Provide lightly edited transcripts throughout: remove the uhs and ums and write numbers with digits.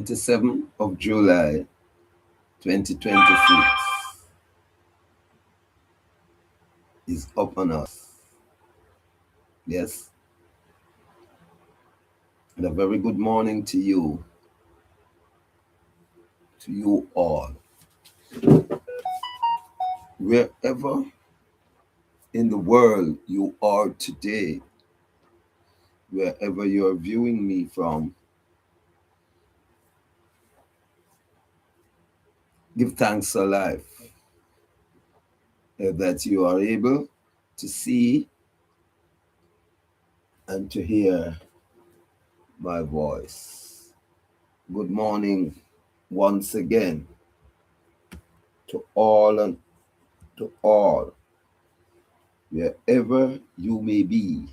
27th of July 2026 is upon us. Yes. And a very good morning to you all. Wherever in the world you are today, wherever you are viewing me from, give thanks for life that you are able to see and to hear my voice. Good morning once again to all and to all, wherever you may be.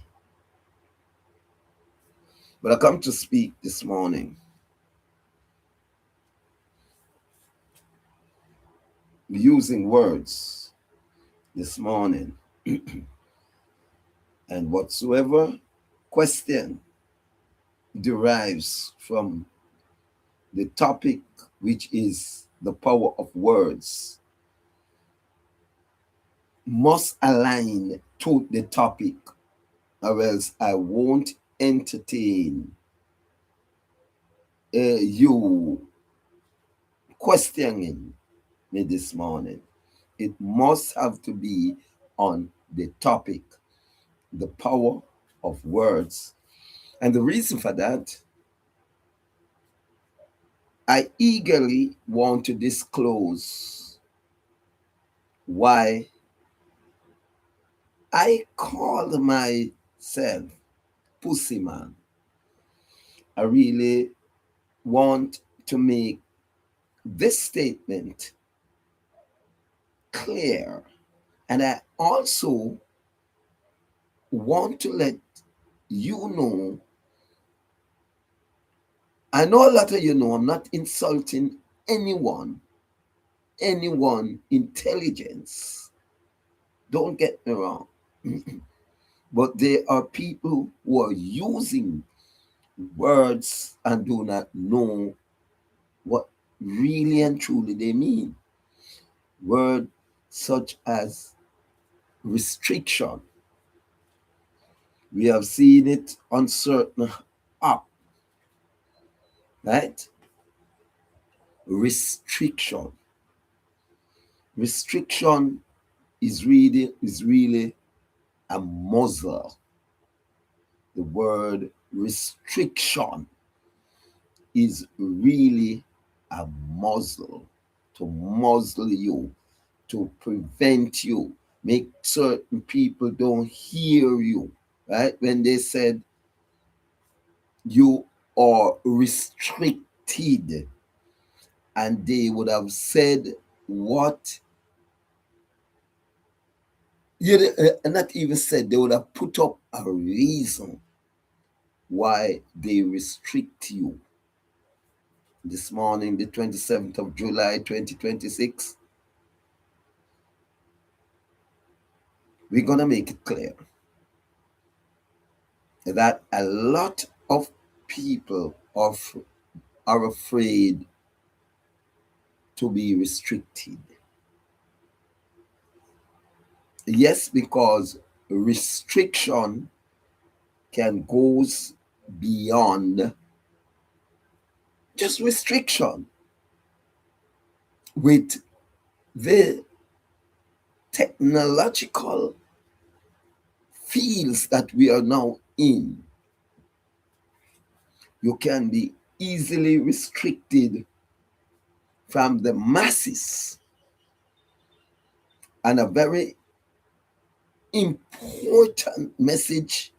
But I come to speak this morning using words this morning, and whatsoever question derives from the topic, which is the power of words, must align to the topic, or else I won't entertain you questioning me this morning. It must have to be on the topic, the power of words. And the reason for that, I eagerly want to disclose why I call myself Pussy Man. I really want to make this statement clear. And I also want to let you know, I know a lot of you know I'm not insulting anyone intelligence. Don't get me wrong. But there are people who are using words and do not know what really and truly they mean. Words such as restriction. We have seen it on certain app, right? Restriction. Restriction is really a muzzle. The word restriction is really a muzzle, to muzzle you, to prevent you, make certain people don't hear you, right? When they said you are restricted, and they would have said what you not even said, they would have put up a reason why they restrict you. This morning, the 27th of July 2026, we're going to make it clear that a lot of people are afraid to be restricted. Yes, because restriction can goes beyond just restriction. With the technological fields that we are now in, you can be easily restricted from the masses. And a very important message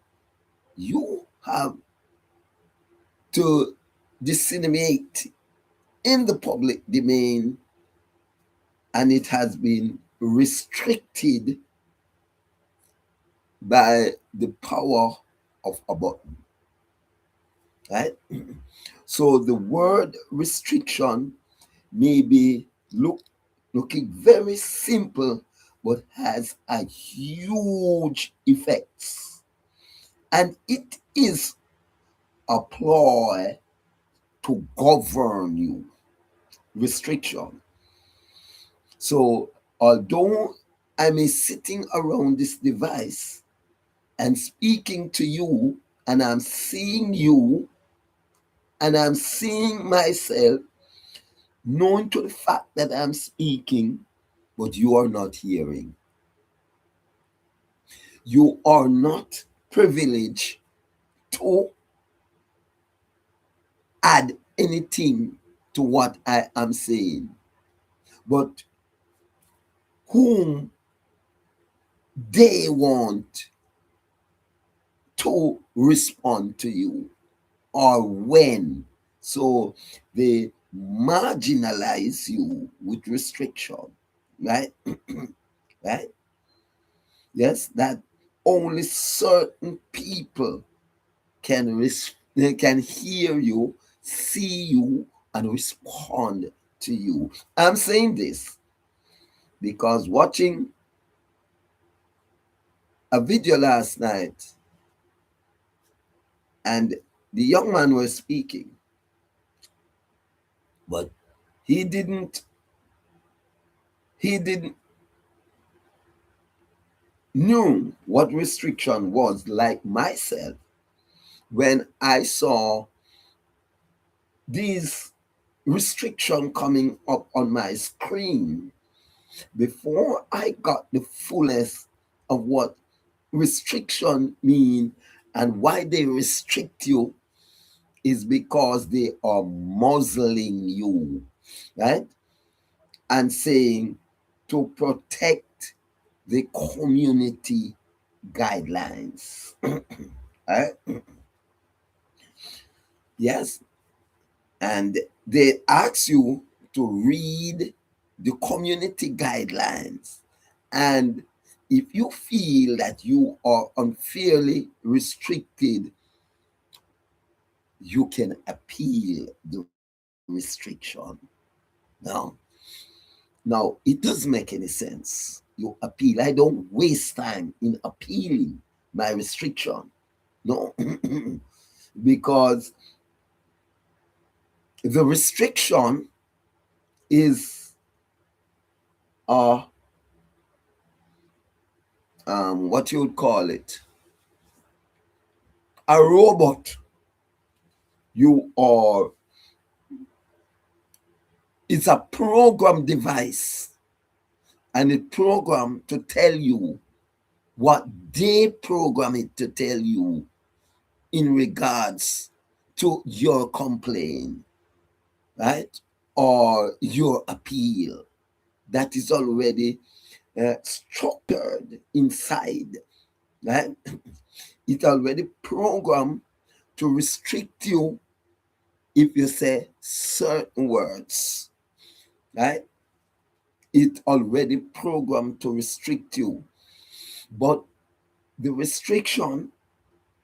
you have to disseminate in the public domain, and it has been restricted by the power of a button, right? So the word restriction may be looking very simple, but has a huge effects, and it is a ploy to govern you. Restriction. So, although I'm sitting around this device and speaking to you, and I'm seeing you, and I'm seeing myself, knowing to the fact that I'm speaking, but you are not hearing. You are not privileged to add anything to what I am saying. But whom they want to respond to you or when. So they marginalize you with restriction, right? Right? Yes, that only certain people can hear you, see you, and respond to you. I'm saying this because watching a video last night and the young man was speaking, but he didn't he didn't knew what restriction was, like myself. When I saw these restriction coming up on my screen, before I got the fullness of what restriction mean and why they restrict you, is because they are muzzling you, right? And saying to protect the community guidelines. Right? Yes. And they ask you to read the community guidelines. And if you feel that you are unfairly restricted, you can appeal the restriction. Now, now it doesn't make any sense. You appeal. I don't waste time in appealing my restriction. No, because the restriction is uh what you would call it, a robot. You are, it's a program device, and it program to tell you what they program it to tell you in regards to your complaint, right? Or your appeal that is already structured inside, right? It already programmed to restrict you if you say certain words, right? It already programmed to restrict you. But the restriction,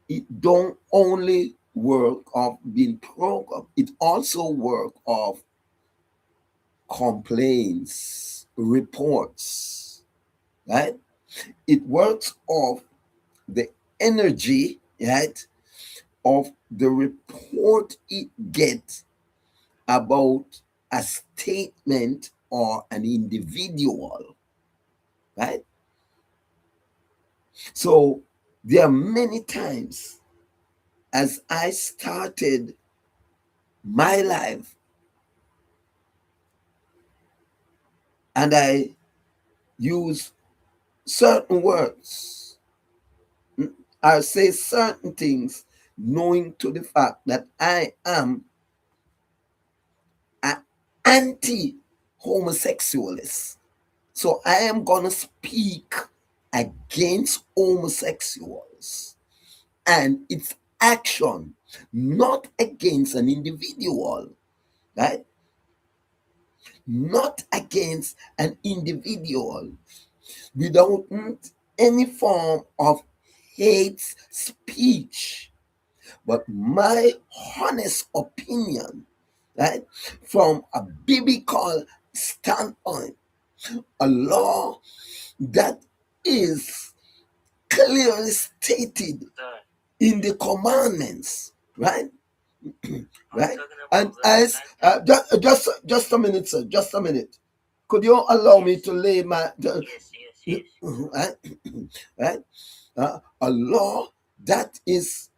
it don't only work of being programmed, it also work of complaints, reports, right? It works off the energy, right, of the report it gets about a statement or an individual, right? So there are many times as I started my life and I use certain words, I say certain things knowing to the fact that I am an anti-homosexualist. So I am gonna speak against homosexuals and its action, not against an individual, right? Not against an individual without any form of hate speech. But my honest opinion, right, from a biblical standpoint, a law that is clearly stated in the commandments, right? right? And as just a minute, sir, just a minute. Could you allow me to lay my right? Right? A law that is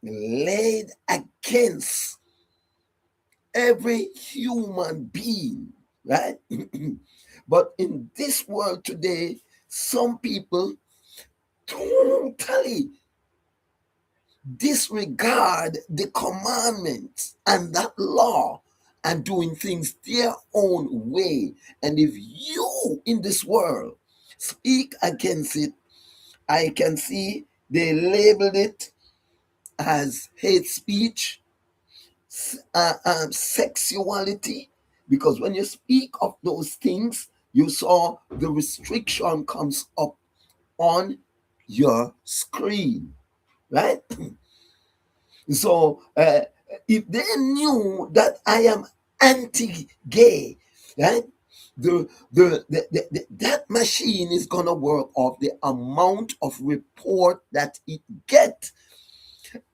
laid against every human being, right? But in this world today, some people totally disregard the commandments and that law and doing things their own way. And if you in this world speak against it, I can see they labeled it as hate speech, sexuality, because when you speak of those things, you saw the restriction comes up on your screen, right? So if they knew that I am anti-gay, right? That machine is gonna work off the amount of report that it get,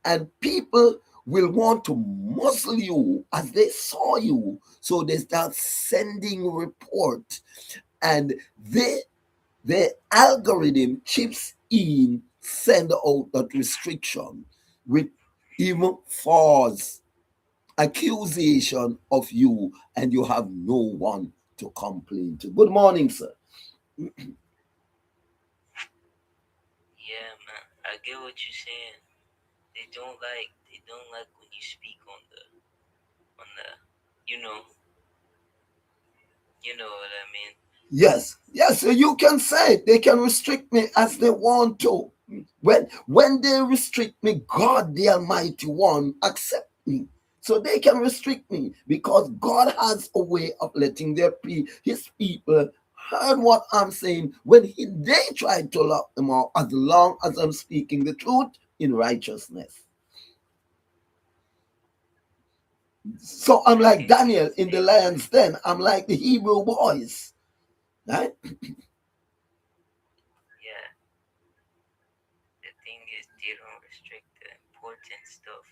and people will want to muzzle you as they saw you, so they start sending report, and the algorithm chips in, send out that restriction with even false accusation of you, and you have no one to complain to. Good morning, sir. Yeah, man. I get what you're saying. They don't like when you speak on the you know you know what I mean. Yes, yes, so you can say they can restrict me as they want to. When they restrict me, God the Almighty One accept me. So they can restrict me because God has a way of letting his people heard what I'm saying when they try to lock them out, as long as I'm speaking the truth in righteousness. So I'm like Okay, Daniel in the lion's den. I'm like the Hebrew boys, right? yeah. The thing is, they don't restrict the important stuff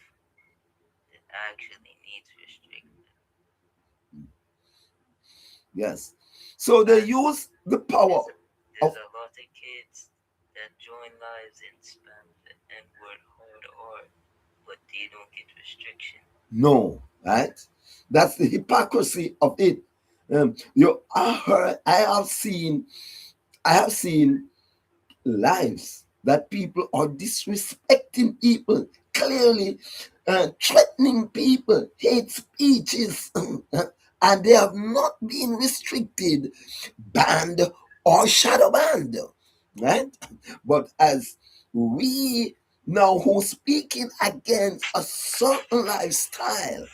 that actually needs restricted. Yes. So they And use the power there's of a lot of kids that join lives and spam the N word hard, but they don't get restriction. no, right? That's the hypocrisy of it. I have seen lives that people are disrespecting people, clearly threatening people, hate speeches, and they have not been restricted, banned, or shadow banned, right? But as we now who speaking against a certain lifestyle,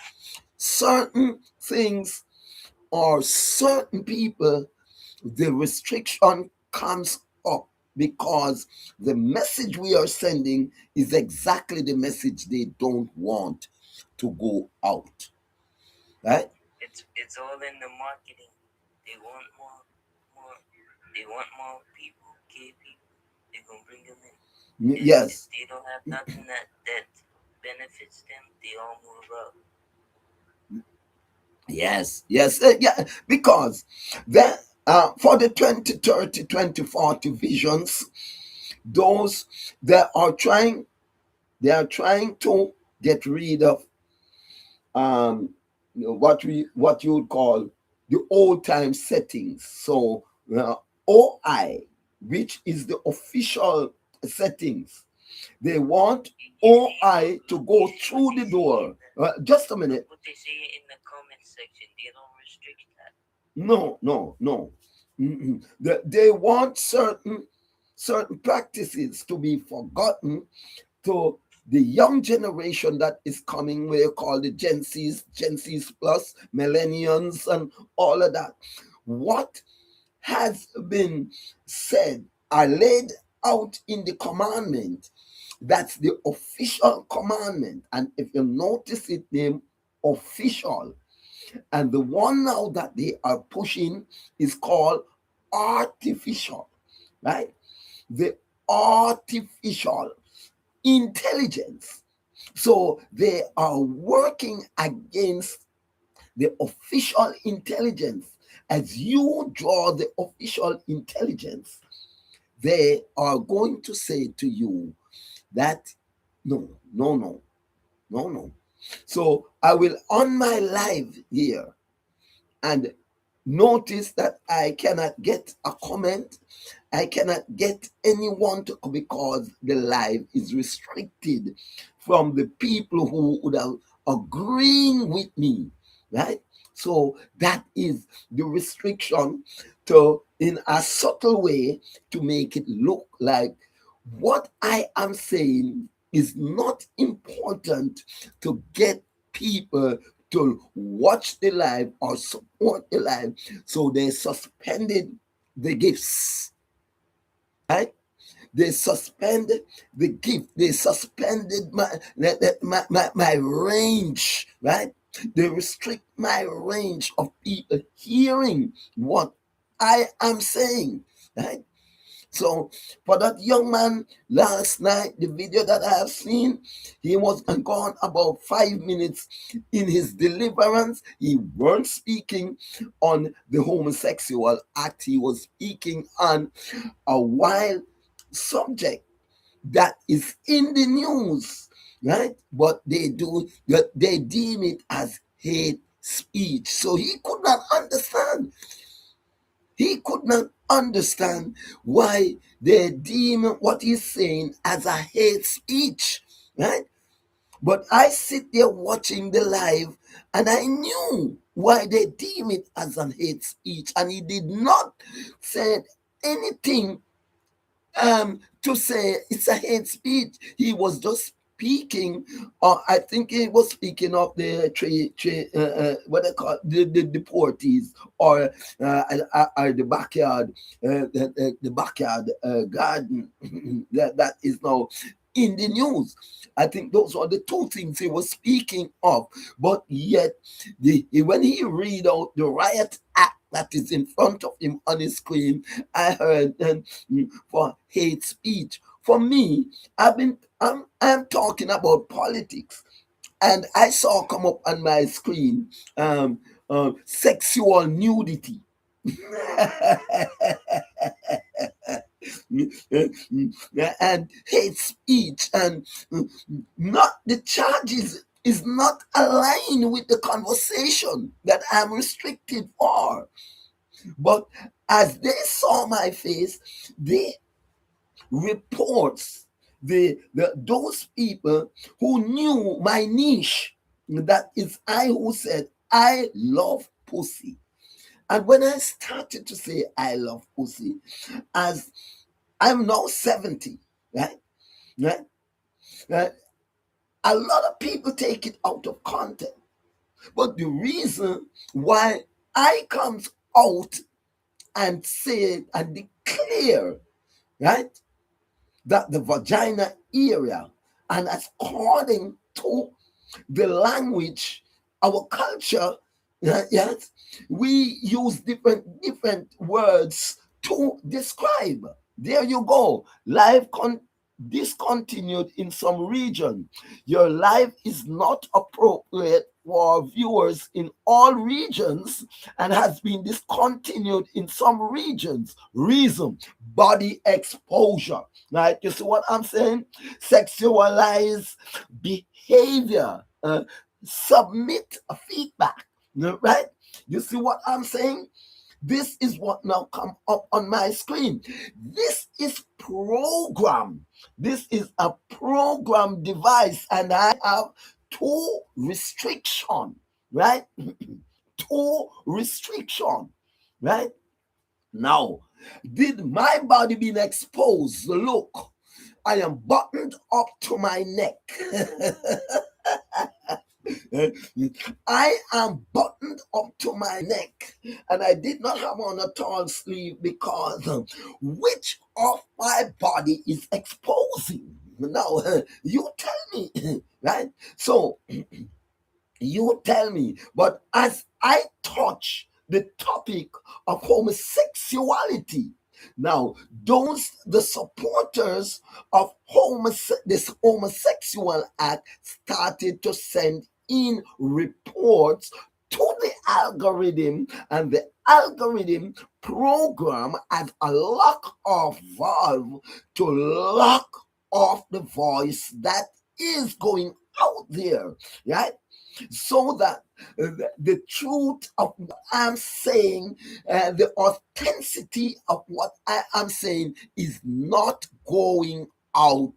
certain things, or certain people, the restriction comes up because the message we are sending is exactly the message they don't want to go out, right? It's all in the marketing. They want more. They want more people, gay people. They're gonna bring them in. If Yes, they don't have nothing that benefits them, they all move out. yes, yes, yeah, because then for the 2030, 2040 visions, those that are trying, they are trying to get rid of um, what you would call the old time settings. So OI, which is the official settings, they want OI to go You see what through they the say in door. the Just a look minute. what they say in the comment section. They don't restrict that. No, no, no. They want certain practices to be forgotten to the young generation that is coming, we call the Gen Z's plus, millennials, and all of that. What has been said are laid out in the commandment. That's the official commandment. And if you notice it name official, and the one now that they are pushing is called artificial, right? The artificial intelligence. So they are working against the official intelligence. As you draw the official intelligence, they are going to say to you that no, no, no, no, no. So I will on my live here and notice that I cannot get a comment. I cannot get anyone to, because the live is restricted from the people who would have agreeing with me, right? So that is the restriction, to in a subtle way, to make it look like what I am saying is not important to get people to watch the live or support the live. So they suspended the gifts, right? They suspended the gift. They suspended my range, right? They restrict my range of people hearing what I am saying, right? So for that young man last night, the video that I have seen, he was gone about 5 minutes in his deliverance. He weren't speaking on the homosexual act. He was speaking on a wild subject that is in the news, right? But they deem it as hate speech. So he could not understand. He could not understand why they deem what he's saying as a hate speech, right? But I sit there watching the live and I knew why they deem it as an hate speech. And he did not say anything to say it's a hate speech. He was just speaking, or I think he was speaking of the what they call the deportees, or the backyard, the backyard garden that is now in the news. I think those are the two things he was speaking of. But yet, when he read out the riot act that is in front of him on his screen, I heard for hate speech. For me, I'm talking about politics, and I saw come up on my screen sexual nudity. And hate speech, and not the charges is not aligned with the conversation that I'm restricted for. But as they saw my face, they reports those people who knew my niche, that is I who said I love pussy. And when I started to say I love pussy, as I'm now 70, right? Right? Right? A lot of people take it out of context. But the reason why I comes out and say and declare, right, that the vagina area, and according to the language, our culture, yes, we use different words to describe. There you go. Life discontinued in some region. Your life is not appropriate for viewers in all regions and has been discontinued in some regions. Reason: body exposure. Right? You see what I'm saying? Sexualized behavior. Submit a feedback. Right? You see what I'm saying? This is what now come up on my screen. This is program. This is a program device, and I have two restriction, right? Two restriction, right? Now, did my body been exposed? Look, I am buttoned up to my neck. I am buttoned up to my neck, and I did not have on a tall sleeve because which of my body is exposing? Now, you tell me, right? So, you tell me. But as I touch the topic of homosexuality, Now, the supporters of this homosexual act started to send in reports to the algorithm, and the algorithm program as a lock off valve to lock off the voice that is going out there, right? So that the truth of what I'm saying, the authenticity of what I am saying is not going out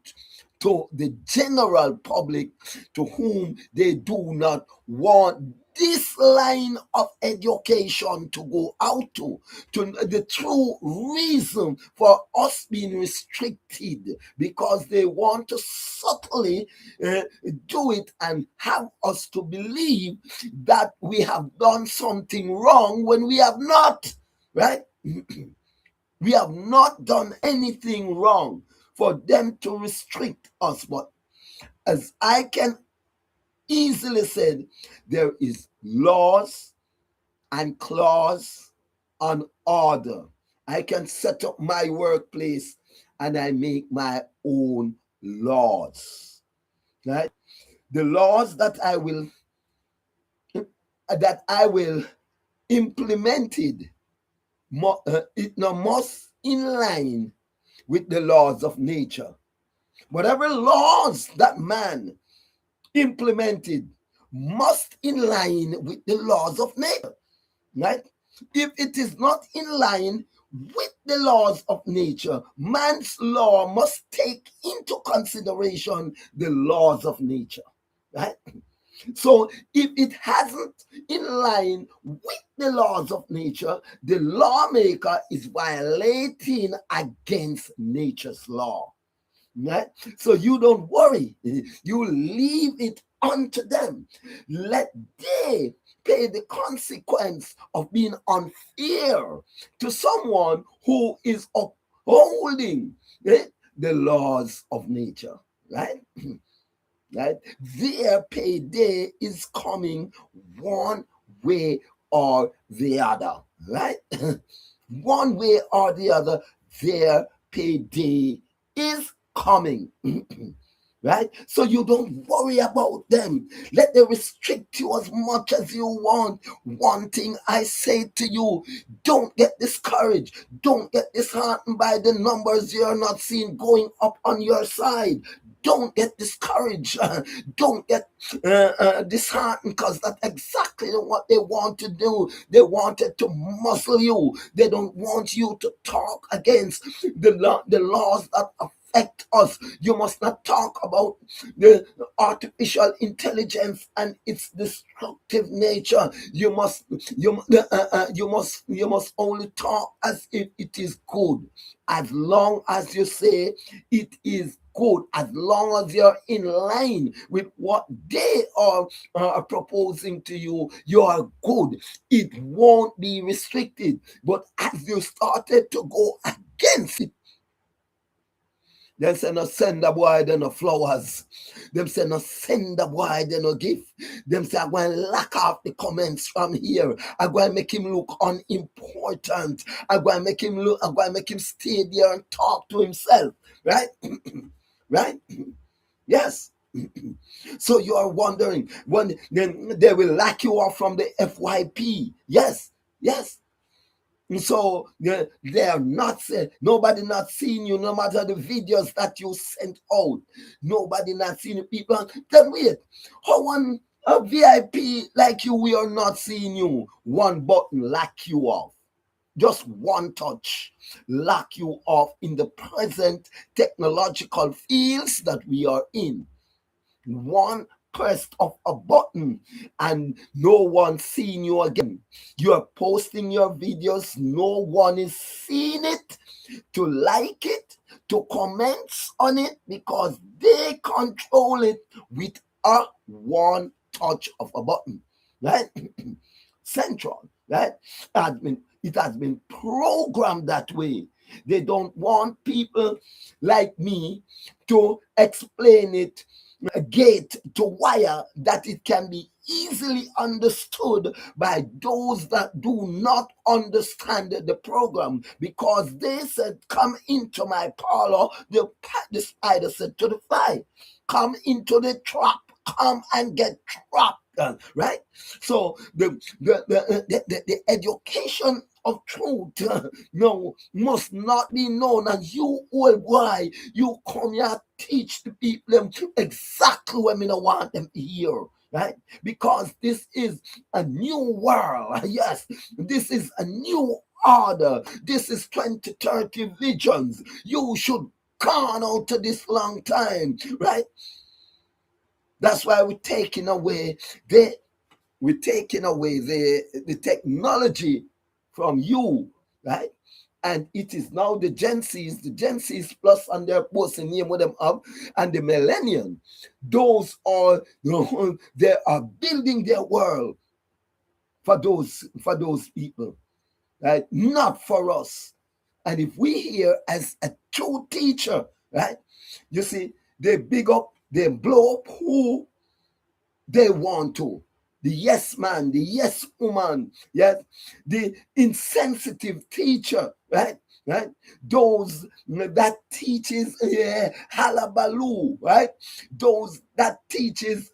to the general public, to whom they do not want this line of education to go out to the true reason for us being restricted, because they want to subtly uh, do it and have us to believe that we have done something wrong when we have not, right? We have not done anything wrong for them to restrict us. But as I can easily say, there is laws and clause and order. I can set up my workplace and I make my own laws, right? The laws that I will implemented, it now must in line with the laws of nature. Whatever laws that man implemented must in line with the laws of nature, right? If it is not in line with the laws of nature, man's law must take into consideration the laws of nature, right? So if it hasn't in line with the laws of nature, the lawmaker is violating against nature's law. Right? So you don't worry. You leave it unto them. Let they pay the consequence of being unfair to someone who is upholding the laws of nature. Right? Right? Their payday is coming one way or the other. Right? One way or the other, their payday is coming. Right? So you don't worry about them. Let them restrict you as much as you want. One thing I say to you, don't get discouraged. Don't get disheartened by the numbers you're not seeing going up on your side. Don't get discouraged. Don't get disheartened, because that's exactly what they want to do. They wanted to muzzle you. They don't want you to talk against the laws that affect us. You must not talk about the artificial intelligence and its destructive nature. You must only talk as if it is good. As long as you say it is good, as long as you're in line with what they are proposing to you, you are good. It won't be restricted. But as you started to go against it, them say no send a boy, they no flowers. Them say no send a boy, they no gift. Them say I'm going to lock off the comments from here. I'm going to make him look unimportant. I'm going to make him stay there and talk to himself. Right? Right? Yes. So you are wondering when then they will lock you off from the FYP. Yes. Yes. So they are not nobody not seeing you, no matter the videos that you sent out. Nobody not seeing you. People then wait. How one a VIP like you, we are not seeing you. One button lock you off. Just one touch lock you off in the present technological fields that we are in. One press of a button and no one seeing you again. You are posting your videos, no one is seeing it, to like it, to comment on it, because they control it with a one touch of a button. Right? Central, right? It has been programmed that way. They don't want people like me to explain it gate to wire that it can be easily understood by those that do not understand the program, because they said, come into my parlor. The spider said to the fly, come into the trap, come and get trapped. Right? So the education of truth no must not be known, and you old why you come here teach the people them exactly what me no want them to hear, right? Because this is a new world. Yes, this is a new order. This is 2030 visions. You should gone out to this long time, right? That's why we're taking away the technology from you, right? And it is now the Gen Zs plus, and they're posting name with them up, and the millennium. Those are, they are building their world for those people, right? Not for us. And if we here as a true teacher, right? You see, they big up, they blow up who they want to. The yes man, the yes woman, yes, the insensitive teacher, right? Right? Those that teaches halabaloo, right? Those that teaches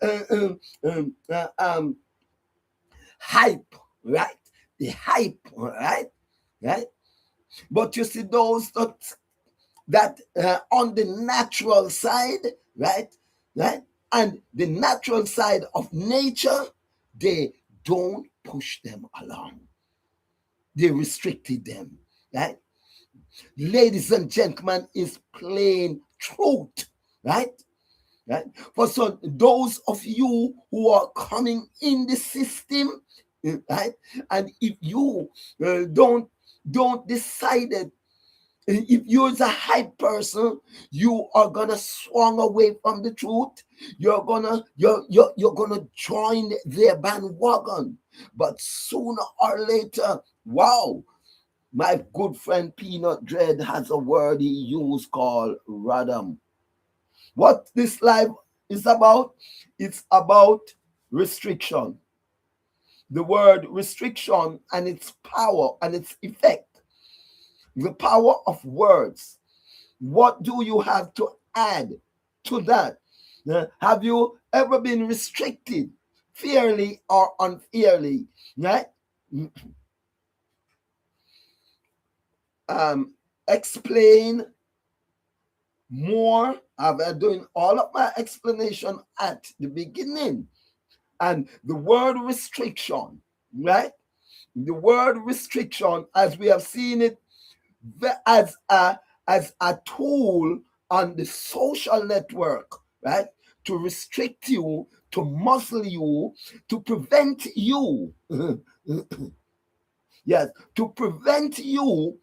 hype, right? The hype, right? Right? But you see those that on the natural side, right? Right? And the natural side of nature, they don't push them along. They restricted them, right? Ladies and gentlemen, is plain truth, right? Right? For so those of you who are coming in the system, right? And if you don't decide it, if you're a hype person, you are gonna swung away from the truth. You're gonna join their bandwagon. But sooner or later, wow, my good friend Peanut Dread has a word he used called radam. What this life is about? It's about restriction. The word restriction and its power and its effect. The power of words. What do you have to add to that? Have you ever been restricted fairly or unfairly? Right? Explain more. I've been doing all of my explanation at the beginning. And the word restriction, right? The word restriction, as we have seen it as a tool on the social network, right? To restrict you, to muzzle you, to prevent you, yes, to prevent you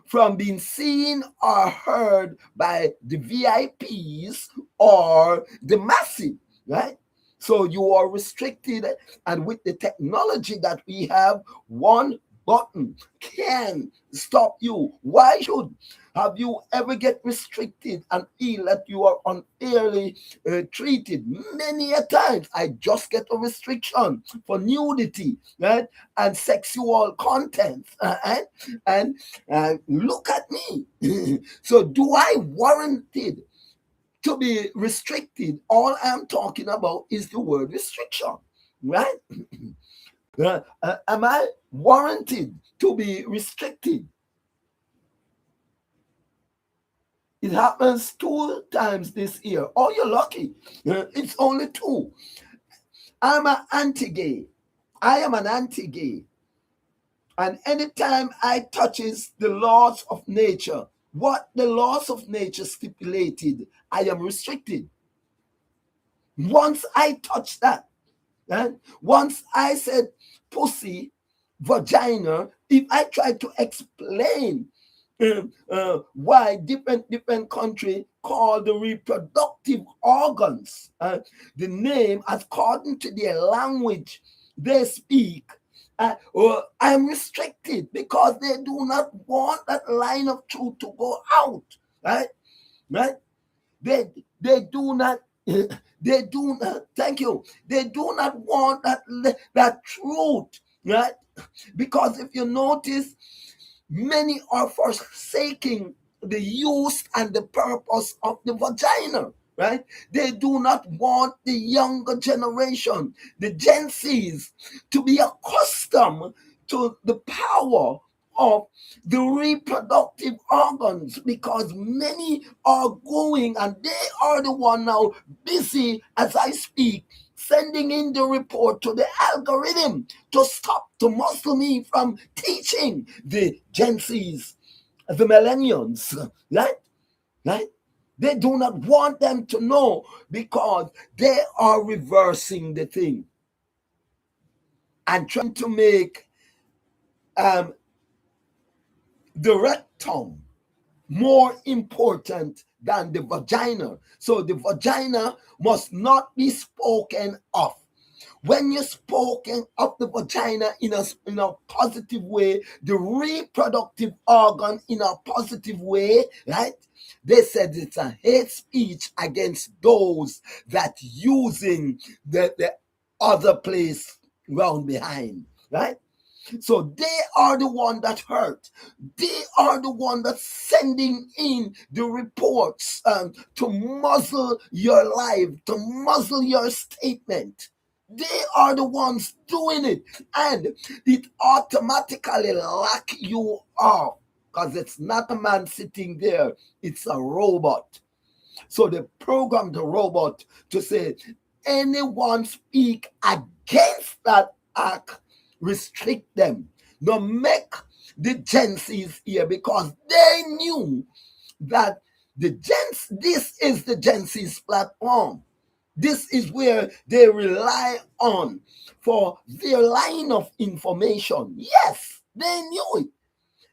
from being seen or heard by the VIPs or the massive, right? So you are restricted, and with the technology that we have, one button can stop you. Why should have you ever get restricted and feel that you are unfairly treated? Many a times I just get a restriction for nudity, right, and sexual content, and look at me. So do I warranted to be restricted? All I'm talking about is the word restriction, right? Am I warranted to be restricted? It happens 2 times this year. Oh, you're lucky. It's only 2. I'm an anti-gay. I am an anti-gay. And anytime I touches the laws of nature, what the laws of nature stipulated, I am restricted. Once I touch that, and once I said pussy, vagina, if I try to explain why different country call the reproductive organs the name according to their language they speak, I'm restricted because they do not want that line of truth to go out, right? Right? They do not They do not, thank you. They do not want that truth, right? Because if you notice, many are forsaking the use and the purpose of the vagina, right? They do not want the younger generation, the Gen Zs, to be accustomed to the power of the reproductive organs, because many are going and they are the one now busy as I speak sending in the report to the algorithm to stop, to muzzle me from teaching the Gen Zs, the millennials, right? Right? They do not want them to know because they are reversing the thing and trying to make um, the rectum more important than the vagina. So the vagina must not be spoken of. When you're spoken of the vagina in a positive way, the reproductive organ in a positive way, right? They said it's a hate speech against those that using the other place round behind, right? So they are the one that hurt. They are the one that's sending in the reports to muzzle your life, to muzzle your statement. They are the ones doing it, and it automatically lock you off because it's not a man sitting there, it's a robot. So they programmed the robot to say, anyone speak against that act, restrict them. Now make the Gen Zs here, because they knew that this is the Gen Z's platform. This is where they rely on for their line of information. Yes, they knew it.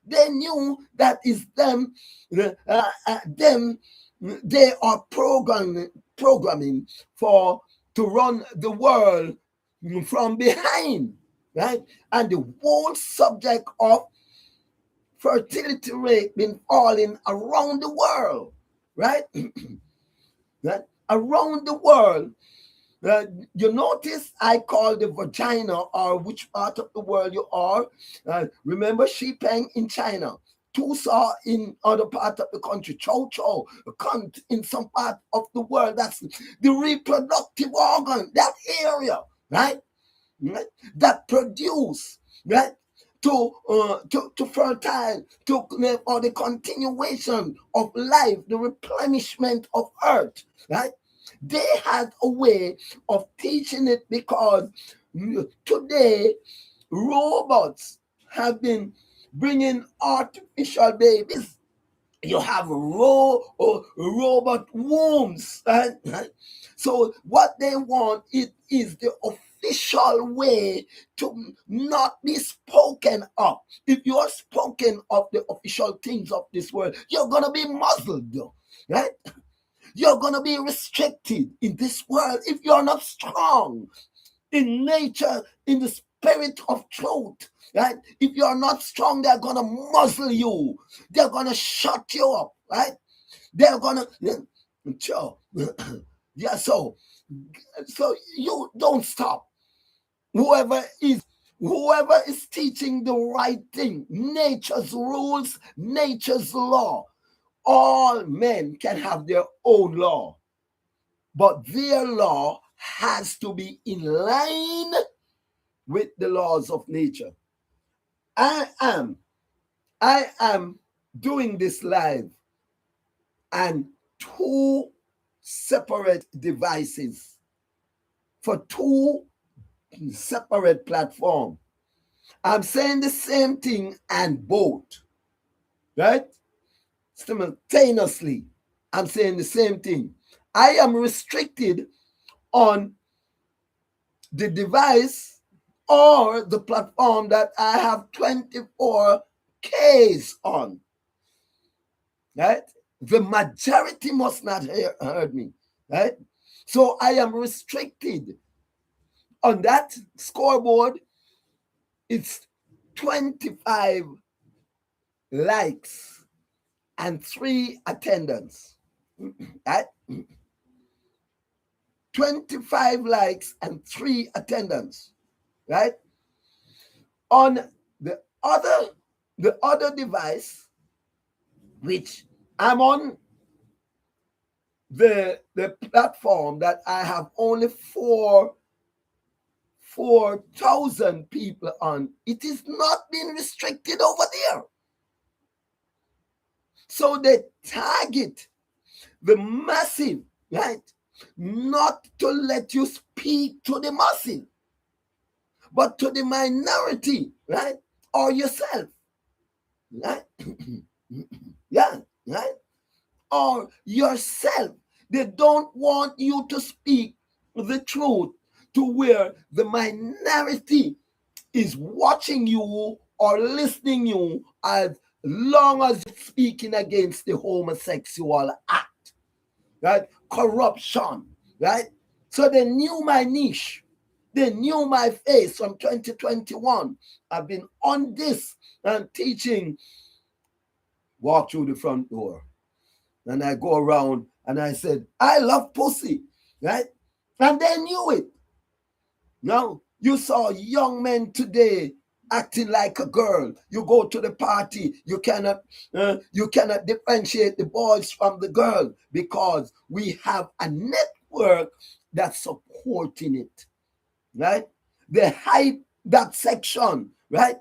They knew that is them. Them. They are programming for to run the world from behind, right? And the whole subject of fertility rate been falling around the world, right? Right? Around the world. Uh, you notice I call the vagina, or which part of the world you are. Remember Xipeng in China, Tusa in other part of the country, Chow Chow, cunt in some part of the world. That's the reproductive organ, that area, right? Right? That produce, right? To fertile, or the continuation of life, the replenishment of earth, right? They had a way of teaching it, because today robots have been bringing artificial babies. You have robot wombs, right? So what they want, it is the official way to not be spoken of. If you are spoken of the official things of this world, you're gonna be muzzled, right? You're gonna be restricted in this world if you're not strong in nature, in the spirit of truth, right? If you're not strong, they're gonna muzzle you. They're gonna shut you up, right? They're gonna, sure. Yeah. So you don't stop. Whoever is teaching the right thing, nature's rules, nature's law. All men can have their own law, but their law has to be in line with the laws of nature. I am I am doing this live and two separate devices for two separate platforms. I'm saying the same thing and both, right? Simultaneously, I'm saying the same thing. I am restricted on the device or the platform that I have 24 Ks on, right? The majority must not heard me, right? So I am restricted on that scoreboard. It's 25 likes and 3 attendance, right? 25 likes and 3 attendance, right? On the other device, which I'm on, the platform that I have only 4,000 people on, it is not being restricted over there. So they target the massive, right? Not to let you speak to the massive, but to the minority, right? Or yourself, right? Yeah, right? Or yourself. They don't want you to speak the truth to where the minority is watching you or listening you as long as you're speaking against the homosexual act, right? Corruption, right? So they knew my niche. They knew my face from 2021. I've been on this and teaching, walk through the front door. And I go around and I said, I love pussy, right? And they knew it. Now, you saw young men today acting like a girl. You go to the party, you cannot differentiate the boys from the girl because we have a network that's supporting it, right? They hype that section, right?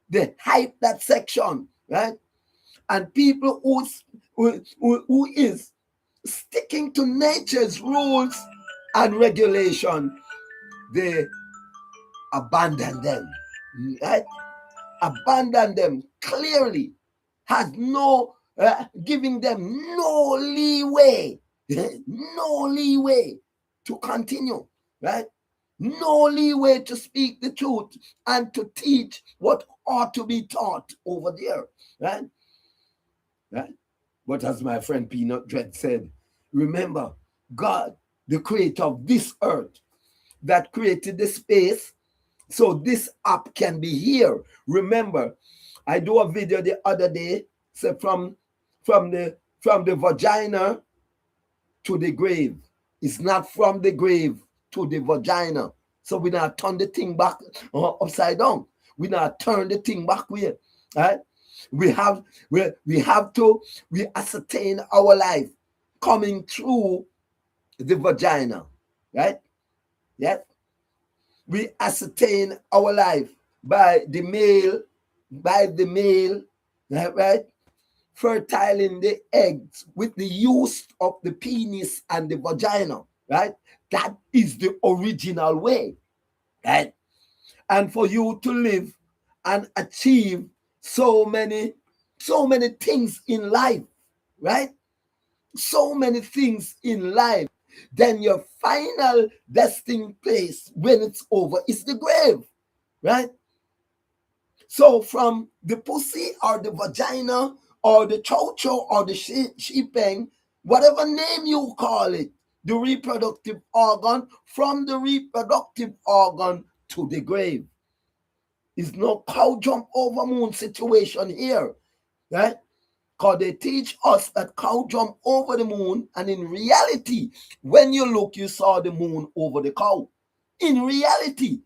They hype that section, right? And people who is sticking to nature's rules and regulation, they abandon them, right? Abandon them clearly, has no giving them no leeway, no leeway to continue, right? No leeway to speak the truth and to teach what ought to be taught over there, right? Right? But as my friend Peanut Dread said, remember, God, the creator of this earth, that created the space so this app can be here. Remember, I do a video the other day, say from the vagina to the grave. It's not from the grave to the vagina. So we not turn the thing back upside down. We not turn the thing back here. Right? We have to ascertain our life coming through the vagina. Right? Yes. We ascertain our life by the male, right? Fertiling the eggs with the use of the penis and the vagina, right? That is the original way, right? And for you to live and achieve so many things in life, right? So many things in life, then your final destined place when it's over is the grave, right? So from the pussy or the vagina or the chocho or the sheepeng, whatever name you call it, the reproductive organ, from the reproductive organ to the grave. It's no cow jump over moon situation here, right? Because they teach us that cow jump over the moon, and in reality, when you look, you saw the moon over the cow. In reality,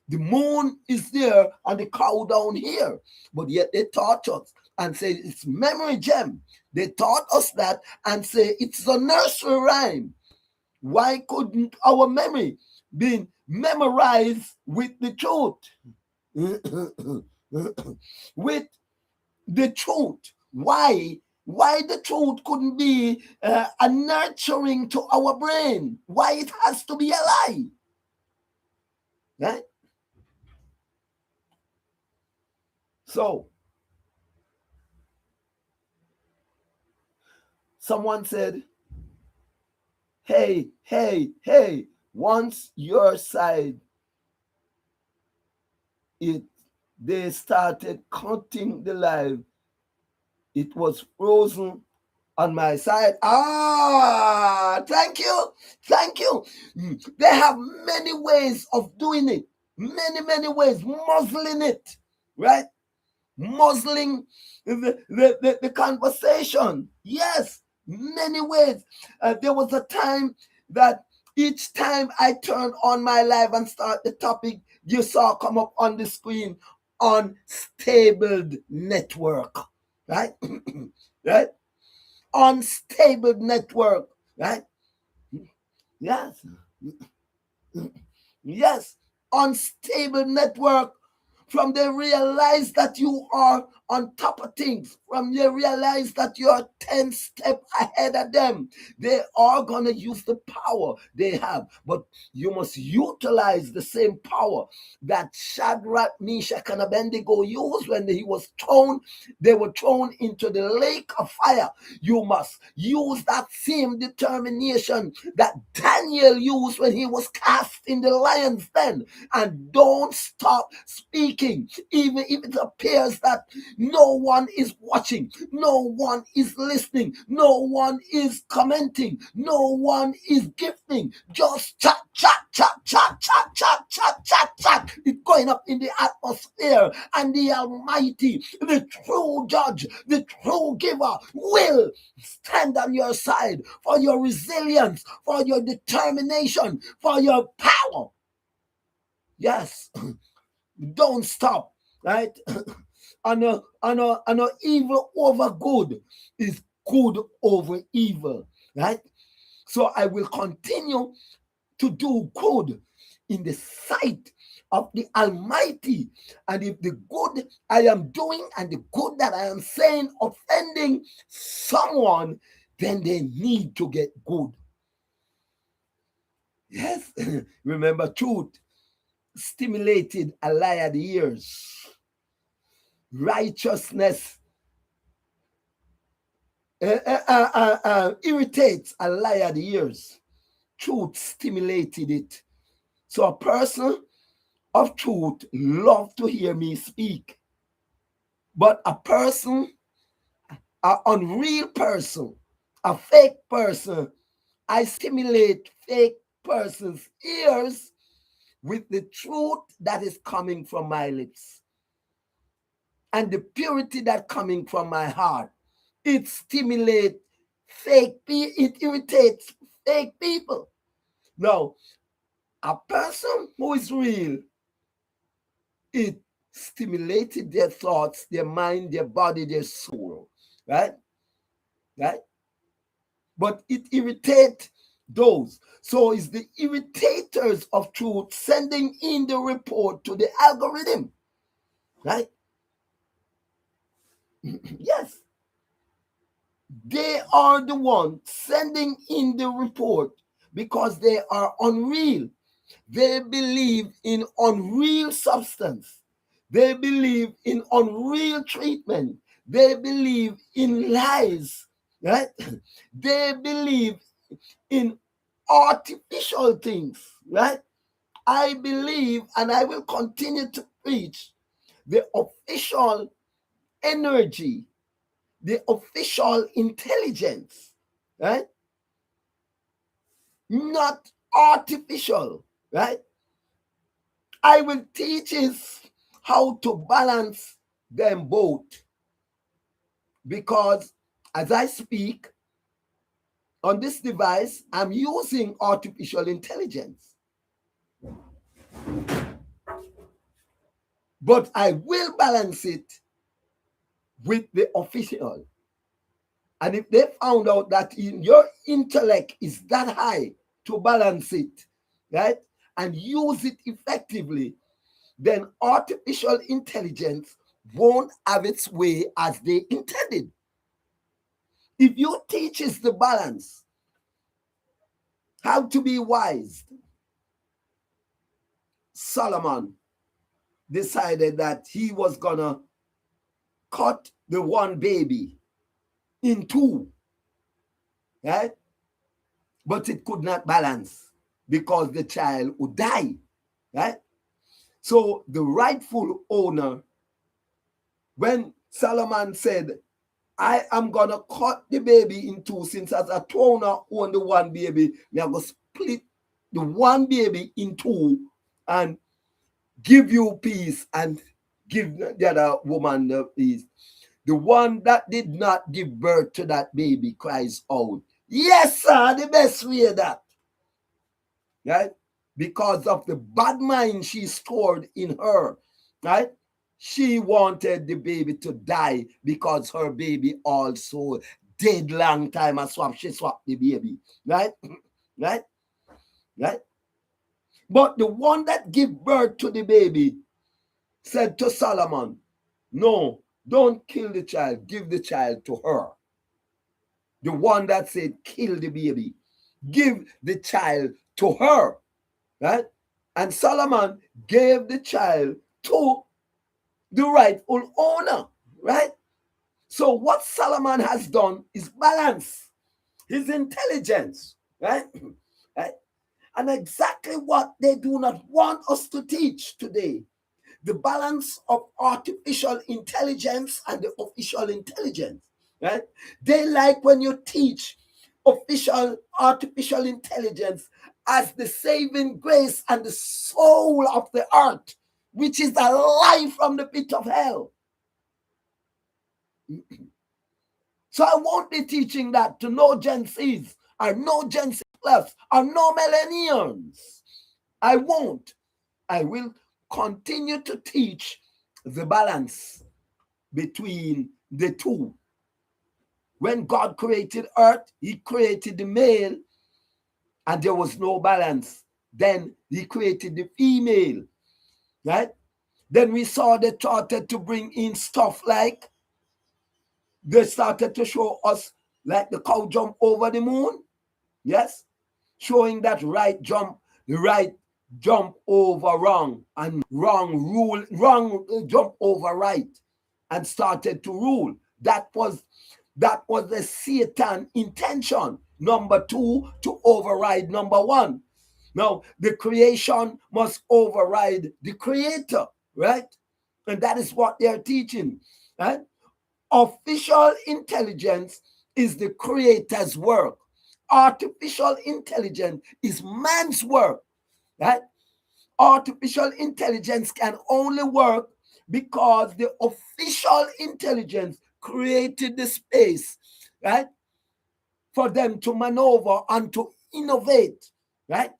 the moon is there and the cow down here. But yet they taught us and say it's memory gem. They taught us that and say it's a nursery rhyme. Why couldn't our memory be memorized with the truth? With the truth. Why the truth couldn't be a nurturing to our brain? Why it has to be a lie? Right? So, someone said, hey, once your side, they started cutting the live, it was frozen on my side. Thank you. They have many ways of doing it. Many ways, muzzling it, right? Muzzling the conversation. Yes, many ways. There was a time that Each time I turn on my live and start the topic, you saw come up on the screen, unstable network, right? Right? Unstable network, right? Yes. Yes. Unstable network. From they realize that you are on top of things, from they realize that you are 10 steps ahead of them, they are going to use the power they have. But you must utilize the same power that Shadrach, Meshach, and Abednego used when they were thrown into the lake of fire. You must use that same determination that Daniel used when he was cast in the lion's den. And don't stop speaking, even if it appears that no one is watching, no one is listening, no one is commenting, no one is gifting. Just chat, chat, chat, chat, chat, chat, chat, chat, chat. It's going up in the atmosphere, and the Almighty, the true judge, the true giver, will stand on your side for your resilience, for your determination, for your power. Yes. Don't stop, right? And evil over good is good over evil, right? So I will continue to do good in the sight of the Almighty. And if the good I am doing and the good that I am saying offending someone, then they need to get good. Yes. Remember, truth stimulated a liar ears. Righteousness irritates a liar ears. Truth stimulated it. So a person of truth love to hear me speak. But a person, an unreal person, a fake person, I stimulate fake person's ears with the truth that is coming from my lips and the purity that coming from my heart. It stimulates it irritates fake people. Now, a person who is real, it stimulated their thoughts, their mind, their body, their soul, right? Right? But it irritates those. So it's the irritators of truth sending in the report to the algorithm, right? Yes. They are the ones sending in the report because they are unreal. They believe in unreal substance. They believe in unreal treatment. They believe in lies, right? They believe in artificial things, right? I believe, and I will continue to preach the official energy, the official intelligence, right? Not artificial, right? I will teach is how to balance them both, because as I speak on this device, I'm using artificial intelligence. But I will balance it with the official. And if they found out that your intellect is that high to balance it, right, and use it effectively, then artificial intelligence won't have its way as they intended. If you teach us the balance, how to be wise, Solomon decided that he was gonna cut the one baby in two, right? But it could not balance because the child would die, right? So the rightful owner, when Solomon said, I am gonna cut the baby in two, since as a owner own the one baby, we are gonna split the one baby in two and give you peace and give the other woman the peace. The one that did not give birth to that baby cries out, yes, sir, the best way that. right? Because of the bad mind she stored in her, right? She wanted the baby to die because her baby also dead long time. She swapped the baby, right? Right? Right? But the one that gave birth to the baby said to Solomon, no, don't kill the child, give the child to her. The one that said, kill the baby, give the child to her, right? And Solomon gave the child to the rightful owner, right? So what Solomon has done is balance his intelligence, right? Right? And exactly what they do not want us to teach today, the balance of artificial intelligence and the official intelligence, right? They like when you teach official artificial intelligence as the saving grace and the soul of the earth, which is alive from the pit of hell. So I won't be teaching that to no Gen Zs or no Gen Z plus or no millennials. I won't. I will continue to teach the balance between the two. When God created earth, he created the male and there was no balance. Then he created the female, right? Then we saw they started to bring in stuff like they started to show us like the cow jump over the moon, yes, showing that right jump over wrong and wrong jump over right and started to rule. That was the Satan intention. Number two, to override number one. Now the creation must override the creator, right? And that is what they're teaching, right? Official intelligence is the creator's work. Artificial intelligence is man's work, right? Artificial intelligence can only work because the official intelligence created the space, right, for them to maneuver and to innovate, right?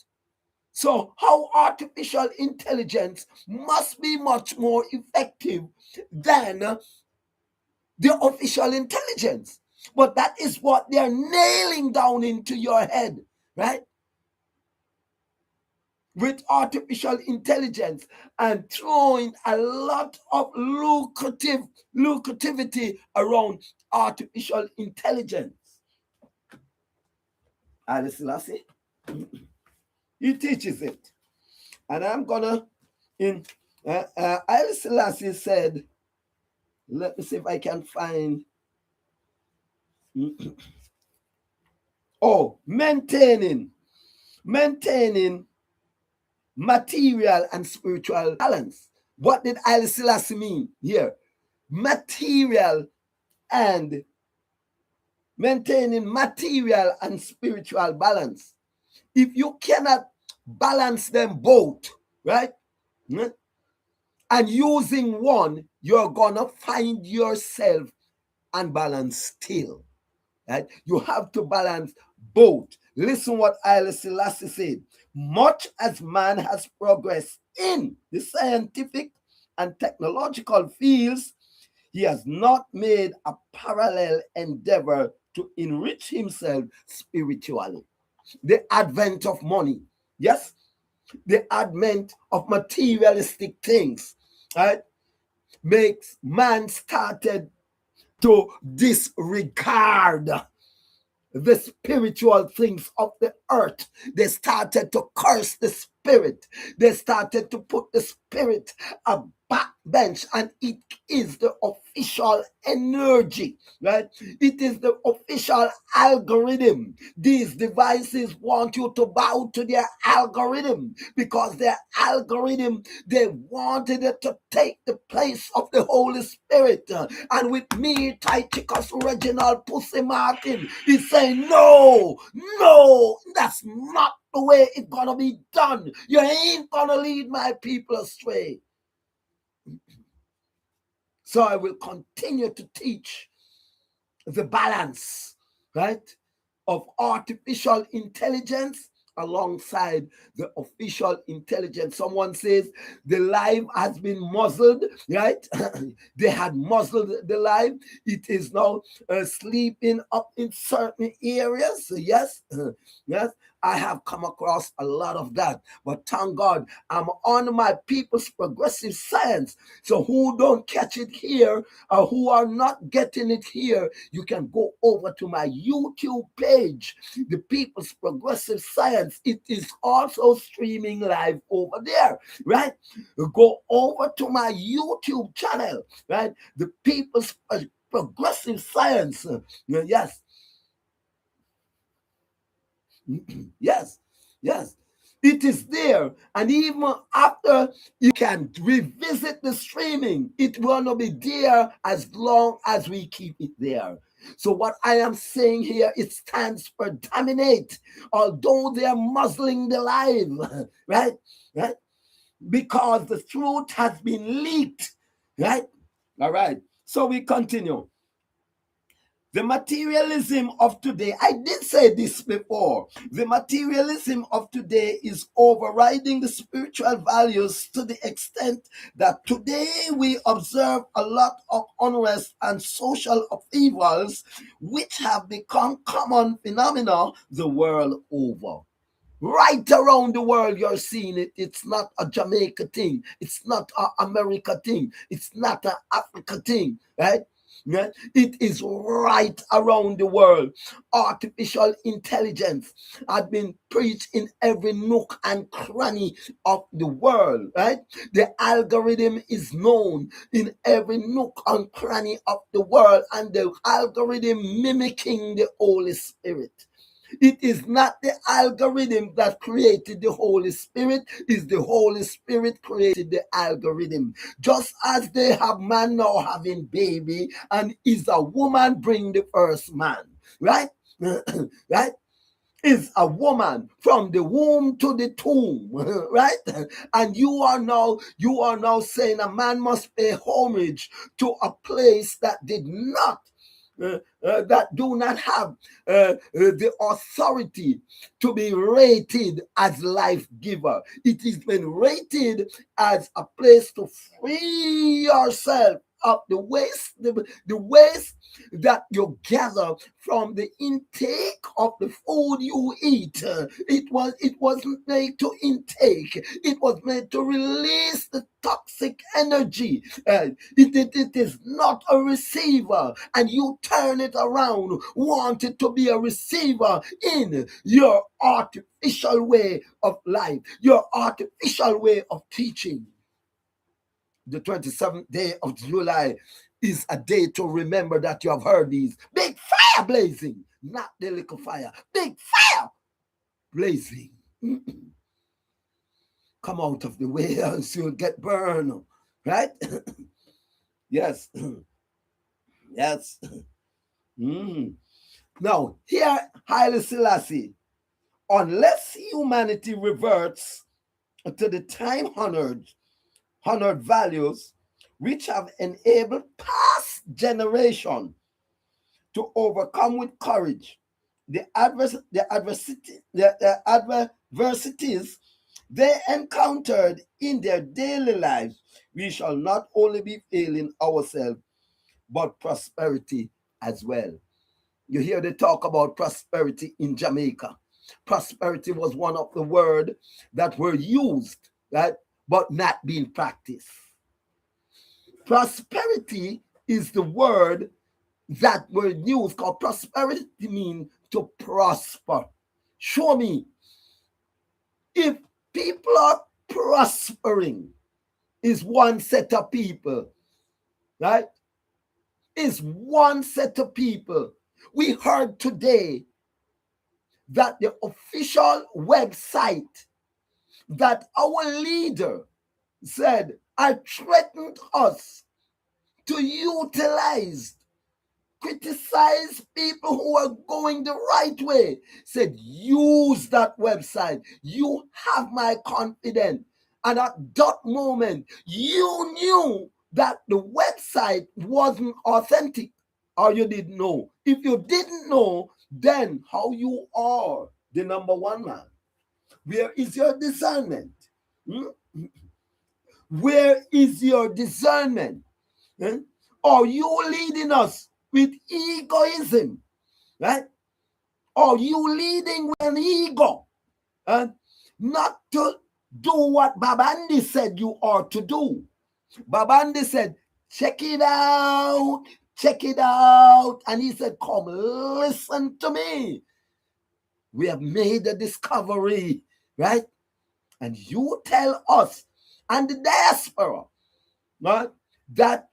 So how artificial intelligence must be much more effective than the official intelligence. But that is what they're nailing down into your head, right? With artificial intelligence and throwing a lot of lucrativity around artificial intelligence. Haile Selassie, he teaches it. And I'm gonna, Haile Selassie said, let me see if I can find, maintaining material and spiritual balance. What did Haile Selassie mean here? Material and maintaining material and spiritual balance. If you cannot balance them both, right? And using one, you're gonna find yourself unbalanced still. Right? You have to balance both. Listen what Haile Selassie said. Much as man has progressed in the scientific and technological fields, he has not made a parallel endeavor to enrich himself spiritually. The advent of money, yes, the advent of materialistic things, right, makes man started to disregard the spiritual things of the earth. They started to curse the spirit. They started to put the spirit a backbench, and it is the official energy, right? It is the official algorithm. These devices want you to bow to their algorithm because their algorithm, they wanted it to take the place of the Holy Spirit. And with me, Tychicus Reginald Pussy Martin, he's saying, no, that's not the way it's gonna be done. You ain't gonna lead my people astray. So I will continue to teach the balance, right, of artificial intelligence alongside the official intelligence. Someone says the live has been muzzled, right? They had muzzled the live. It is now sleeping up in certain areas. So yes, yes, I have come across a lot of that. But thank God, I'm on my people's progressive science. So who don't catch it here, or who are not getting it here, you can go over to my YouTube page, the People's Progressive Science. It is also streaming live over there, right? Go over to my YouTube channel, right? The People's Progressive Science. Yes. Yes, yes. It is there. And even after you can revisit the streaming, it will not be there as long as we keep it there. So what I am saying here, it stands for dominate. Although they are muzzling the live, right? Right? Because the truth has been leaked, right? All right. So we continue. The materialism of today, I did say this before, the materialism of today is overriding the spiritual values to the extent that today we observe a lot of unrest and social upheavals which have become common phenomena the world over. Right around the world, you're seeing it. It's not a Jamaica thing. It's not an America thing. It's not an Africa thing, right? Yeah? It is right around the world. Artificial intelligence has been preached in every nook and cranny of the world, right? The algorithm is known in every nook and cranny of the world, and the algorithm mimicking the Holy Spirit. It is not the algorithm that created the Holy Spirit, it's the Holy Spirit created the algorithm. Just as they have man now having baby, and is a woman bring the first man, right? Right? Is a woman from the womb to the tomb, right? And you are now saying a man must pay homage to a place that did not that do not have the authority to be rated as life giver. It is been rated as a place to free yourself of the waste, the waste that you gather from the intake of the food you eat. It wasn't made to intake. It was made to release the toxic energy. It is not a receiver, and you turn it around, want it to be a receiver in your artificial way of life, your artificial way of teaching. The 27th day of July is a day to remember that you have heard these. Big fire blazing, not the little fire. Big fire blazing. Come out of the way else you'll get burned. Right? Yes. Yes. Now, here, Haile Selassie, unless humanity reverts to the time-honored values which have enabled past generation to overcome with courage the adversities they encountered in their daily lives, we shall not only be failing ourselves, but prosperity as well. You hear they talk about prosperity in Jamaica. Prosperity was one of the words that were used, right, but not being practiced. Prosperity is the word that were used, because prosperity means to prosper. Show me if people are prospering, is one set of people, right? Is one set of people. We heard today that the official website that our leader said I threatened us to utilize, criticize people who are going the right way, said use that website. You have my confidence. And at that moment, you knew that the website wasn't authentic, or you didn't know. If you didn't know, then how you are the number one man? Where is your discernment? Hmm? Where is your discernment? Eh? Are you leading us with egoism? Right? Are you leading with an ego? Not to do what Babandi said you are to do. Babandi said, check it out, check it out. And he said, come listen to me. We have made a discovery, right? And you tell us and the diaspora, right, that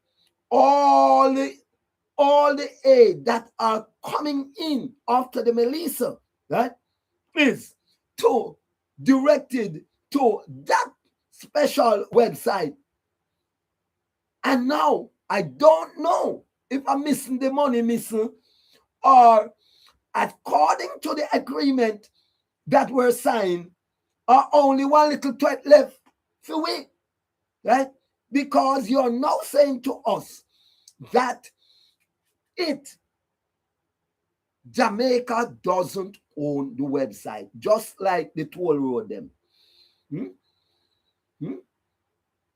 all the aid that are coming in after the Melissa, right, is directed to that special website. And now I don't know if I'm missing the money, missing, or according to the agreement that were signed, are only one little threat left for we, right? Because you're now saying to us that Jamaica doesn't own the website, just like the toll road them.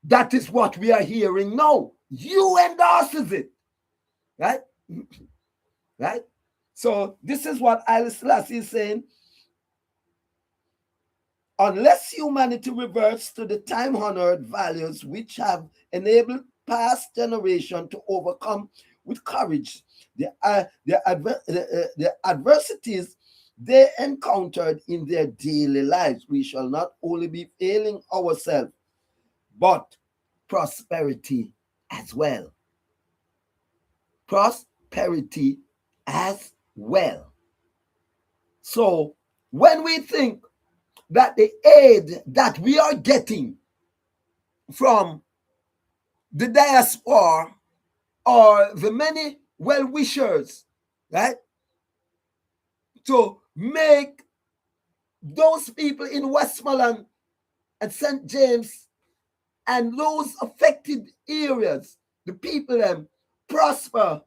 That is what we are hearing now. You endorses it, right? Right? So this is what Haile Selassie is saying. Unless humanity reverts to the time-honored values which have enabled past generations to overcome with courage the adversities they encountered in their daily lives, we shall not only be failing ourselves, but prosperity as well. Prosperity as well. So when we think that the aid that we are getting from the diaspora or the many well-wishers, right, to make those people in Westmoreland and St. James and those affected areas, the people prosper,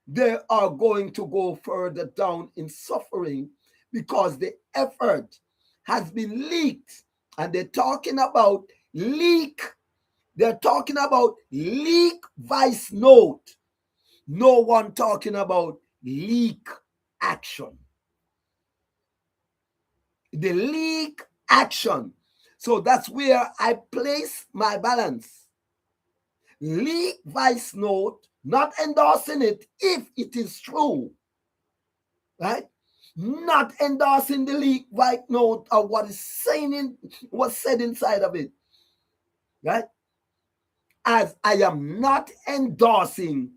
they are going to go further down in suffering because the effort has been leaked. And they're talking about leak. They're talking about leak vice note. No one talking about leak action. The leak action. So that's where I place my balance. Leak vice note, not endorsing it if it is true, right? Not endorsing the leak vice note or what is saying what's said inside of it, right? As I am not endorsing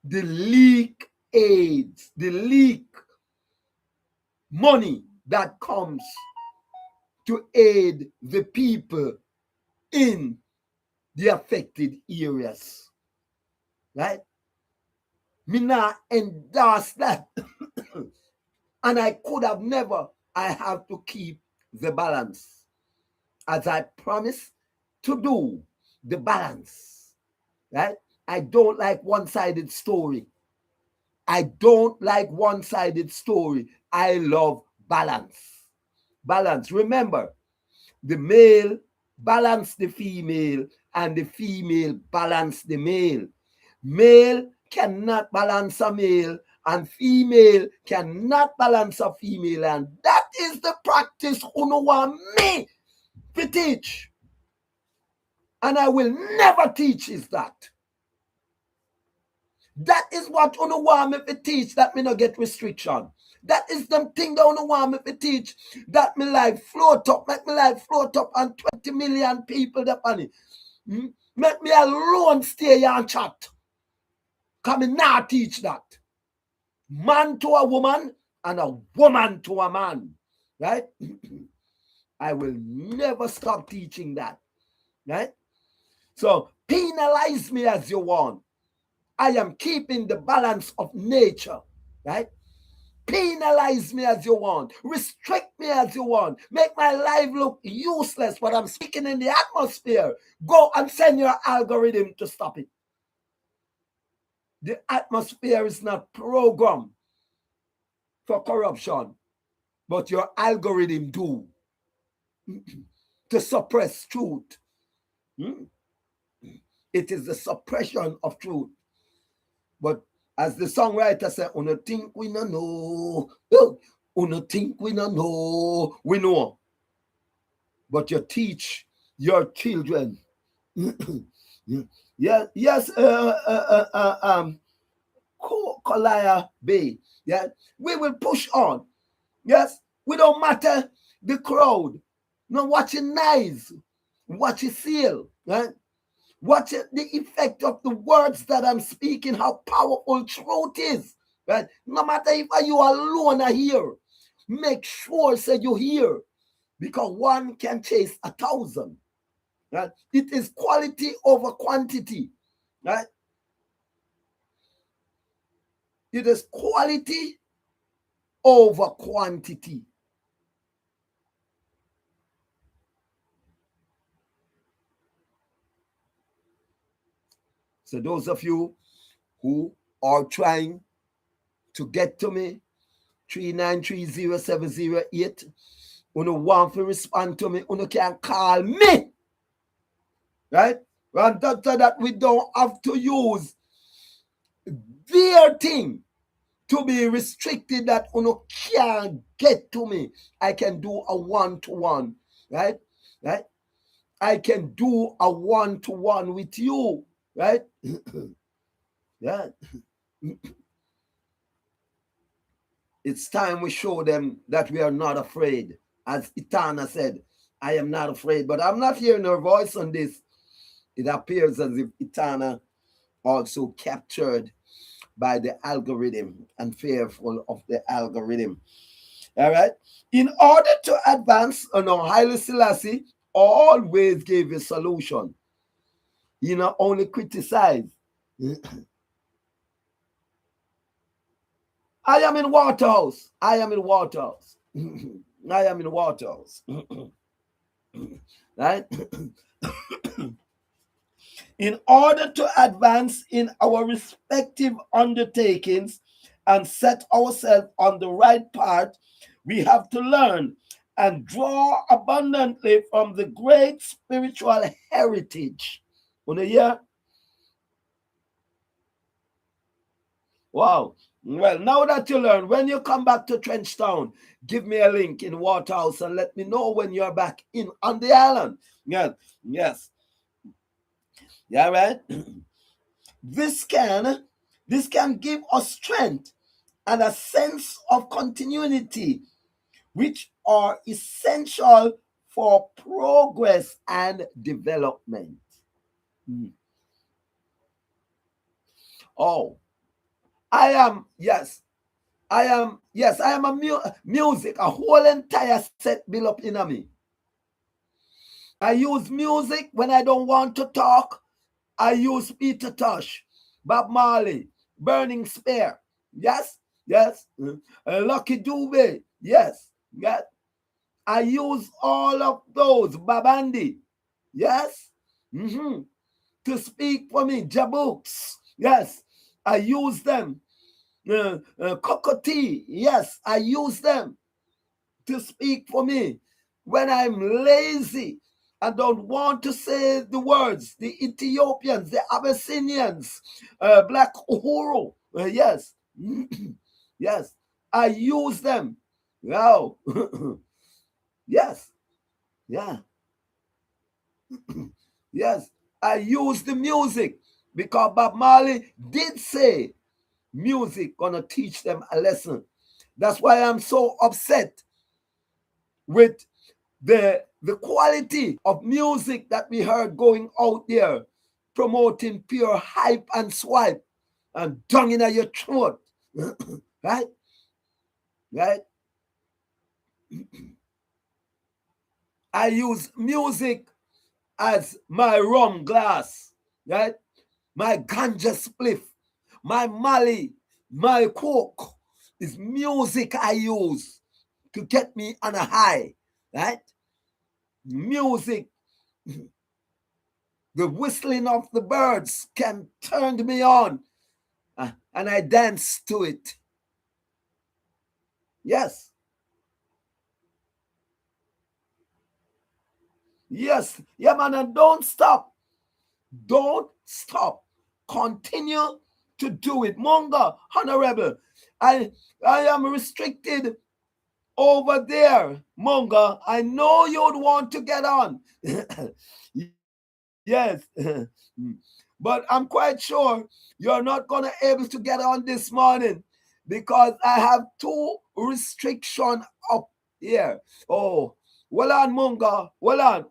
the leak aids, the leak money that comes to aid the people in the affected areas, right? Me not endorse that. And I could have never. I have to keep the balance, as I promised to do the balance, right? I don't like one-sided story. I don't like one-sided story. I love balance. Balance. Remember, the male balance the female and the female balance the male. Male cannot balance a male and female cannot balance a female, and that is the practice who no want me to teach. And I will never teach is that. That is what you want me to teach, that me no get restriction. That is the thing that you want me to teach, that me life float up, make me life float up and 20 million people that on it. Make me alone stay here and chat. Because me not teach that. Man to a woman and a woman to a man. Right? I will never stop teaching that. Right? So penalize me as you want. I am keeping the balance of nature, right? Penalize me as you want. Restrict me as you want. Make my life look useless, but I'm speaking in the atmosphere. Go and send your algorithm to stop it. The atmosphere is not programmed for corruption. but your algorithm do to suppress truth. It is the suppression of truth. But as the songwriter said, "Uno think we no know, uno think we no know, we know." But you teach your children. Yeah, yes, Kolaya Bay. Yeah, we will push on. Yes, we don't matter the crowd. No, watch it nice, watch it feel, right? Watch it, the effect of the words that I'm speaking, how powerful truth is, right? No matter if you alone are here, make sure that you hear, because one can chase 1,000. Right? It is quality over quantity, right? It is quality over quantity. So those of you who are trying to get to me, 3930708, uno want to respond to me, uno can call me, right? And after that, we don't have to use their thing to be restricted that uno can't get to me. I can do a one-to-one, right? Right? I can do a one-to-one with you, right? Yeah. It's time we show them that we are not afraid. As Itana said, I am not afraid, but I'm not hearing her voice on this. It appears as if Itana also captured by the algorithm and fearful of the algorithm. All right. In order to advance, Haile Selassie always gave a solution. He not only criticized. I am in Waterhouse. I am in Waterhouse. I am in Waterhouse. Right? In order to advance in our respective undertakings and set ourselves on the right path, we have to learn and draw abundantly from the great spiritual heritage. Yeah? Wow. Well, now that you learn, when you come back to Trenchtown, give me a link in Waterhouse and let me know when you're back in on the island. Yes, yes. Yeah, right. This can give us strength and a sense of continuity, which are essential for progress and development. Oh, I am, yes, I am, yes, I am a music, a whole entire set built up in me. I use music when I don't want to talk. I use Peter Tosh, Bob Marley, Burning Spear. Yes, yes. Lucky Dube. Yes, yes. I use all of those, Babandi. Yes. To speak for me, Jabooks. Yes, I use them. Kokoti. Yes, I use them to speak for me. When I'm lazy, I don't want to say the words, the Ethiopians, the Abyssinians, Black Uhuru. Yes. Yes. I use them. Wow. Yes. Yeah. Yes. I use the music because Bob Marley did say music gonna teach them a lesson. That's why I'm so upset with the quality of music that we heard going out there promoting pure hype and swipe and dung in your throat. Right? Right? I use music as my rum glass, right? My ganja spliff, my Mali, my coke is music I use to get me on a high, right? Music, the whistling of the birds can turn me on, and I dance to it. Yes. Yes, yeah, man, and don't stop. Don't stop. Continue to do it. Monga, Honorable, I am restricted over there. Monga, I know you'd want to get on. Yes. But I'm quite sure you're not going to able to get on this morning because I have two restriction up here. Oh, well on, Munga. Well on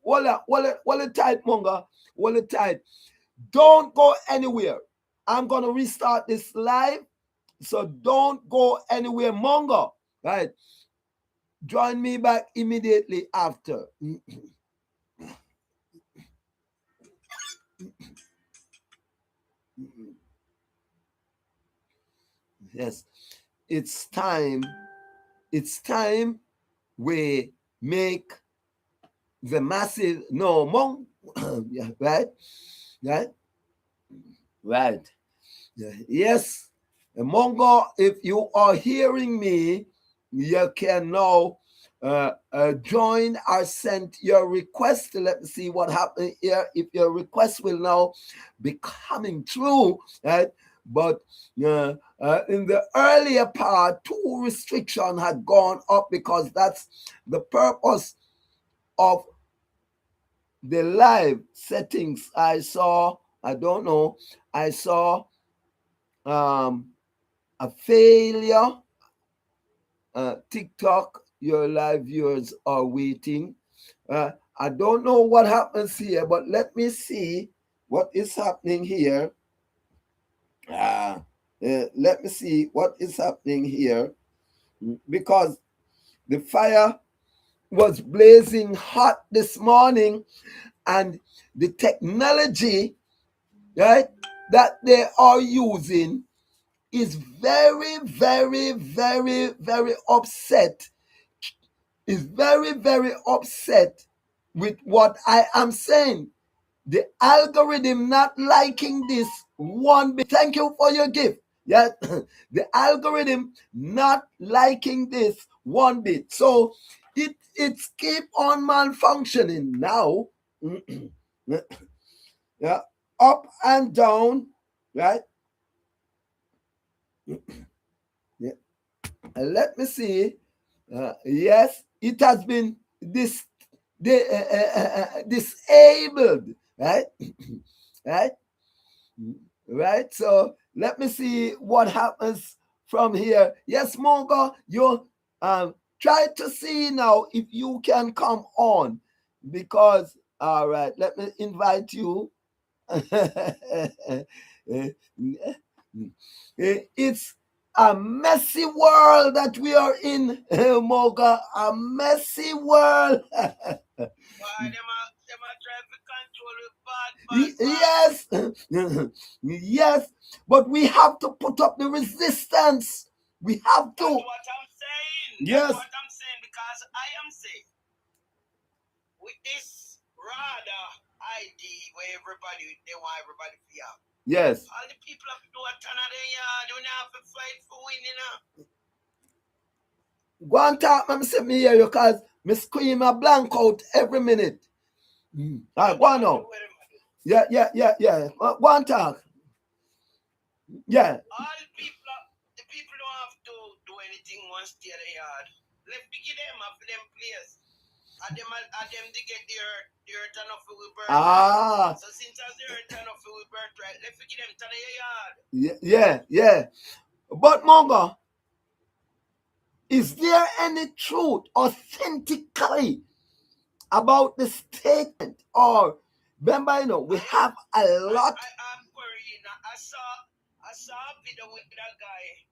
tight, Munga. Well on tight. Don't go anywhere. I'm going to restart this live, so don't go anywhere, Munga. Right? Join me back immediately after. Yes, it's time. It's time we make the massive no monk. Yeah, right, right, right. Yeah, yes, Mongo, if you are hearing me, you can now join or send your request. Let me see what happened here. If your request will now be coming through, right? But in the earlier part, two restriction had gone up because that's the purpose of the live settings. I saw, I don't know, I saw a failure. TikTok, your live viewers are waiting. I don't know what happens here, but let me see what is happening here. Let me see what is happening here because the fire was blazing hot this morning and the technology, right, that they are using is very, very, very, very upset. Is very, very upset with what I am saying. The algorithm not liking this one bit. Thank you for your gift. Yeah, the algorithm not liking this one bit. So it's keep on malfunctioning now. Yeah, up and down, right? Yeah. Let me see. Yes, it has been disabled, right? Right? Right? So let me see what happens from here. Yes, Mongo, you try to see now if you can come on because, all right, let me invite you. It's a messy world that we are in, Moga. A messy world. Yes, yes, but we have to put up the resistance. We have to. That's what I'm saying. Yes. That's what I'm saying because I am saying with this rather ID where everybody they want everybody to be out. Yes. All the people have to do a ton of their yard. Don't have to fight for winning. Go and talk, me say me hear you because me scream a blank out every minute. All right, go on now. Yeah. Go and talk. Yeah. All the people don't have to do anything once they're in the yard. Let's begin them up for them players. And them to get their turn off with birth. Ah. So since their turn off with birth, right, let's begin them to the yard. Yeah. But Mongo, is there any truth authentically about the statement? Or remember, we have a lot. I'm worrying. I saw a video with that guy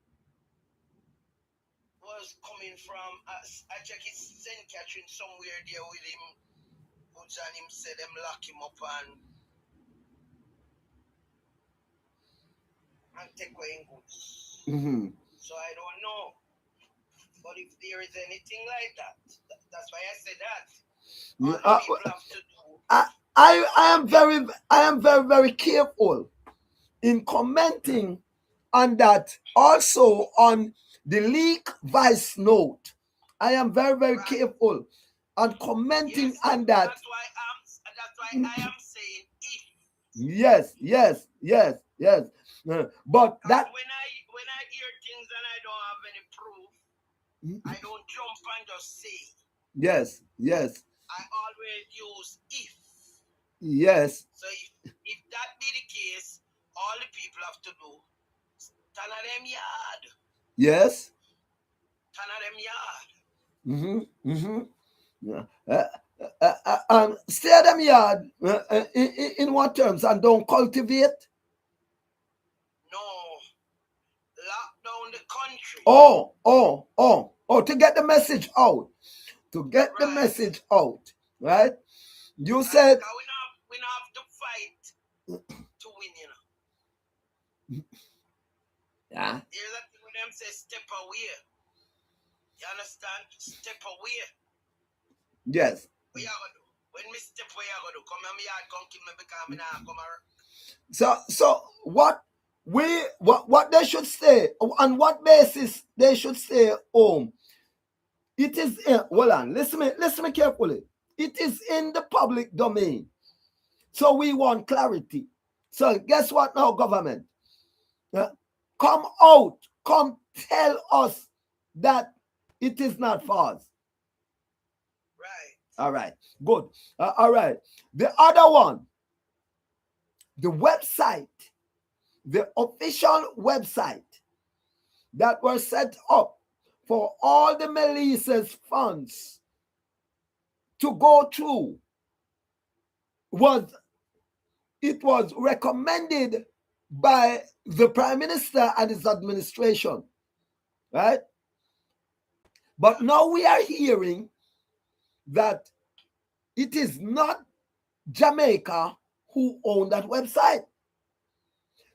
was coming from. I check his St. Catherine somewhere there with him. Goods and him said them lock him up and take away goods. Mm-hmm. So I don't know. But if there is anything like that, that's why I said that. People have to do. I am very, very careful in commenting on that. Also on the leak vice note, I am very, very careful on commenting on that. That's why I'm why I am saying if. Yes. But that When I hear things and I don't have any proof, I don't jump and just say. yes. I always use if. Yes. So if that be the case, all the people have to do stand at them yard. Yes. Stand at them yard. Stay at them yard in what terms, and don't cultivate. No. Lock down the country. To get the message out. To get the Right. message out. Right? You said We not have to fight to win, you know. Yeah. Here's that thing when them say step away. You understand? Step away. Yes. What you gonna do? When me step, what you gonna do? Come here, me yard, come kill me because me nah come around. So what they should say, on what basis they should stay home? It is hold on, listen me carefully. It is in the public domain. So we want clarity. So guess what now, government? Come out, come tell us that it is not false. Right. All right, good. All right. The other one, the website, the official website that were set up for all the Melissa's funds to go through was recommended by the Prime Minister and his administration, right? But now we are hearing that it is not Jamaica who own that website.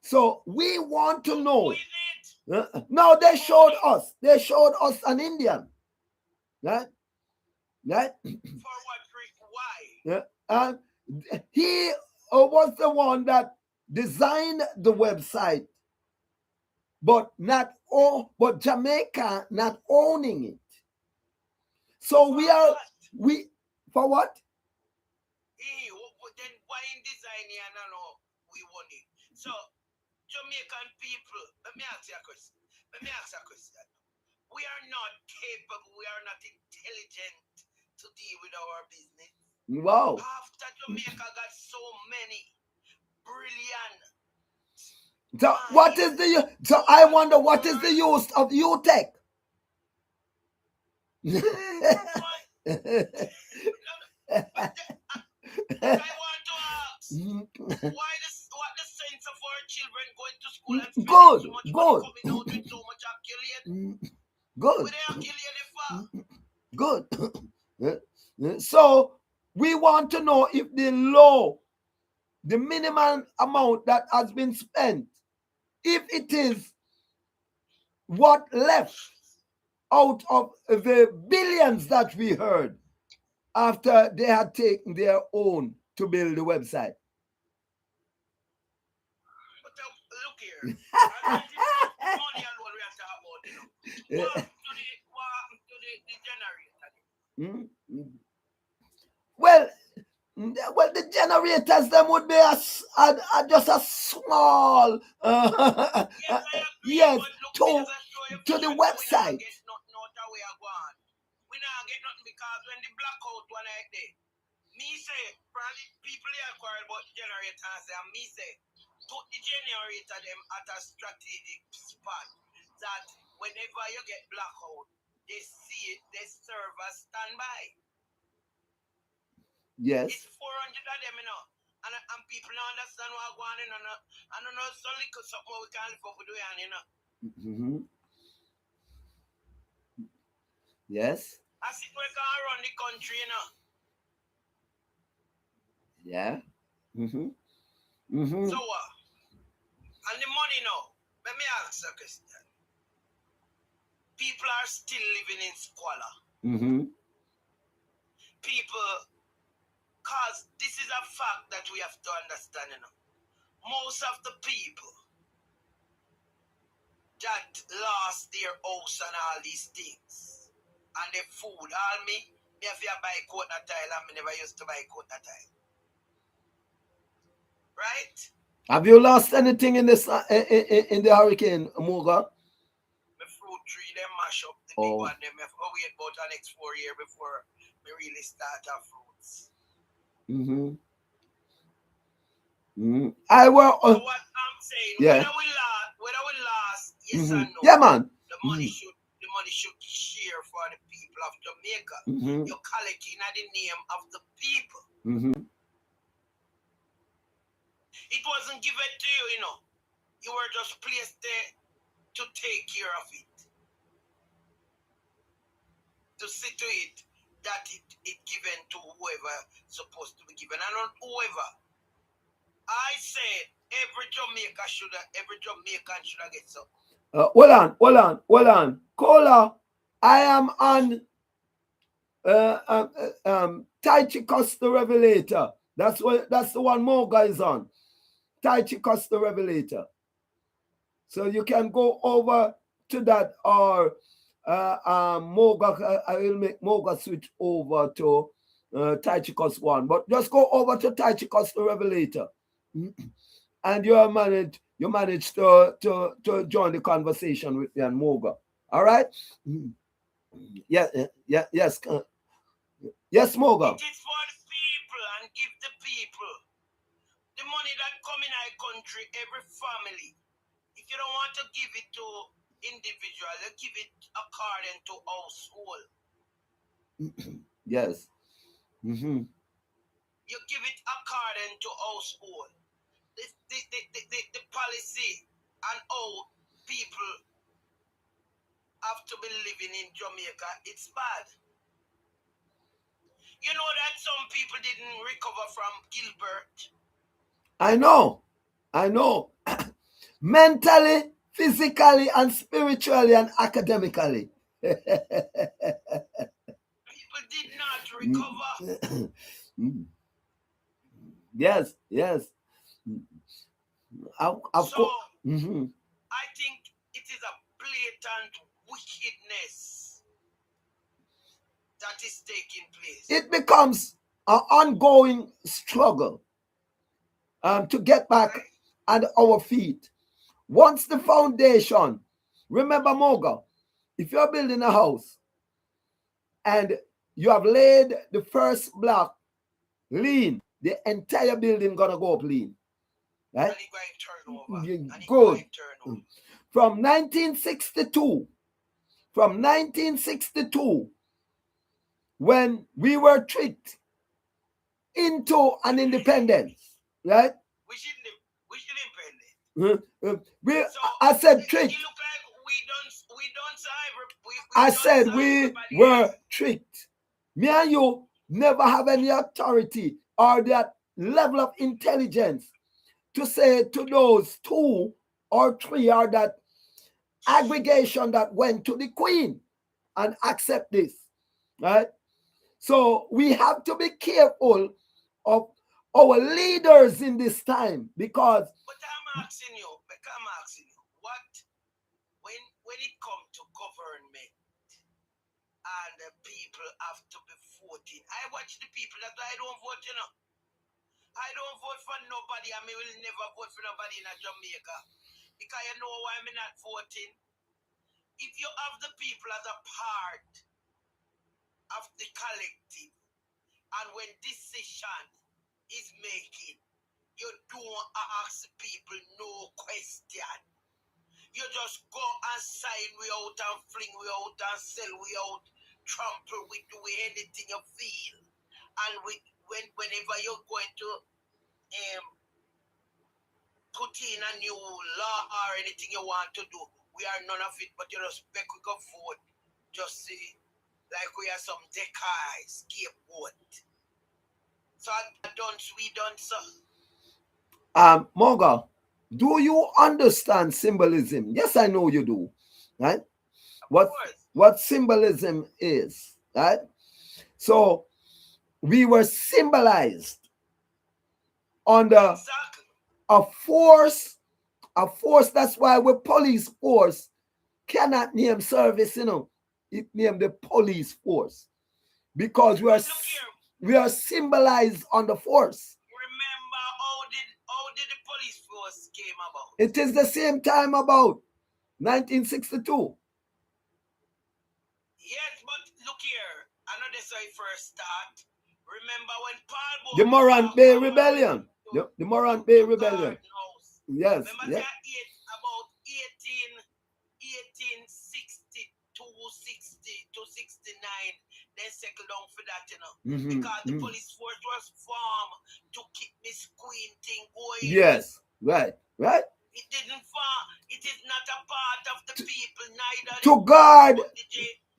So we want to know. No, they showed us an Indian, right? Right? For what reason? Why? Yeah. And he was the one that designed the website, but Jamaica not owning it. So for what? Then why in design here and know we want it? So Jamaican people, let me ask you a question. We are not capable, we are not intelligent to deal with our business. Wow. After Jamaica got so many brilliant. So I wonder what is the use of UTech? I want to ask, what the sense of our children going to school and spending so much money coming out with so much accumulate? Good. Where they accumulate Good. So we want to know if the minimum amount that has been spent, if it is what left out of the billions that we heard after they had taken their own to build the website. But look here, money alone we have to talk about, you know. What happened to the generator? Well, the generators them would be just a small yes, to the website. We not get nothing because when the blackout one like that, me say, probably people here quarrel about the generators and me say, put the generator them at a strategic spot that whenever you get blackout, they see it, they serve as standby. Yes. It's 400 of them, you know. And people don't understand what's going on. I don't know, so little something we can live up with doing, you know. Yes. I think we can run the country, you know. Yeah. So what? And the money now, let me ask a question. People are still living in squalor. People, because this is a fact that we have to understand, you know. Most of the people that lost their house and all these things, and their food, all me have to buy coconut tile, and me never used to buy coconut tile. right? Have you lost anything in this in the hurricane, Moga? The fruit tree, them mash up the big Oh. one. Them have to wait about the next 4 years before we really start our fruits. Mm-hmm. Mm-hmm. I will. So what I'm saying, Yeah. whether we last, yes Mm-hmm. or no, Yeah, man. the money should share for the people of Jamaica. Mm-hmm. You're collecting at the name of the people. Mm-hmm. It wasn't given to you, you know. You were just placed there to take care of it, to see to it that it given to whoever supposed to be given, and not whoever. I said every Jamaican should get some. Hold on. Caller, I am on Taichi Costa Revelator. That's the one Moga is on. Taichi Costa Revelator. So you can go over to that, or Moga. I will make Moga switch over to Taichi Costa one. But just go over to Taichi Costa Revelator, and you manage to join the conversation with me and Moga. All right? Yeah, yes, yes, Moga. It is for the people and give the people the money that come in our country, every family. If you don't want to give it to individual, you give it according to household. Yes. Mm-hmm. You give it according to household. The policy and how people have to be living in Jamaica, it's bad. You know that some people didn't recover from Gilbert. I know. Mentally, physically, and spiritually, and academically. People did not recover. Yes. So Mm-hmm. I think it is a blatant wickedness that is taking place. It becomes an ongoing struggle to get back on our feet. Once the foundation, remember, Moga, if you're building a house and you have laid the first block lean, the entire building gonna go up lean. Right? And it turn over. Good. From 1962, when we were tricked into an independence, right? I said tricked. I said we were tricked. Me and you never have any authority or that level of intelligence to say to those 2 or 3 or that aggregation that went to the Queen and accept this, right? So we have to be careful of our leaders in this time, because. But I'm asking you, what when it comes to government and the people have to be voting? I watch the people that I don't vote, you know. I don't vote for nobody, and I will never vote for nobody in Jamaica. Because you know why I'm not voting? If you have the people as a part of the collective, and when decision is making, you don't ask people no question. You just go and sign we out and fling we out and sell we out, trample we do anything you feel. And whenever you're going to put in a new law or anything you want to do, we are none of it, but you respect we go vote. Just see, like we are some decoy scapegoat. So we don't, sir. Moga, do you understand symbolism? Yes, I know you do. Right? What symbolism is, right? So we were symbolized under a force. That's why we're police force cannot name service, you know. It named the police force, because we are symbolized on the force. Remember how about? It is the same time about 1962. Yes, but look here. I know this is how it first start. Remember when Paul Boat The Morant Bay Rebellion. The Morant Bay Rebellion. House. Yes. Remember Yes. about 1862, 60 to 69. They settled down for that, you know. Because the police force was formed to keep Miss Queen thing going. Yes. Right. Right. It didn't fall. It is not a part of the people, neither to guard,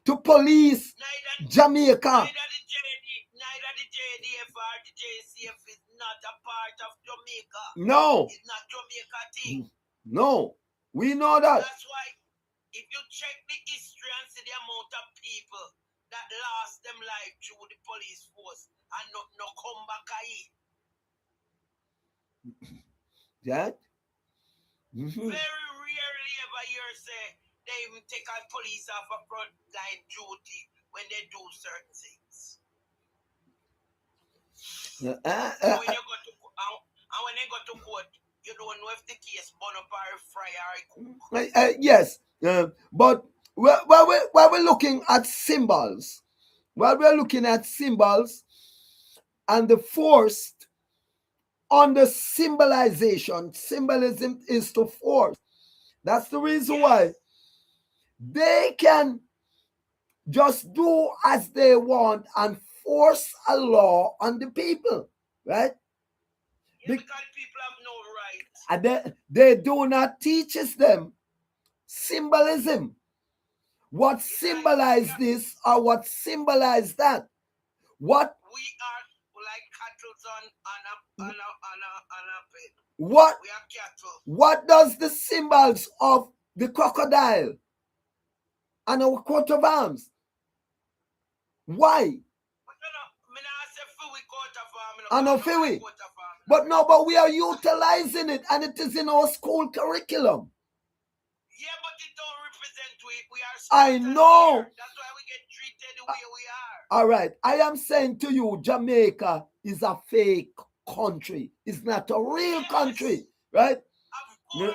to police Jamaica. Neither the JDF or the JCF is not a part of Jamaica. No. It's not Jamaica thing. No. We know that. That's why if you check the history and see the amount of people that lost them life through the police force and no come back here. That? Very rarely ever you say they even take a police off a frontline duty when they do certain things. When you go to and when they go to court, you don't know if the case burn up or fry or cook. Yes, but while we're looking at symbols, and the force on the symbolism is to force. That's the reason why they can just do as they want and force a law on the people, right? Yeah, because people have no rights. And they do not teach them symbolism. What symbolize this or what symbolize that? What we are like cattle on a pit. What we are cattle. What does the symbols of the crocodile and our coat of arms? Why? But we are utilizing it and it is in our school curriculum. Yeah, but it don't represent we are. I know. Here. That's why we get treated the way we are. All right. I am saying to you, Jamaica is a fake country. It's not a real country, right? Of course.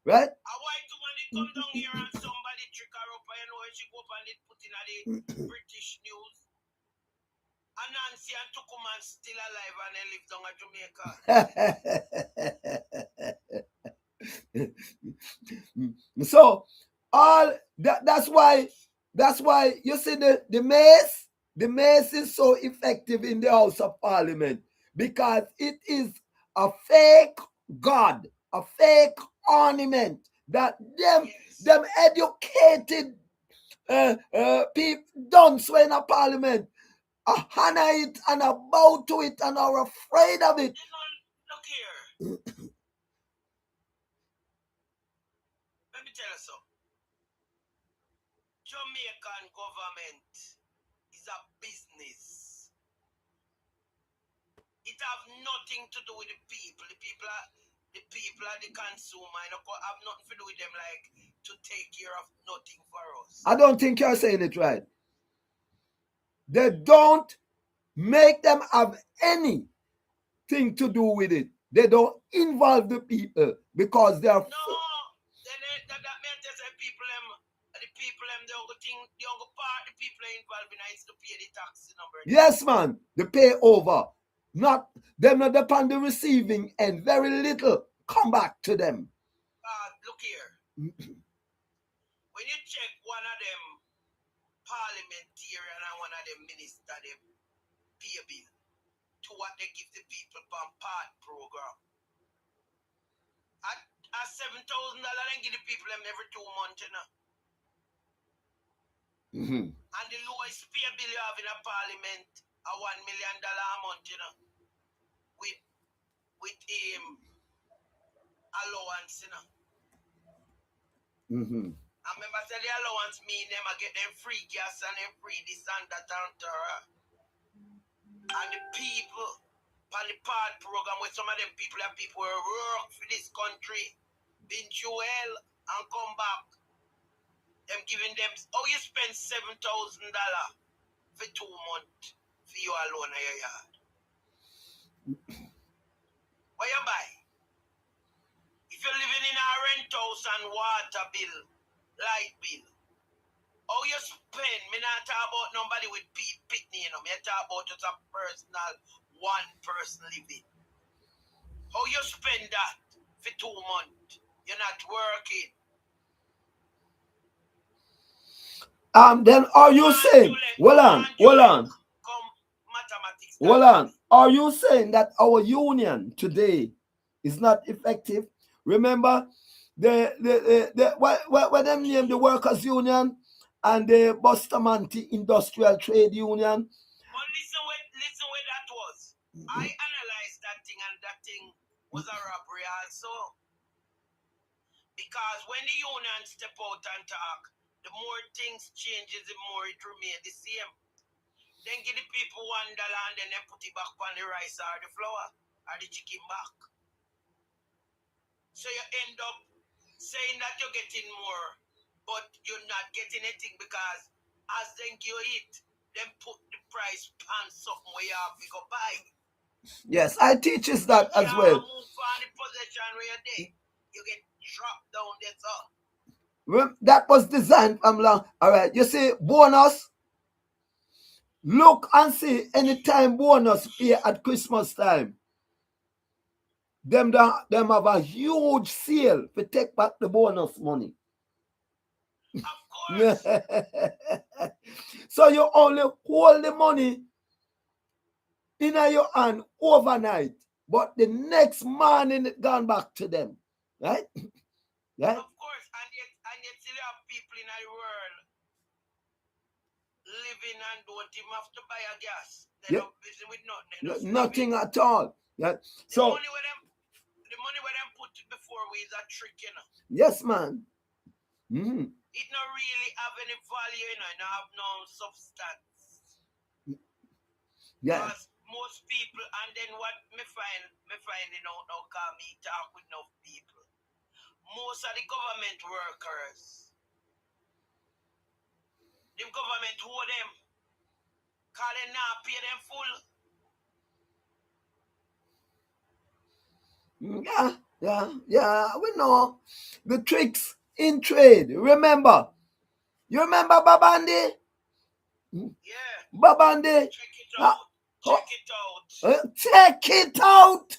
Right? A white woman come down here and somebody trick her up and she go up and it put in the British news. And Nancy and Tukuman still alive and they live down at Jamaica. So that's why you see the mace is so effective in the House of Parliament because it is a fake god, a fake ornament that them educated people don't swear in a parliament. Honor it and bow to it and are afraid of it. Look here. Let me tell you something. Jamaican government is a business. It have nothing to do with the people. The people are the consumer. It have nothing to do with them, like to take care of nothing for us. I don't think you're saying it right. They don't make them have anything to do with it. They don't involve the people because they are. No, that meant to say the people involved in is to pay the tax number. Yes, man, they pay over. Not upon the receiving end. Very little come back to them. Look here. When you check one of them parliamentarian and one of them minister, them pay a bill to what they give the people from part program. At $7,000 they give the people them every 2 months, you know. And the lowest pay bill you have in a parliament a $1 million a month, you know. With allowance, you know. I remember say the allowance mean them I get them free gas and them free this and that and the people on the part program with some of them people who work for this country, been through hell and come back. Them giving them you spend $7,000 for 2 months for you alone in your yard. What you buy? If you're living in a rent house and water bill, light bill, how you spend? Me not talk about nobody with pitney, you know. Me talk about just a personal, one person living. How you spend that for 2 months? You're not working. Then are you saying, hold on, are you saying that our union today is not effective? Remember, what them name the workers union and the Bustamante Industrial Trade Union? But listen where that was. I analyzed that thing, and that thing was a robbery also. Because when the union step out and talk, the more things changes, the more it remains the same. Then give the people $1 and then they put it back on the rice or the flour or the chicken back. So you end up saying that you're getting more, but you're not getting anything because as they give you it, then put the price on something where you have to go buy. Yes, I teach us that as well. Move on the position where you're there, you get dropped down, that's all. That was designed from long. All right, you see, bonus. Look and see anytime bonus here at Christmas time. Them have a huge sale to take back the bonus money. Of course. So you only hold the money in your hand overnight, but the next morning it gone back to them, right? Right? Of course, and yet still have people in the world living and don't even have to buy a gas. They're not busy with nothing. Nothing at all. Yeah. So the money where them put before we is a trick, you know. Yes, man. It not really have any value, you know, it not have no substance. Yeah. Because most people, and then what me finding out now, cause me talk with enough people. Most of the government workers, the government owe them, cause they not pay them full. Yeah, we know the tricks in trade. Remember? You remember Babandi? Yeah. Babandi? Check it out.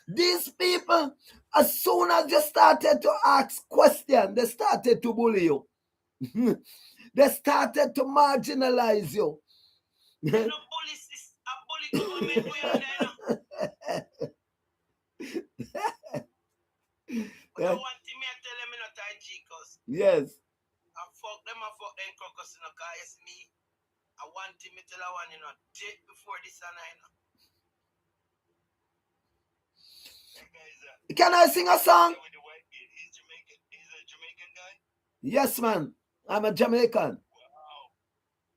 These people, as soon as you started to ask questions, they started to bully you. They started to marginalize you. A bully government we are there. But I want to tell them not to Chicos. Yes. I fuck them crocus, you know, cause it's me. I want him to tell one, you know, date before this and I know. Can I sing a song? He's Jamaican. He's a Jamaican guy? Yes, man. I'm a Jamaican. Wow.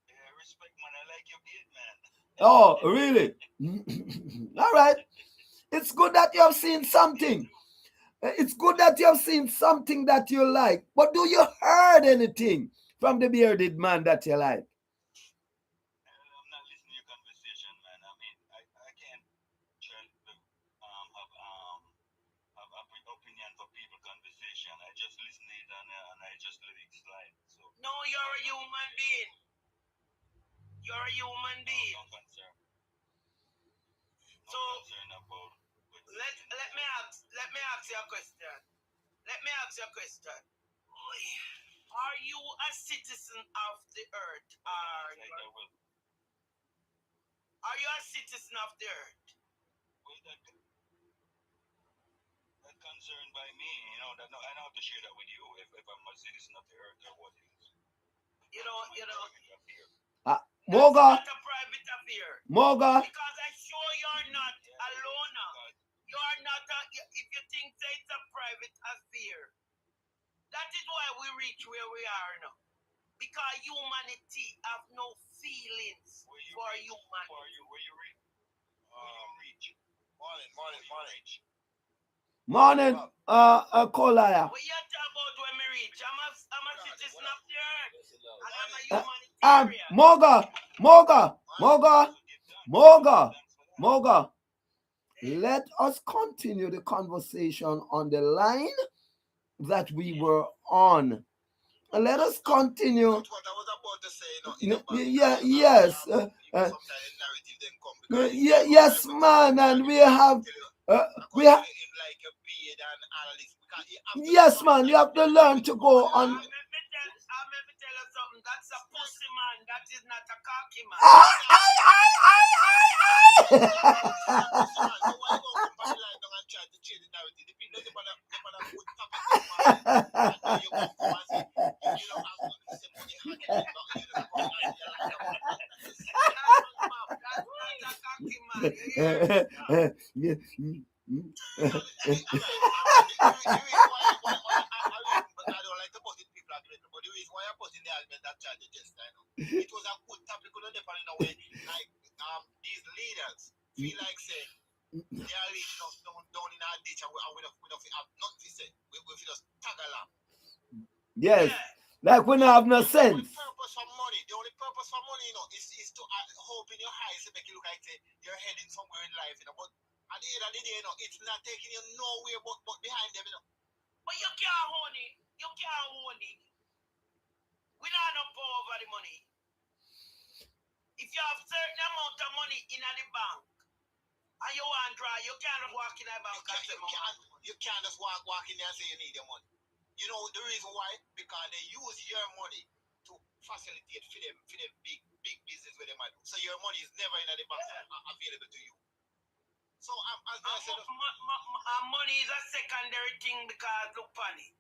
Yeah, respect, man. I like your beard, man. Oh, really? All right. It's good that you have seen something. It's good that you have seen something that you like. But do you heard anything from the bearded man that you like? I'm not listening to your conversation, man. I mean, I can't try to have opinion for people conversation. I just listen to it and I just let it slide. So no, you're a human being. You're a human being. No concern. So let me ask you a question. Are you a citizen of the earth? Are you a citizen of the earth? Well, that concerned by me, you know, that I don't have to share that with you if I'm a citizen of the earth or what it is. You know. Moga. That's not a private affair. Moga. Because I'm sure you're not alone. You're not if you think that it's a private affair. That is why we reach where we are now. Because humanity have no feelings for humanity. Where you reach? Morning, Kolaya. What you talk about when we reach? I'm a citizen of the earth. And I'm a humanitarian. Moga. let us continue the conversation on the line that we were on. Let us continue. That's what I was about to say, you know, Yes. narrative then come because Yes, man, and we have we have. like a beard and analyst because Yes, man, you have to learn to go on. Let me tell you something. That's a pussy man. That is not a cocky man. It was a good topic, depending on way like these leaders feel like say they are leading us down in our ditch and we don't have nothing to say. We just tag along. Yes. Like we don't have no sense. The only purpose for money, you know, is to hope in your eyes to make you look like you're heading somewhere in life, you know. But at the end of the day, you know, it's not taking you nowhere but behind them, you know. But you can't own it. You can't own it. We don't have no power over the money. If you have certain amount of money in the bank and you want to draw, you can't walk in the bank and say you can't just walk in there and say you need your money. You know the reason why? Because they use your money to facilitate for them big business with them. So your money is never in the bank available to you. So as I said, money is a secondary thing because look on it.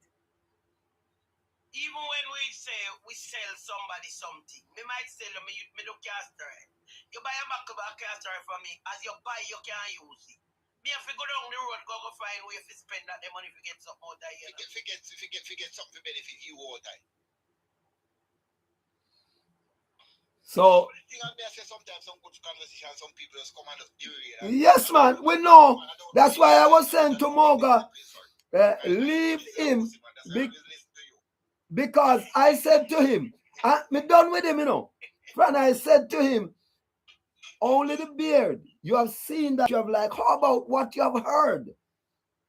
Even when we say we sell somebody something, we might sell them, me do castor oil. You buy a back castor oil from me, as you buy, you can't use it. Me have to go down the road, go find where to spend that money if you get something out of here. Forget something to benefit you all time. So, the thing I say sometimes some good conversation, some people just come and just yes, man, we know. That's why I was saying to Moga, leave him. Because I said to him, me done with him, you know. Friend, I said to him, only the beard. You have seen that. You have like, how about what you have heard?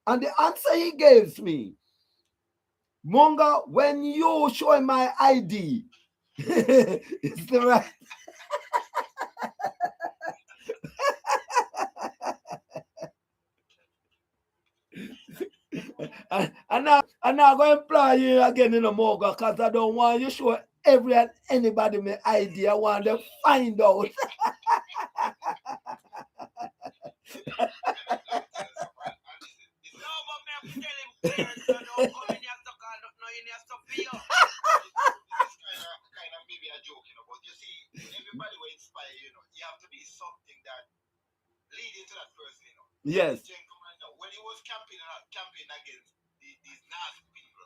And the answer he gave me, Monga, when you show him my ID, it's the right. and now I'm going to employ you again in a Moga because I don't want you to show every and anybody my ID. I want them to find out. Everybody will inspire you, know. You have to be something that lead into that person, you know. Yes. When he was camping against these nasty people,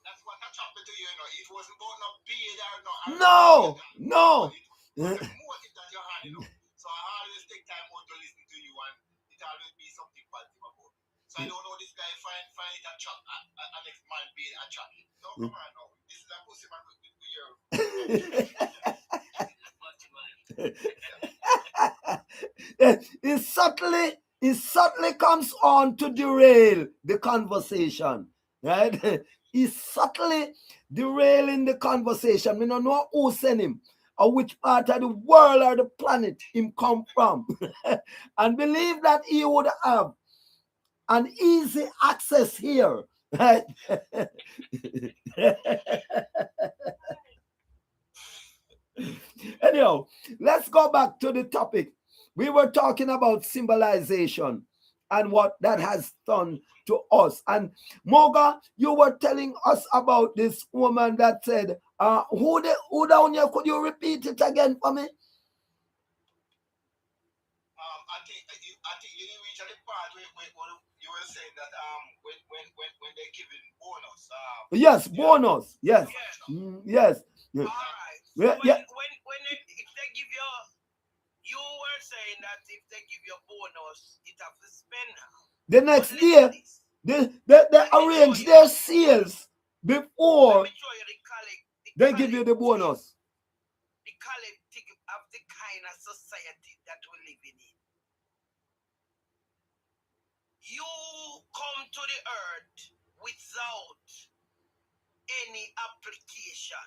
that's what happened to you, you know. It wasn't about no beard or no. It was the motive that you had, you know. So I always take time out to listen to you, and it always be something positive about it. So I don't know this guy find it a trap, a next man being a trap. No, come on, no. This is a pussy man with your. It subtly comes on to derail the conversation, right? He's subtly derailing the conversation. We don't know who sent him or which part of the world or the planet him come from. And believe that he would have an easy access here, right? Anyhow, let's go back to the topic. We were talking about symbolization and what that has done to us. And Moga, you were telling us about this woman that said, who down here, could you repeat it again for me? I think you didn't reach the part where you were saying that when they're giving bonus. Yes, bonus. Yes. Yes. All right. So when if they give you were saying that if they give you bonus, it have to spend. The next year, they arrange their sales before they give you the bonus. The collective of the kind of society that we live in. you come to the earth without any application.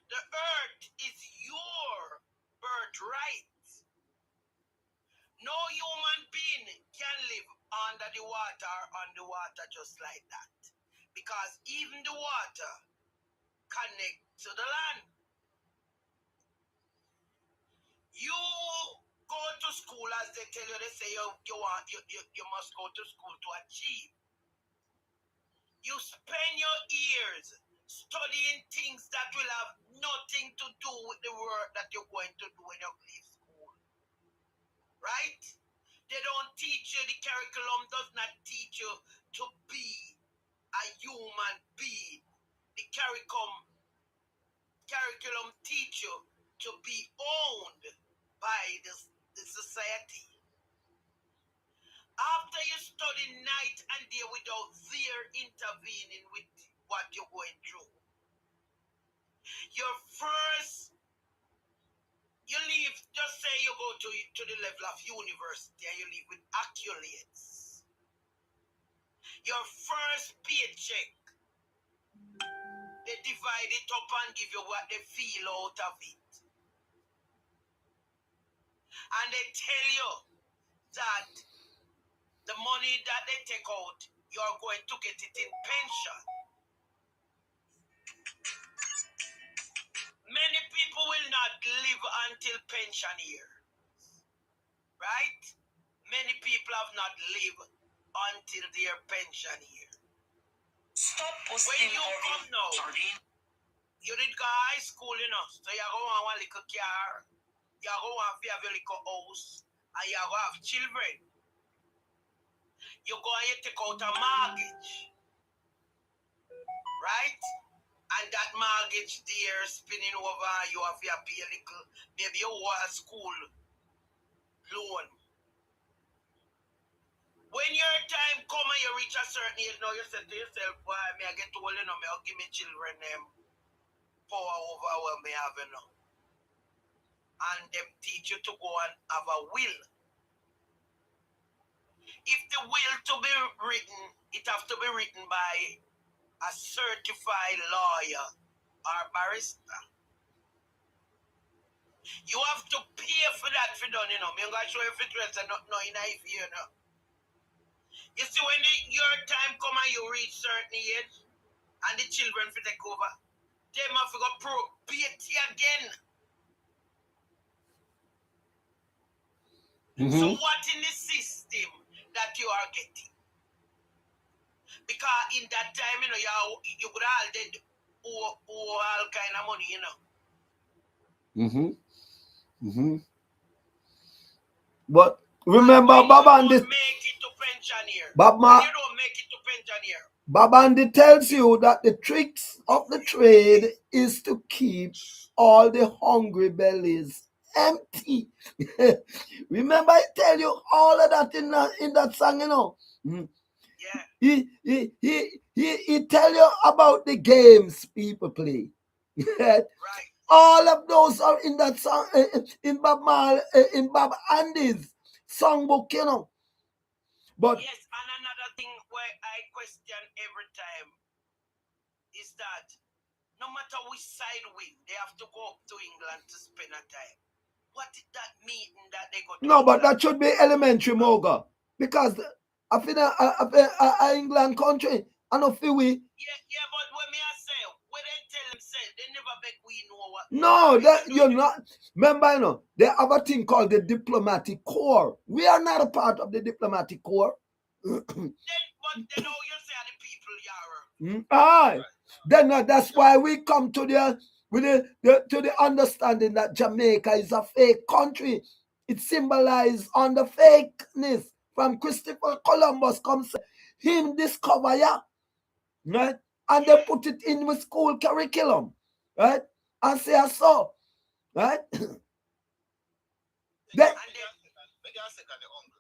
The earth is your birthright. No human being can live under the water or on the water just like that. Because even the water connects to the land. You go to school, as they tell you, they say you must go to school to achieve. You spend your years studying things that will have nothing to do with the work that you're going to do when you leave school. Right? They don't teach you, the curriculum does not teach you to be a human being. The curriculum teach you to be owned by the society. After you study night and day without fear intervening with what you're going through, you leave, just say you go to the level of university and you leave with accolades. Your first paycheck, they divide it up and give you what they feel out of it. And they tell you that the money that they take out, you're going to get it in pension. Many people will not live until pension year. Right? Many people have not lived until their pension year. Stop posting when you come now, you did go high school, you know, so you go on one little car, you go on a little house, and you go have children. You go and you take out a mortgage, right? And that mortgage there spinning over, you have to pay a little, maybe you owe a school loan. When your time come and you reach a certain age, now you say to yourself, why may I get old enough, I'll give me children them power over what me have now. And them teach you to go and have a will. If the will to be written, it have to be written by a certified lawyer or barrister. You have to pay for that for done, you know. I'm going to show you if it was not in if you know. You see, when your time come and you reach certain age, and the children for take over, they have to go probate again. So what in the system that you are getting? Because in that time, you know, you could all dead all kind of money, you know. But remember, Babandi, make it to pension year. You don't make it to pension year. Babandi tells you that the tricks of the trade is to keep all the hungry bellies empty. Remember, I tell you all of that in that song, you know. Yeah. He tell you about the games people play. Right. All of those are in that song, in Bob Andy's songbook, you know. But yes, and another thing where I question every time is that no matter which side win, they have to go up to England to spend a time. What did that mean that they go to no, England? but that should be elementary, Moga. Because I feel England country, and I feel we. Yeah, but when me I say, when they tell them say, they never make we know what. No, that you're not. Remember, you know, they have a thing called the diplomatic corps. We are not a part of the diplomatic corps. But they know you say the people, Yara. Aye. Then that's why we come to the understanding that Jamaica is a fake country. It symbolizes on the fakeness from Christopher Columbus comes him discover right, and they put it in with school curriculum, right, and say so, right.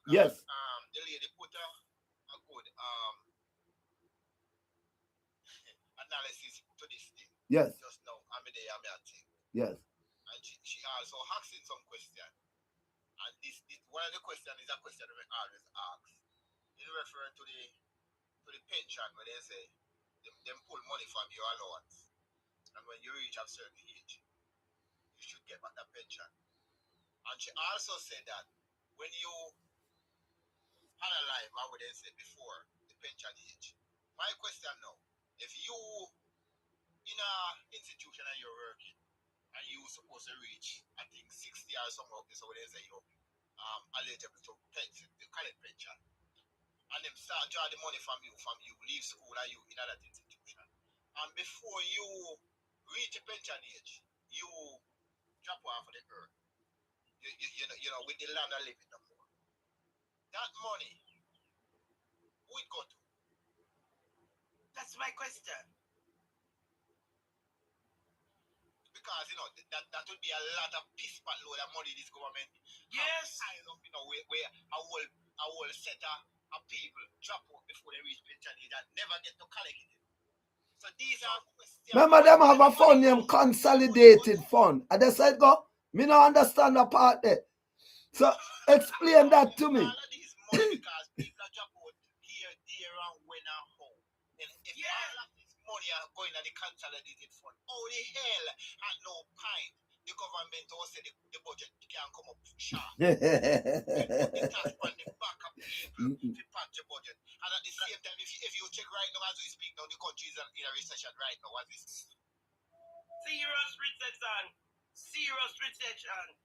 Yes. The lady put a good analysis to this thing. Yes. Just now, I'm a thing. Yes. And she also asking some question. And this one of the questions is a question we always ask. In reference to the pension, where they say them pull money from your allowance, and when you reach a certain age, you should get back that pension. And she also said that when you had a life, I would say before the pension age. My question now, if you in a institution and you're working and you supposed to reach, I think 60 or something of this, so they say you eligible to take the college pension. And them start draw the money from you leave school and you in that institution. And before you reach the pension age, you drop off of the earth. You know, with the land and living no more. That money, who it go to? That's my question. Because you know that would be a lot of piss pot load of money this government. Yes. Up, you know, where a whole set of people drop out before they reach pension age and never get to collect it. So these are questions. Remember them have a fund named consolidated fund. And they said go, me not understand the part there. So explain that to me. All of these money because people are drop out here, there, and when and how. And if all of this money are going to the consolidated fund, how the hell at no point the government will say the budget can come up sharp. They put the tax on the back of people to patch the budget. And at the same time, if you check right now as we speak now, the country is in a recession right now. What is serious recession? Serious recession.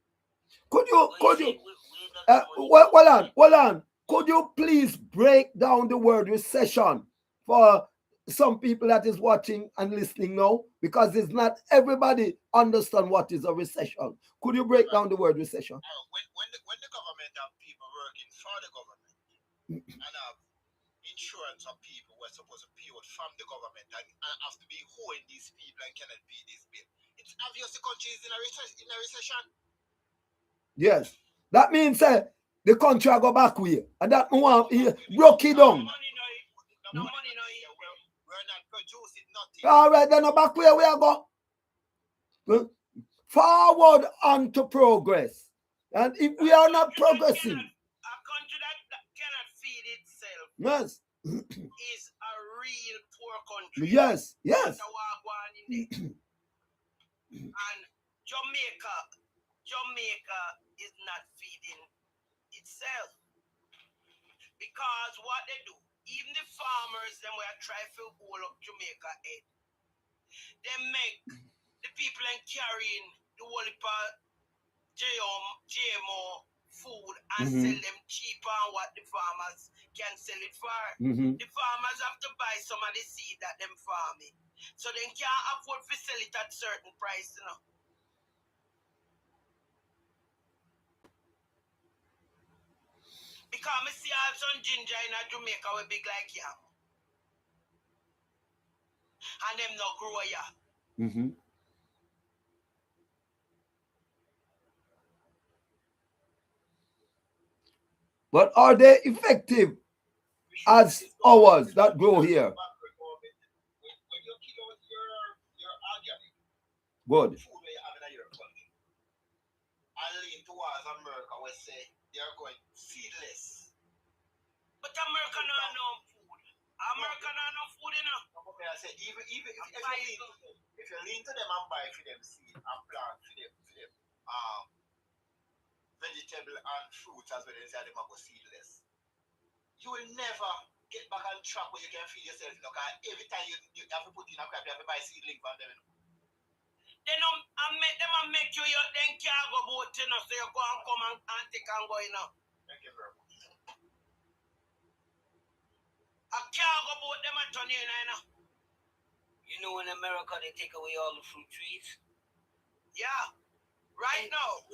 Could you hold on. Could you please break down the word recession for some people that is watching and listening now? Because it's not everybody understand what is a recession. Could you break down the word recession? When the government have people working for the government and have insurance of people who are supposed to pay out from the government and have to be holding these people and cannot pay this bill, it's obvious the country is in a recession. Yes. That means the country go back way. And that one broke it down. No money, no here. We're not producing nothing. All right, then back where we are go. Forward on to progress. And if we are not progressing. A country that cannot feed itself. Yes. Is a real poor country. Yes. And Jamaica is not feeding itself. Because what they do, even the farmers, them will try to hold up Jamaica head. They make the people carrying the whole GMO food and sell them cheaper than what the farmers can sell it for. The farmers have to buy some of the seed that them farming. So they can't afford to sell it at certain price, you know. Because I see some ginger in Jamaica will big like yam. And them not grow yam. But are they effective as ours that grow here? When you kill out your organic good food where you have in your country, and lean towards America, we say they are going seedless. But America no have no food. America no have no food, you know. I say even if you lean to them and buy for them seed and plant for them vegetable and fruits as well as them go seedless, you will never get back on track where you can feed yourself. You know, every time you have to put in a crap, you have to buy seedling from them. Then make you then can't go boat, you know, so you go and come and take and go, you know. Thank you very much. I can't go boat them at Tony, you know. You know, in America they take away all the fruit trees. Yeah. Right now.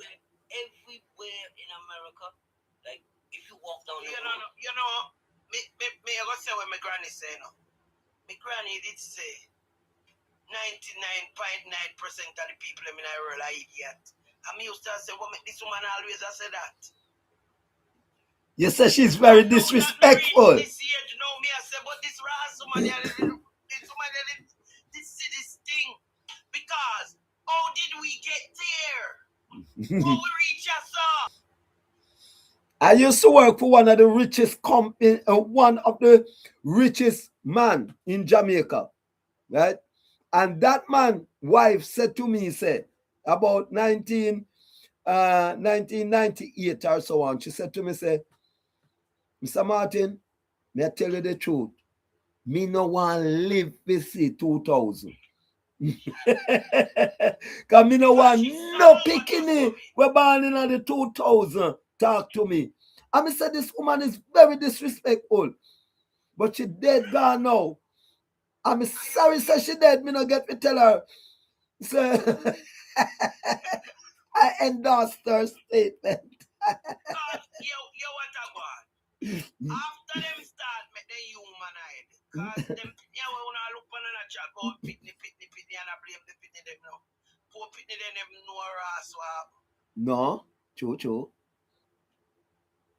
Everywhere in America, like if you walk down the road. You know, me I go say what my granny say, no. My granny did say 99.9% of the people in the world are idiot. And me used to say, well, this woman always say that. You say she's very disrespectful. This age, you know, me I say, but this ras woman, this thing. Because how did we get there? How we reach us up? I used to work for one of the richest one of the richest man in Jamaica, right? And that man wife said to me, said about 1998 or so on. She said to me, say, Mr. Martin, may I tell you the truth? Me no want live to see 2000. Cause me no want no picking we born in the 2000 talk to me. And me said this woman is very disrespectful. But she dead gone now. I'm sorry, say she dead. Me no get to tell her. So I endorsed her statement. Cause you what I want. After them start, make them humanoid. Cause them yeah, we wanna look on a chat about pitney, and I blame the pitney them now. Poor pitney them know ass swap. No, true.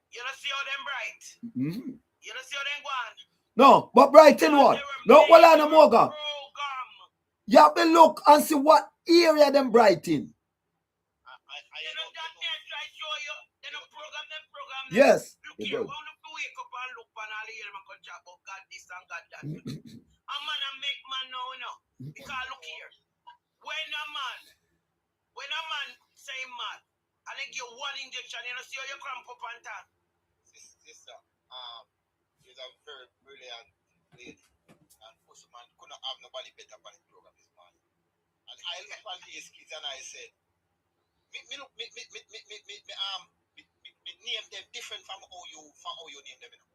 You don't see how them bright. Mm-hmm. You don't see how them go on. No, but Brighton what? No, well on a Morgan. You have to look and see what area them Brighton. You know that me I try show you. They don't program them. Yes. Look here, when you wake up and look and all hear my culture about God this and God that. A man a make man now, you know. Because look here. When a man say mad, and they give one injection, you know, see how you cramp up and down. Sister, she's a very brilliant lady. And Usman couldn't have nobody better on the program this morning. And I look at these kids and I said, me name them different from how you name them, you know.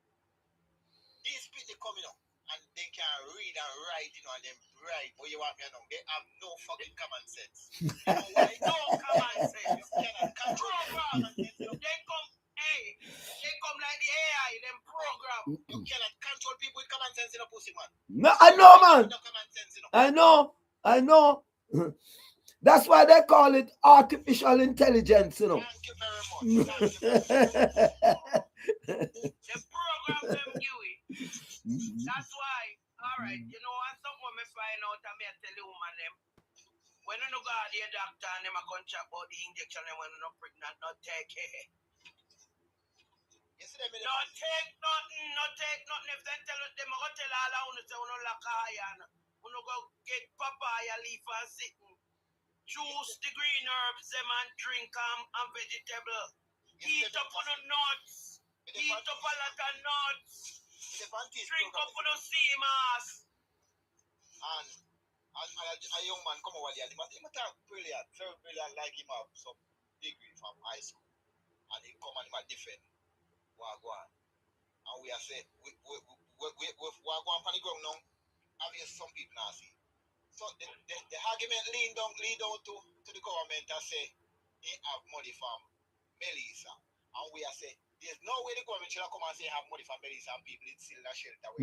These people coming up and they can read and write, you know, and them bright, but you want me to know, they have no fucking common sense. You know why? No common sense. You cannot control common sense. They come like the AI, them program. You cannot control people with common sense in a pussy, man. No, I know, man. No common sense, you know. I know. That's why they call it artificial intelligence, you know. Thank you very much. The program them Dewey. That's why. Alright, you know what something me find out and me tell you woman them. When you go to the doctor and them a contract about the injection and when you not pregnant, not take care. Not take nothing. If they tell them, I go tell all of you say you lock iron. You go get papaya leaf and sitting. Juice the green herbs them and drink and vegetable. Eat up on the nuts. Eat up a lot of nuts. Drink up on the sea mass. And a young man come over here. He talk brilliant, very brilliant, like him have some degree from high school. And he come and he defend Wagwan. And we are saying, we Wagwan on the ground now. And some people now see. So the argument lead down to the government and say they have money from Melissa. And we are saying there's no way the government should come and say have money from Melissa and people in still in a shelter.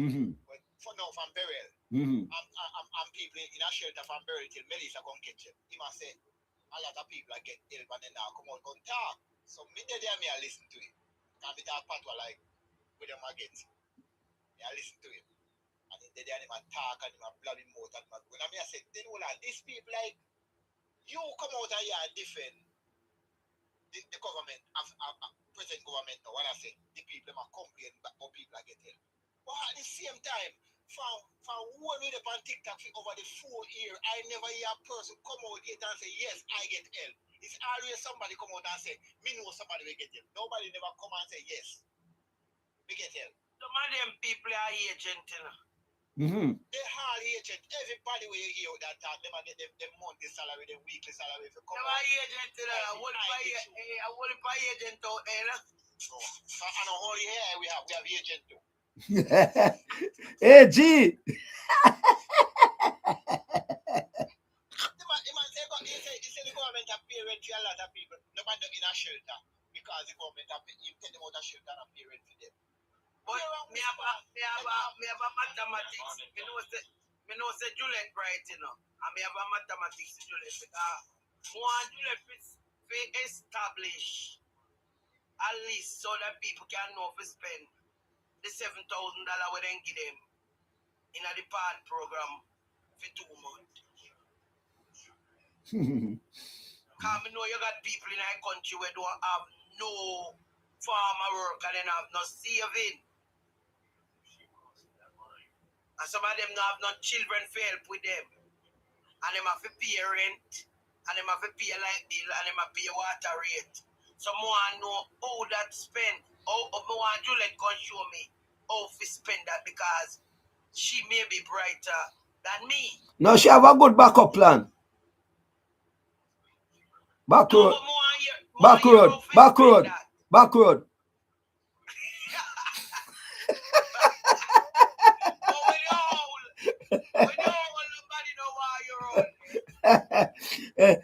But for now from burial. And people in a shelter from burial till Melissa come catch them. He must say a lot of people are get help and then now come out and talk. So me there me I listen to him. And me talk part like with them against. I listen to him. And then they him talk and him bloody mouth and when I say, then hold on, these people like you come out here and defend the government of present government or what I say, the people are complaining about people are getting. But at the same time, for one with on TikTok over the 4 years, I never hear a person come out here and say, yes, I get help. It's always somebody come out and say, me know somebody will get help. Nobody never come and say, yes, we get help. Some of them people are agent, you know. They hard agent. Everybody will hear that talk. Them get them monthly salary, them weekly salary. If you come out agent, I want to buy agent out there. So, and a whole year we have agent too. Hey G. He said the government have paid rent for a lot of people. Nobody in a shelter because the government have you take them out of shelter and pay rent for them. But me have a mathematics. Me know say Juliet right, you know. And me have a mathematics to Juliet because one Juliet will establish at least so that people can know to spend the $7,000 we then give them in a depart program for 2 months. Because I know you got people in our country where don't have no farmer work and then have no saving. And some of them don't have no children for help with them. And them have to pay rent. And them have to pay light bill. And them have to pay water rate. So I know how that spend. I want Juliet to show me how to spend that because she may be brighter than me. No, she have a good backup plan. Back road. Back road. Back road. Back road.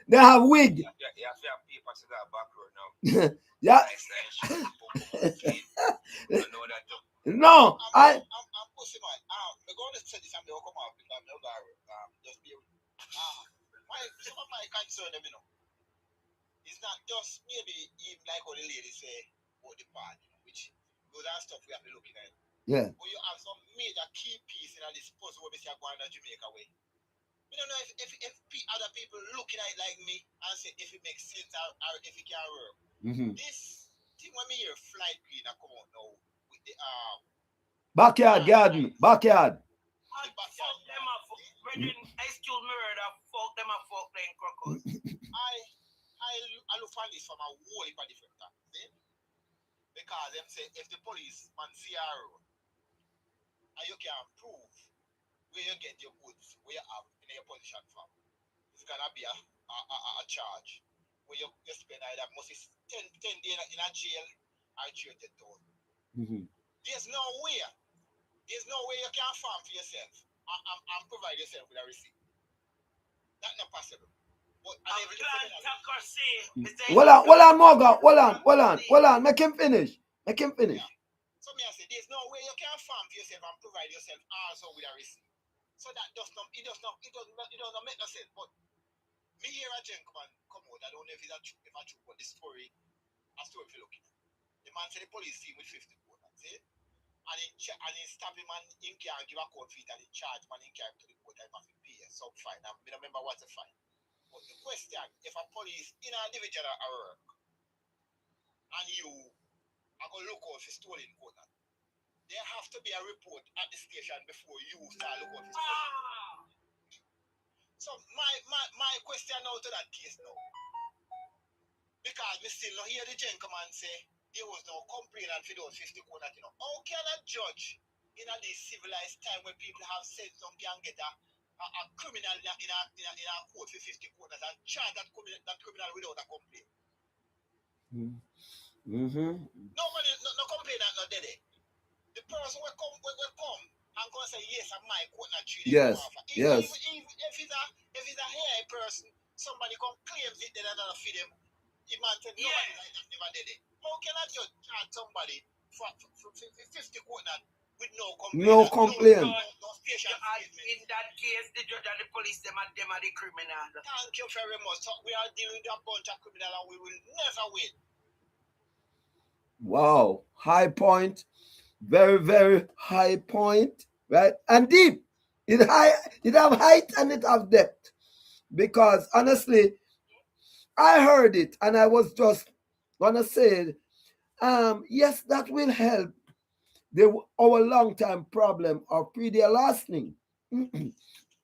They have wig. You have to have people to that back road now. Yeah. No, I'm pushing on. We're going to say this and they'll come out because I'm not just be some of my concern, you know, it's not just maybe even like what the lady say about the part, which those are stuff we have to look at. Yeah. But you have some major key piece in this puzzle where we say going to Jamaica way. We don't know if other people looking at it like me and say if it makes sense or if it can work. This thing when me hear flight green I come out now with the backyard garden. Backyard. Fuck them up. Excuse me, fuck them up, fuck them crocos. I look for this from a whole heap of different things. Because them say if the police man see a road and you can prove where you get your goods, where you have in your position from, it's gonna be a charge where you spend either must be 10 days in a jail or treated down. There's no way you can farm for yourself and provide yourself with a receipt. That's not possible. But Hold on, Morgan. Hold on. Make him finish. Yeah. So me I say there's no way you can farm for yourself and provide yourself also with a receipt. So that does not make no sense. But me hear a gentleman come out. I don't know if it's true, but the story, a story for looking. The man said the police see him with 50 quote, see? And he stop him and he can't give a court fee and he charge man he can't to the court and have to pay some fine. I don't remember what's the fine. But the question, if a police in a division at work and you are going to look out for stolen quote, there have to be a report at the station before you start looking for stolen. So my question now to that case now, because we still not hear the gentleman say there was no complaint for those 50 corners, you know. How can a judge in a civilized time where people have said some can get a criminal in a court for 50 corners and charge that criminal without a complaint? Nobody, no complainant not dead. The person will come and go and say yes, I'm my court not treated. Yes. If it's a hair person, somebody come claims it, then another feed them. If man said nobody like that never did it. How can I just charge somebody for 50 quote with no complaint? No complaint. No station. In that case, the judge and the police, them are the criminal. Thank you very much. So we are dealing with a bunch of criminals and we will never win. Wow. High point. Very, very high point. Right? And deep. It have height and it have depth. Because honestly, I heard it and I was just gonna say, yes, that will help our long-term problem of pre-day lasting.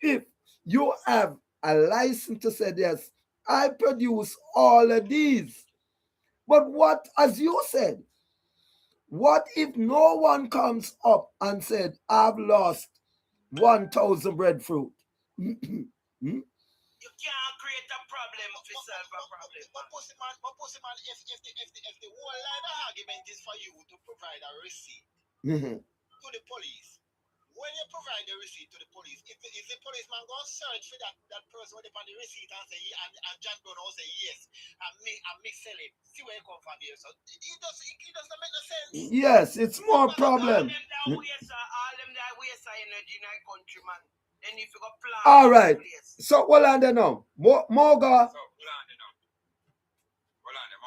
If you have a license to say, yes, I produce all of these. But what, as you said, what if no one comes up and said, I've lost 1,000 breadfruit? You can't create a problem to solve a problem. But pussy man, if the whole line of argument is for you to provide a receipt to the police, when you provide the receipt to the police, if the policeman go search for that person with the receipt and say, and John Brown will say yes, and me sell it, see where you come from here. So it doesn't make no sense. Yes, it's more problem. All them that waste energy in our country, man. Then if you go plan. All right. So hold on there now. Moga. So hold on there now. Hold on there.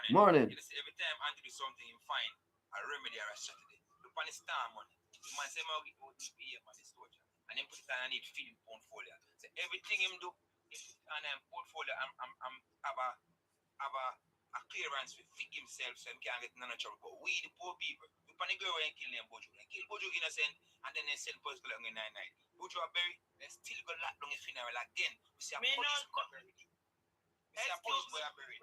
Morning. You see, every time Anthony do something, you find a remedy or a strategy. Look on the star money. The man say, "I'll give out the PM on the store." And then put it on a feeding portfolio. So everything him do is on a portfolio. I'm have a a clearance to fit himself so he can't get none of trouble. But we, the poor people, we panic girl and kill them Bojo. They kill Bojo innocent and then they send post along in 9-9. Bojo are buried, they still go lock down a funeral again. We see a police boy buried. We see a police boy buried.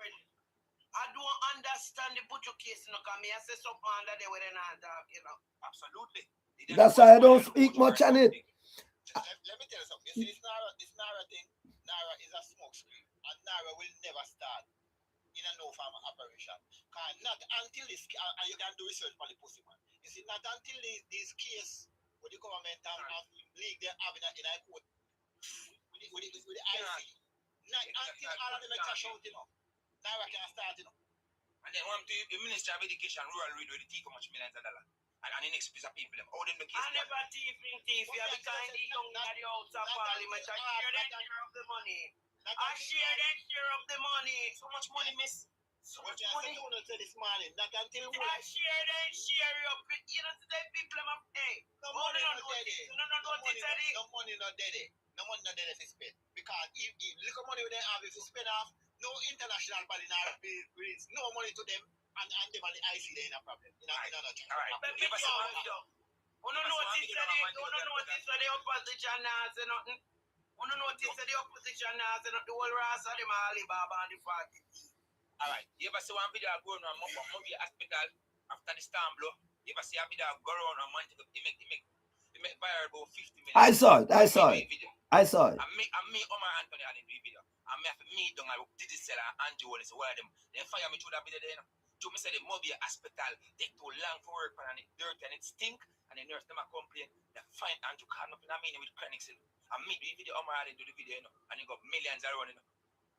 I don't understand the Bojo case, no, because I say something under there with an talk, Absolutely. That's why I don't speak much on it. Let me tell you something. You see, this Nara thing, Nara is a smoke screen, and Nara will never start in a no farm operation. Because not until this, and you can do research on the pussy man. You see, not until this case with the government and league they have in a court with the IC, not until all of them are cash out, Nara can start, And then one to the Minister of Education, rural radio, they take how much millions of dollars. And the next piece of people, how them the case. I never thief, you have kind of young at the House of Parliament. I share that share of the money. I share that share of the money. So much money, miss. So much money. This morning, not until I share that share of it. You know, today people have no money not dead. No money not dead if spend. Because if little money they have if you spend off, no international body now brings no money to them and them and the IC they in a problem. All right. Give us some money. Notice that the opposition has nothing. Notice that the opposition has the whole rest of them Alibaba and the party. All right. You ever see one video going on Mobile Hospital after the storm blow? You ever see a video going on man to make viral about 50 million? I saw it. And me, Omar Anthony, I didn't do video. And me have to meet down, I did this seller, Andrew, and one of them. Then fire me through that video there. So me say the Mobile Hospital take too long for work and it dirt and it stink. And the nurse them a complain. They find Andrew calm up in a meeting with chronic cell. And me do the video, Omar I do the video, and he got millions around.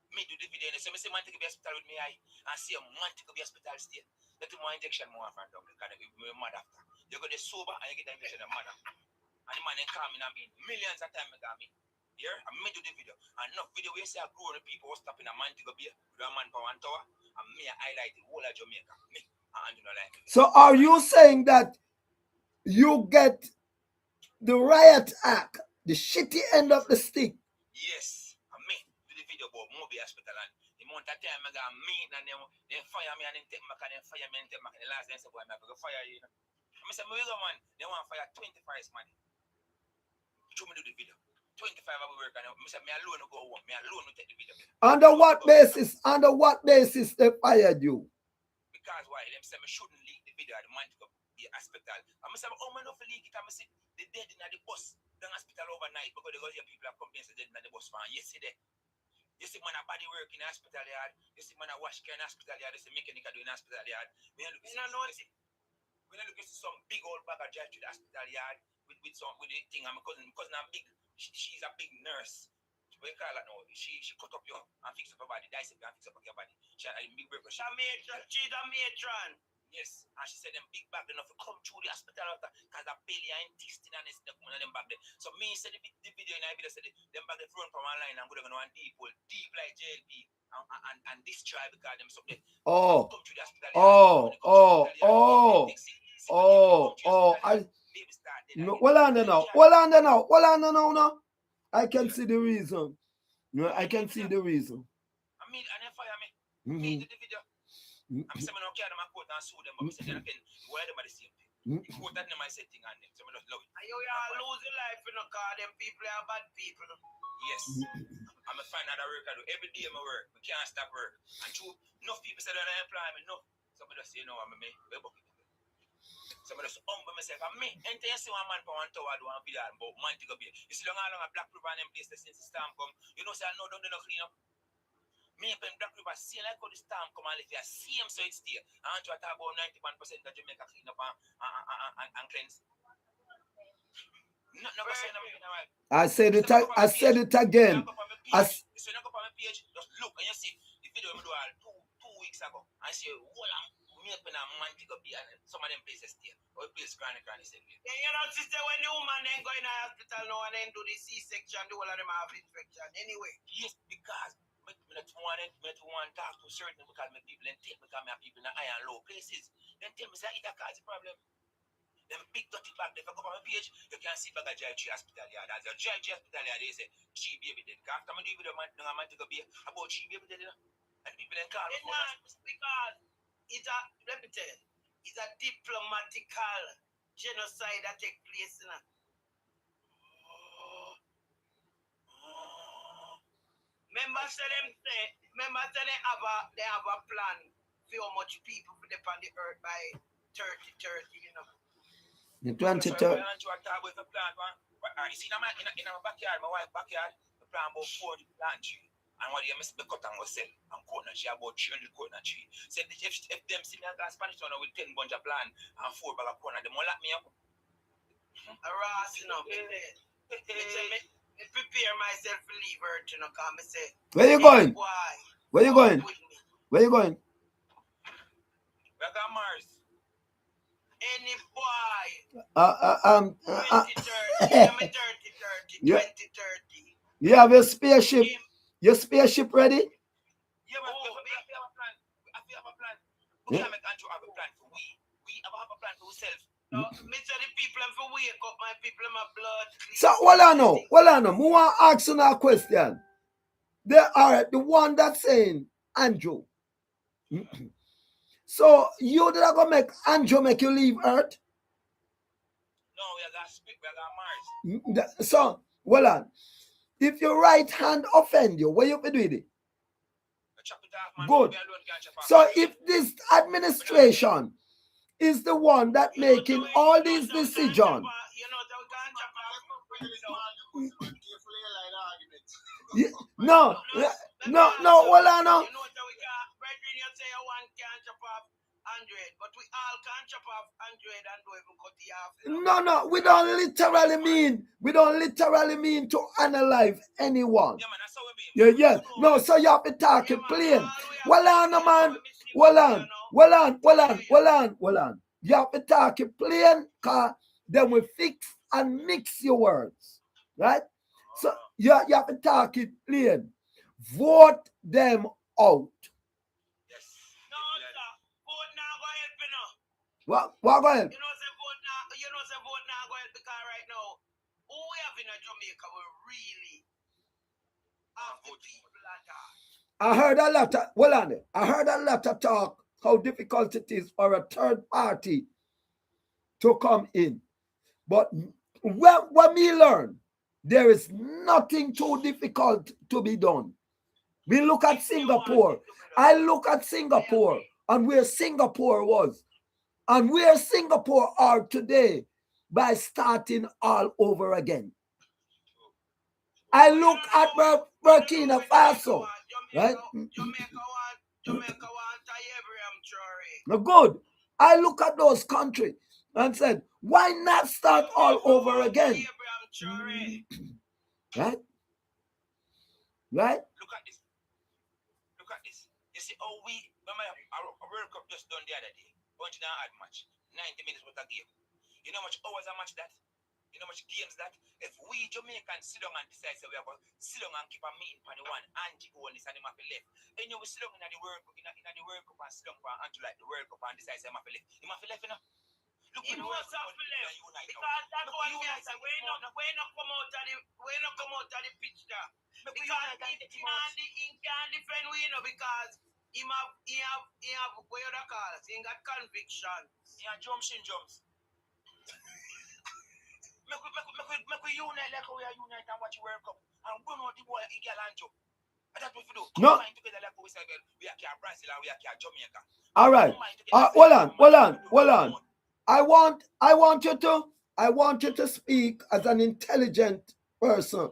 Me do the video, so me say man take a hospital with me eye. And see a man take a hospital stay. Let him more injection more from down because we're mad after. You go the sober and you get the injection of mad after. And the man then come in and mean millions of time I got me. Here, I made do the video. And enough video where you see a grown people was stopping a man to go beer with a man for 1 tower. And me I highlight the whole of Jamaica. Me. And you know like me. So are you saying that you get the riot act, the shitty end of the stick? Yes. And me do the video about Mobile Hospital and the amount of time I got me and then fire me and then take back and then fire me and take back and the last day I say boy I have to fire you. I say me go man, they want to fire 25 man. Show me do the video. 25 hour work and me alone go home. Me alone take the video. Under what basis they fired you? Because why? Them say me shouldn't leak the video at the man to go the hospital. And me say oh man no leak it and me see the dead in the bus down hospital overnight because they go hear people are complaining say dead in the bus from yesterday. You see man a body work in the hospital yard. You see man a wash car in the hospital yard. You see mechanic do in the hospital yard. We look at some big old bag of drive to the hospital yard with the thing and my cousin I'm big. She's a big nurse. What you call that now? She cut up you and fix up her body, dice up and fix up your body. She had a big break. She's a matron. Yes. And she said them big bag enough to come through the hospital after because the belly and intestine and stuff on them bag there. So me said the video in the video said them bag they front from online and go to one deep like JLP and destroy because them something. Oh. Come through the hospital. Hold on now. I can see the reason. No, I can see the reason. I mean, and then fire me. Me did the video. I'm saying I don't care them quote and sue them, but I said again, why them are the same thing. The quote that them I said thing on them, so I just love it. And you are losing life in the car, them people are bad people. Yes. I'm a find another work I do. Every day I work. I can't stop work. And true, enough people say that I employ me, no. Somebody just say, no, I'm a me. Somebody just humble myself. And me, anything you see one man for 1 tower, I do one video about man to go be. You see long a Black River and them place since the storm come. You know, say I know don't do no clean up. Me up in Black River, see like how the storm come and live here. Same so it's there. And you talk about 91% of Jamaica clean up and cleanse. Never say nothing. I said it again. So you go on my page, just look and you see the video we do all two weeks ago. I say, hold on. Me up in a man to go be and some of them places there. Or place granny said. Yeah, you know, sister, when the woman then go in the hospital now and then do the C-section, do all of them have infection. Anyway. Yes, because I don't want to talk to certain because my people and take me because I have people in the high and low places. Then tell me say it cause the problem. Them big dirty bag, if you come on my page, you can see bag of JG hospital yard. As a JG hospital yard, they say, she baby dead. After I do with the man to go be about she baby dead, And people then call It's not because it's a, let me tell you, it's a diplomatical genocide that takes place in a. Members say they have a plan for how much people for on the earth by 2030, you know. The So 2030. I want to talk with a plan, man. You see, in my backyard, my wife's backyard, the plan about 400 plant tree. And what you miss the cut and go sell and coconut tree, about 300 coconut tree. So if them see me and got Spanish town with 10 bunch of plant and 4 bag of coconut, they won't lock me up. A ras, you know, I prepare myself to leave Earth, you know, because I say, where you going? Why? Where you going? Where you going? We got Mars. Any boy. 2030, 2030. You have your spaceship. Your spaceship ready? Yeah, but we have a plan. We have a plan. We can't make Andrew have a plan for we. We have a plan for ourselves. No, me tell the people I'm for wake up, my people in my blood. So, well, I know. We want to ask you a question. They are the one that's saying, Andrew. So, you did not go make Andrew make you leave Earth? No, we got Mars. So, well, on. If your right hand offend you, what you do with it? Good. So, if this administration is the one that making all these decisions. No, well, I know. But we all can't chop off 100 and don't even cut the half. No, we don't literally mean to analyze anyone. Yeah, man, that's how we mean. Yeah. No, so you have to talk it plain. Well on, man. Well on. You have to talk it plain, cause then we fix and mix your words. Right? So you have to talk it plain. Vote them out. What go ahead? You know, say vote now go ahead because right now, who we have in Jamaica we really have the people attack. I heard a lot of talk how difficult it is for a third party to come in. But when we learn, there is nothing too difficult to be done. We look at Singapore. I look at Singapore and where Singapore was. And where Singapore are today by starting all over again. I look at Burkina Faso, right? Jamaica want No, good. I look at those countries and said, why not start all over again? Right? Right? Look at this. You see, our World Cup just done the other day. Bunch now add match. 90 minutes worth of game. You know how much hours a match that? You know how much games that? If we Jamaicans sit down and decide, so we are going to sit down and keep a meeting for the one, Angie go on this and him have to left. And you know we sit down in the World Cup, in the World Cup and sit down for Angie like the World Cup and decide, so him have to left. Him have to left, you know? Look, he must have left. Because that's what we say. We're not come out of the pitch there. Because he can't defend we, you know, because he have what you call it? He got conviction. He have jumps. Make we unite like we are unite and watch World Cup. And we know the boy he get and jump. That's what we do. No. Together like we say, we are Brazil and we are Jamaica. All right. Hold on. I want you to speak as an intelligent person.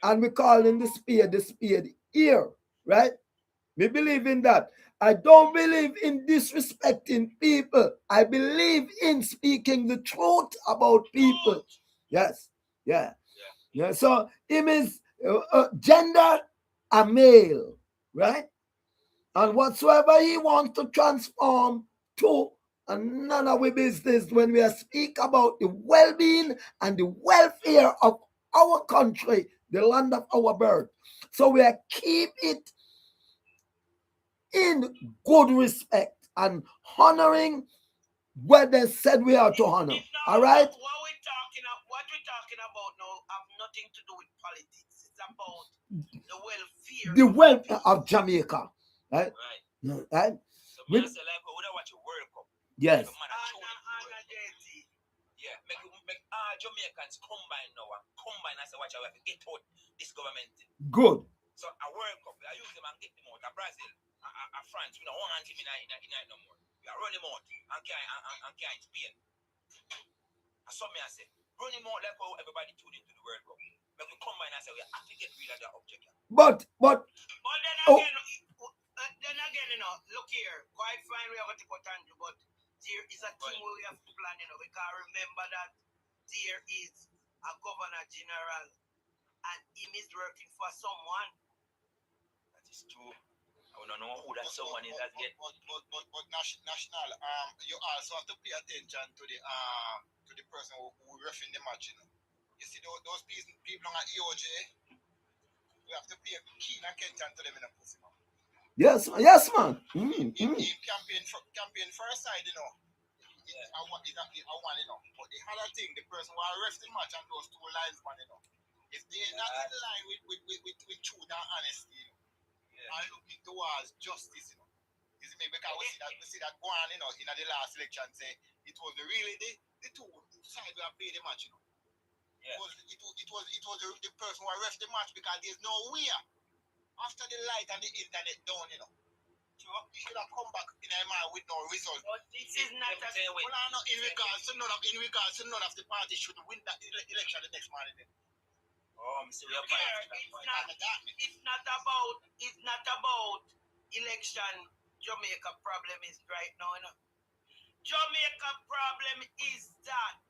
And we call in the spade here, right? We believe in that. I don't believe in disrespecting people. I believe in speaking the truth about people. Yes. Yeah. So him is gender a male, right? And whatsoever he wants to transform to, and none of our business when we speak about the well-being and the welfare of our country, the land of our birth. So we keep it in good respect and honoring what they said we are to honor. All right? What we're talking about now have nothing to do with politics. It's about the welfare of Jamaica. Right? Right. No, right? So me With, I say like we would watch a World Cup. yes. The man a show it. Yeah, make Jamaicans combine now and combine and say watch how we have to get out this government thing. Good. So a World Cup, I use them and get them out. A Brazil, a France, we don't want him in no more. We are running him out and can't Spain. I saw me and say, run him out like how everybody tuned into the World Cup. But we combine and say we have to get rid of that object. But then again, you know, look here, quite fine we have to go Andrew, but there is a thing where we have to plan, you know, because remember that there is a governor general and him is working for someone. That is true. I don't know who that someone is as yet. But national, you also have to pay attention to the person who refing the match, you know. You see those people on EOJ, we have to pay keen attention to them in a pussy, man. yes, man. In campaign first side, you know. I want, you know. But the other thing, the person who are refing the match and those two lines, man, you know. If they're not in line with truth and honesty, you know. And looking towards justice, you know. You see me, because we see that go on, you know, in the last election, say it was really the two sides who have played the match, you know. Yeah. It was the person who ref the match because there's no way after the light and the internet down, you know. So he should have come back in a man with no result. But this is not a well, no, in regards to none of the parties should win that election the next morning. It's not about election. Jamaica problem is right now, you know. Jamaica problem is that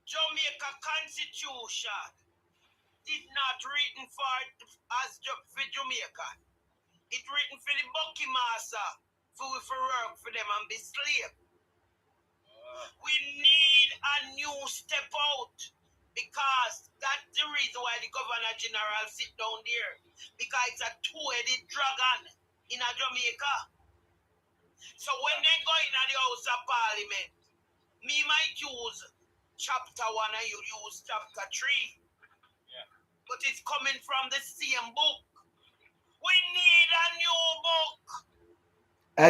Jamaica Constitution did not written for Jamaica. It written for the Bucky Master for work for them and be slave. We need a new step out because that's the reason why the Governor General sit down there, because it's a two-headed dragon in a Jamaica. So when they go in the House of Parliament, me might use chapter 1 and you use chapter 3. Yeah. But it's coming from the same book. We need a new book.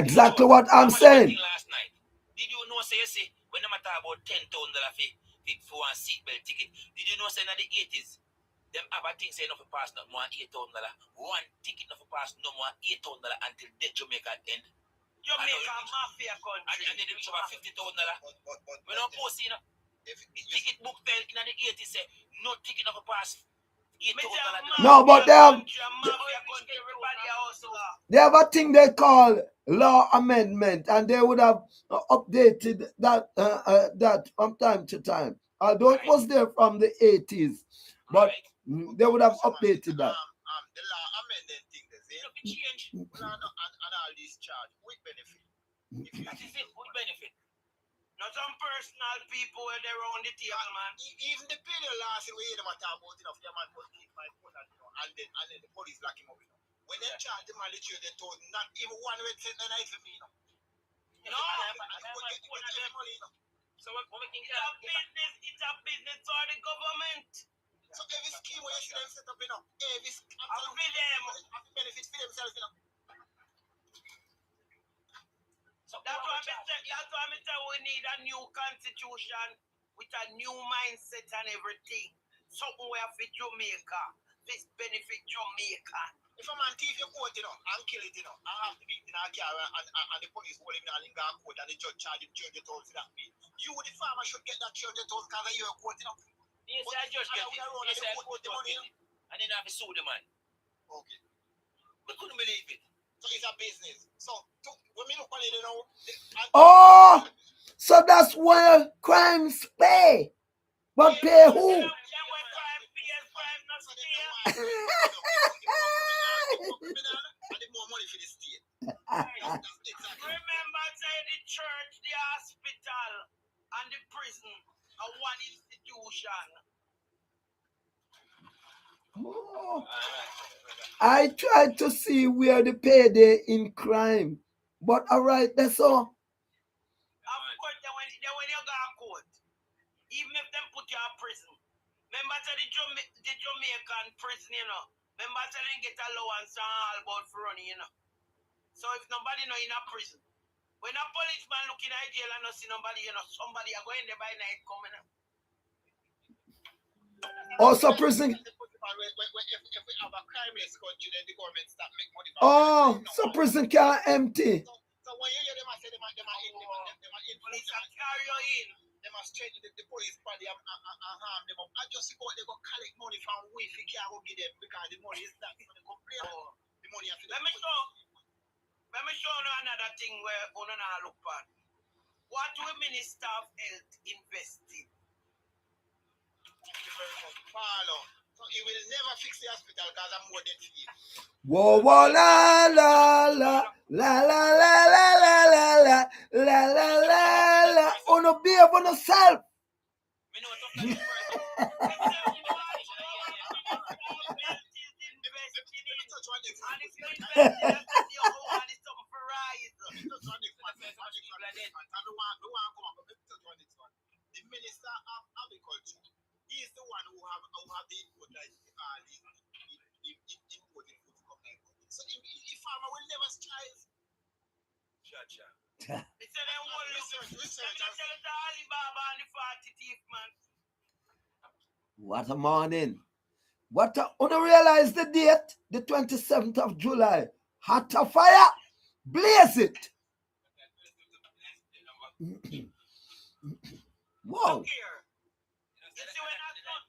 Exactly what I'm saying. Last night, did you know, say, when I'm talking about $10,000 for one seatbelt ticket, did you know, say, in the 80s, them have a thing saying no for pass no more $8,000. One ticket no for pass no more $8,000 until the Jamaica end. Jamaica mafia country. And then they reach about $50,000. We don't post, you know. If the ticket book fell in the 80s, say, no ticket no for pass $8,000. No, but they have a thing they call law amendment, and they would have updated that from time to time. Although it was there from the 80s, but they would have updated that. The law amendment thing, the same change. And all these charge with benefit. That is it, with benefit. Not some personal people where they're on the table, man. Even the period last year, we hear them talk about enough, your man was kicked my phone, and then the police lock him up, you know. When they charge the man, they told not even one red cent a night for me, you know. No, so what we think it's a business for the government. So every scheme where you see them set up, you know, every scheme benefit for themselves, you know. So that's why I say we need a new constitution with a new mindset and everything. Something where for Jamaica, this benefit Jamaica. If a man thief your coat, you know, and kill it, you know, I have to be in a car and the police hold him down in a court and the judge charge him $200,000 for that mean. You, the farmer, should get that $200,000 because of your coat, you know. Yes, I just get it. Yes, I court the money, and then I have to sue the man. Okay. We couldn't believe it. So it's a business. So when we look at it, you know. So that's where crimes pay. But pay who? Remember, say the church, the hospital, and the prison are one institution. I tried to see where the payday in crime, but alright, that's all. Of course, when you go to court, even if them put you in prison, remember the Jamaican prison, you know. Remember they get allowance and all about for running, you know. So if nobody know in a prison, when a policeman look in a jail and not see nobody, somebody are going there by night coming up. Also prison. If we have a crimeless country, then the government start make money. So prison can't empty. So when you hear them say them are in, police are carry you in. They must change the police body and harm them up. I just go they go collect money from we if you can't go give them because the money is not going to complain. The money have to. Let me show you another thing where we don't look at. What will Minister of Health invest in? Thank you very much. Follow. So he will never fix the hospital because I'm more than free. Whoa, whoa, la, la, la, la, la, la, la, la, la, la, la, la, la. On a beer on yourself. The Minister of Agriculture, he is the one who have the input like the input company. So if farmer will never strive. It's a research. Alibaba and the 40 thief, man. What a morning. Wanna realize the date? The 27th of July. Hot of fire. Blaze it. Wow. Look here. You see when our little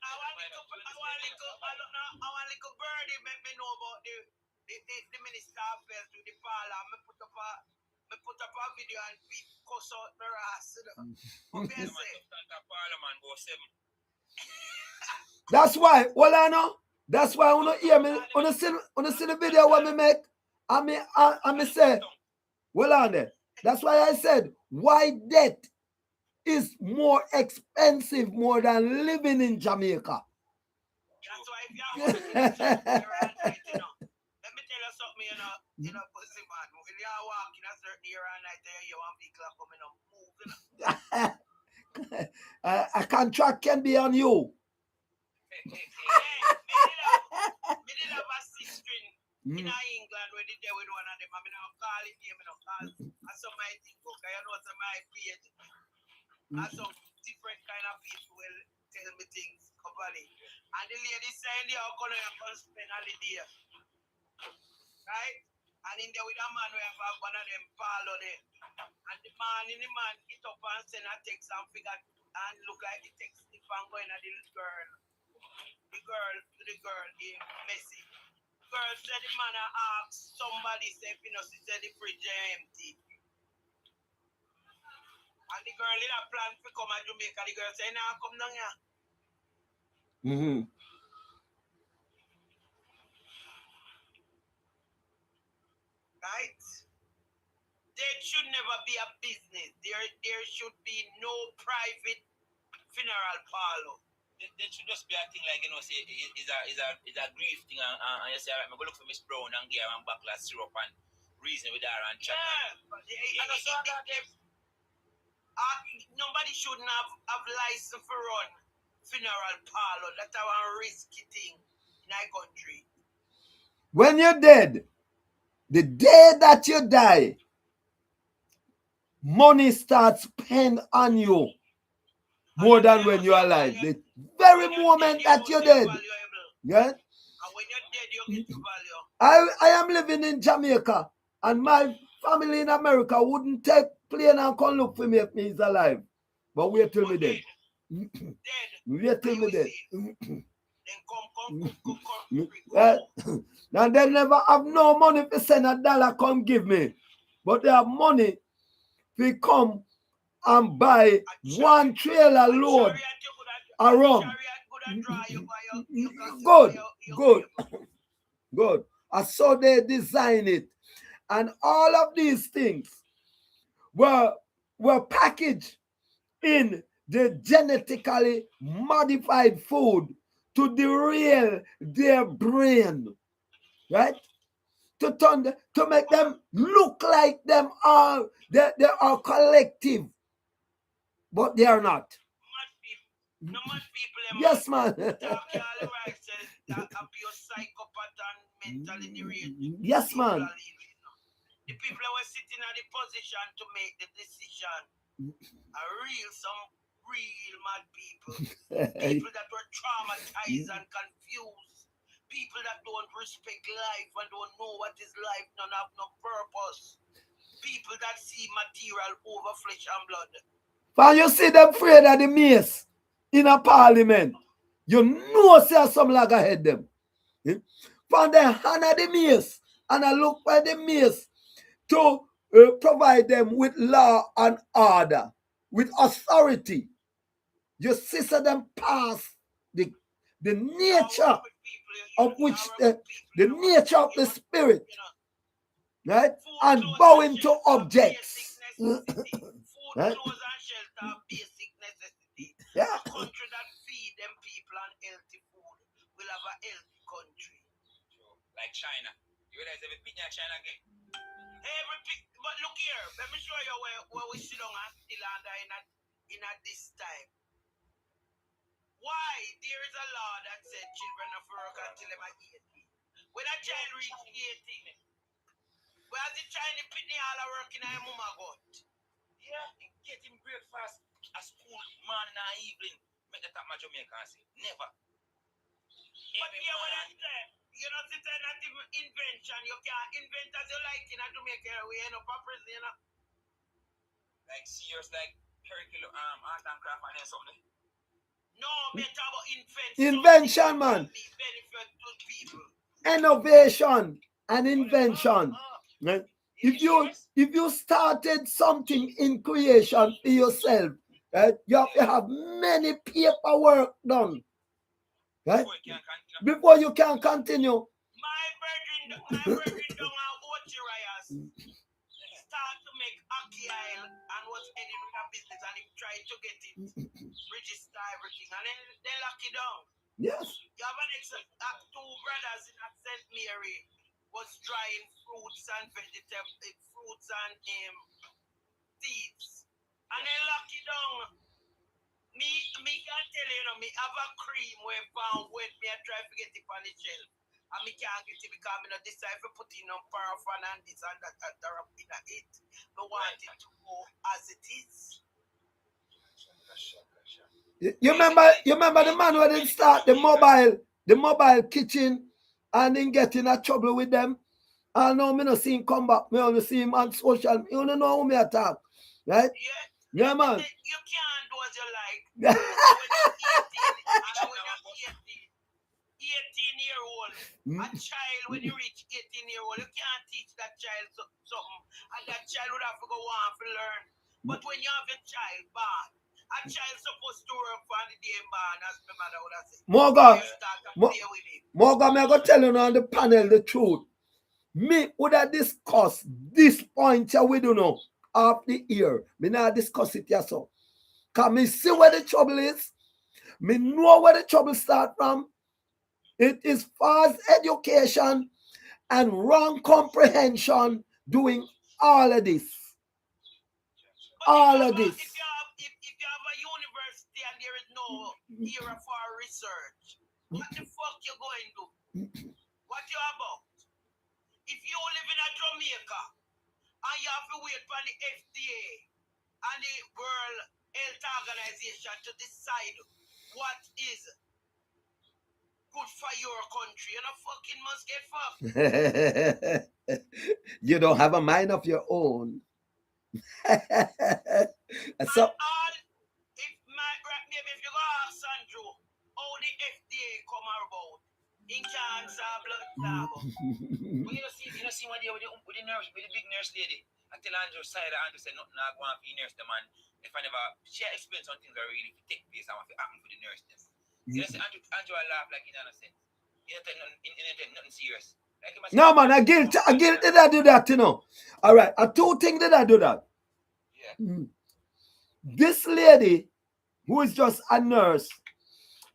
birdie make me know about the Minister of Health to the parlor. I put up a video and we cuss out the ass. What can I say? That's why, that's why I wanna hear me. Wanna see the video what me make. I me say, well on there. That's why I said why death is more expensive more than living in Jamaica. That's why if you're let me tell you something, pussy man. When you're walking a certain year and night there, you want people coming up, moving. A contract can be on you. Me did have a sister in England where they with one of them. I mean, I'll call it here, I call it. And some might think, okay, you know, some might page. And some different kind of people will tell me things, company. And the lady saying, you're going to spend holiday. Right? And in there with a man, we have one of them follow there. And the man get up and send a text and figure and look like the text if I'm going at the girl. The girl, the messy. Girl said the man asked somebody, said, she said the fridge empty. And the girl in a plan to come to Jamaica, the girl said, nah, come down here. Right? There should never be a business. There should be no private funeral parlor. There should just be a thing like, say, is a grief thing, and you say, all right, I'm going to look for Miss Brown and give her back last syrup and reason with her and chat. Nobody shouldn't have license for run funeral parlor. That's our risky thing in our country. When you're dead, the day that you die, money starts spent on you more than when you're alive. The very moment that you're dead. Yeah? And when you're dead, you get the value. I am living in Jamaica, and my family in America wouldn't take plane and come look for me if me is alive. But wait till me dead. Wait till me dead. Then come. And they never have no money to send $1 come give me. But they have money to come and buy one trailer load around. Good. I saw they design it. And all of these things were packaged in the genetically modified food to derail their brain, right? To make them look like they are collective, but they are not. Yes, man. Yes, man. The people that were sitting at the position to make the decision are some real mad people. People that were traumatized and confused. People that don't respect life and don't know what is life, none have no purpose. People that see material over flesh and blood. When you see them afraid of the mace in a parliament, you know say some lag ahead them. From the hand of the mace, and I look for the mace to provide them with law and order, with authority. You see so them pass the nature of which the nature of the spirit, right? And bowing to objects. Right? Clothes and shelter are basic necessity. Yeah. A country that feed them people and healthy food will have a healthy country. Like China. You realize every picture in China again? But look here, let me show you where we sit down and still under in this time. Why there is a law that said children of work until they are 18. When a child reaches 18, where's the Chinese pitney all are working in mama got? Yeah, get him breakfast at school, morning and evening. Make the top my Jamaican say, never. But yeah, when I say, you know, it's not even invention. You can't invent as you like in a Jamaica. We end up a prison, you know. Like serious, like curriculum, art and craft and something. No, better about invention, man. Benefit to people. Innovation and invention. Right? If you started something in creation for yourself, right, you have to have many paperwork done, right, before you can continue. My brethren don't have Ochirayas start to make Aki Isle and was heading with a business and he tried to get it, register everything, and then they lock it down. Yes. You have an example, two brothers in St. Mary was drying fruits and vegetables, fruits and seeds, and they lock it down. Me can tell you, me have a cream where found when me I try to get it on the shelf. And me can't get it because I don't decide to put in on paraffin and this and that and in it. I want it to go as it is. You remember the man who didn't start the mobile kitchen and then get in a trouble with them? I know me not see him come back. Me only see him on social. You don't know who me attack, right? Yeah, man. You can't do as you like. When you're 18-year-old, a child, when you reach 18-year-old, you can't teach that child something, and that child would have to go on to learn. But when you have a child born, a child supposed to work for the day born, as my mother would have said. Morgan, I'm going to tell you on the panel the truth. Me would have discussed this point here we do know of the year. Me not discuss it here so. Because me see where the trouble is. Me know where the trouble start from. It is false education and wrong comprehension doing all of this. All of this. If you have a university and there is no area for research, what the fuck you going to do? What you about? If you live in a Jamaica and you have to wait for the FDA and the World Health Organization to decide what is good for your country, you know, fucking must get fucked. You don't have a mind of your own. So, if you go ask Sandro how the FDA come about in cancer, blood sample. But you know, see what they with the nurse, with the big nurse lady. I tell Andrew side, Andrew said nothing not going for the nurse the man. If I never she explains something that really take place, I want to happen for the nurse them. You know, see Andrew laugh like in innocent. You know, nothing serious. Like, no man, I guilt did I do that, you know. All right, I two things did I do that. Yeah. This lady who is just a nurse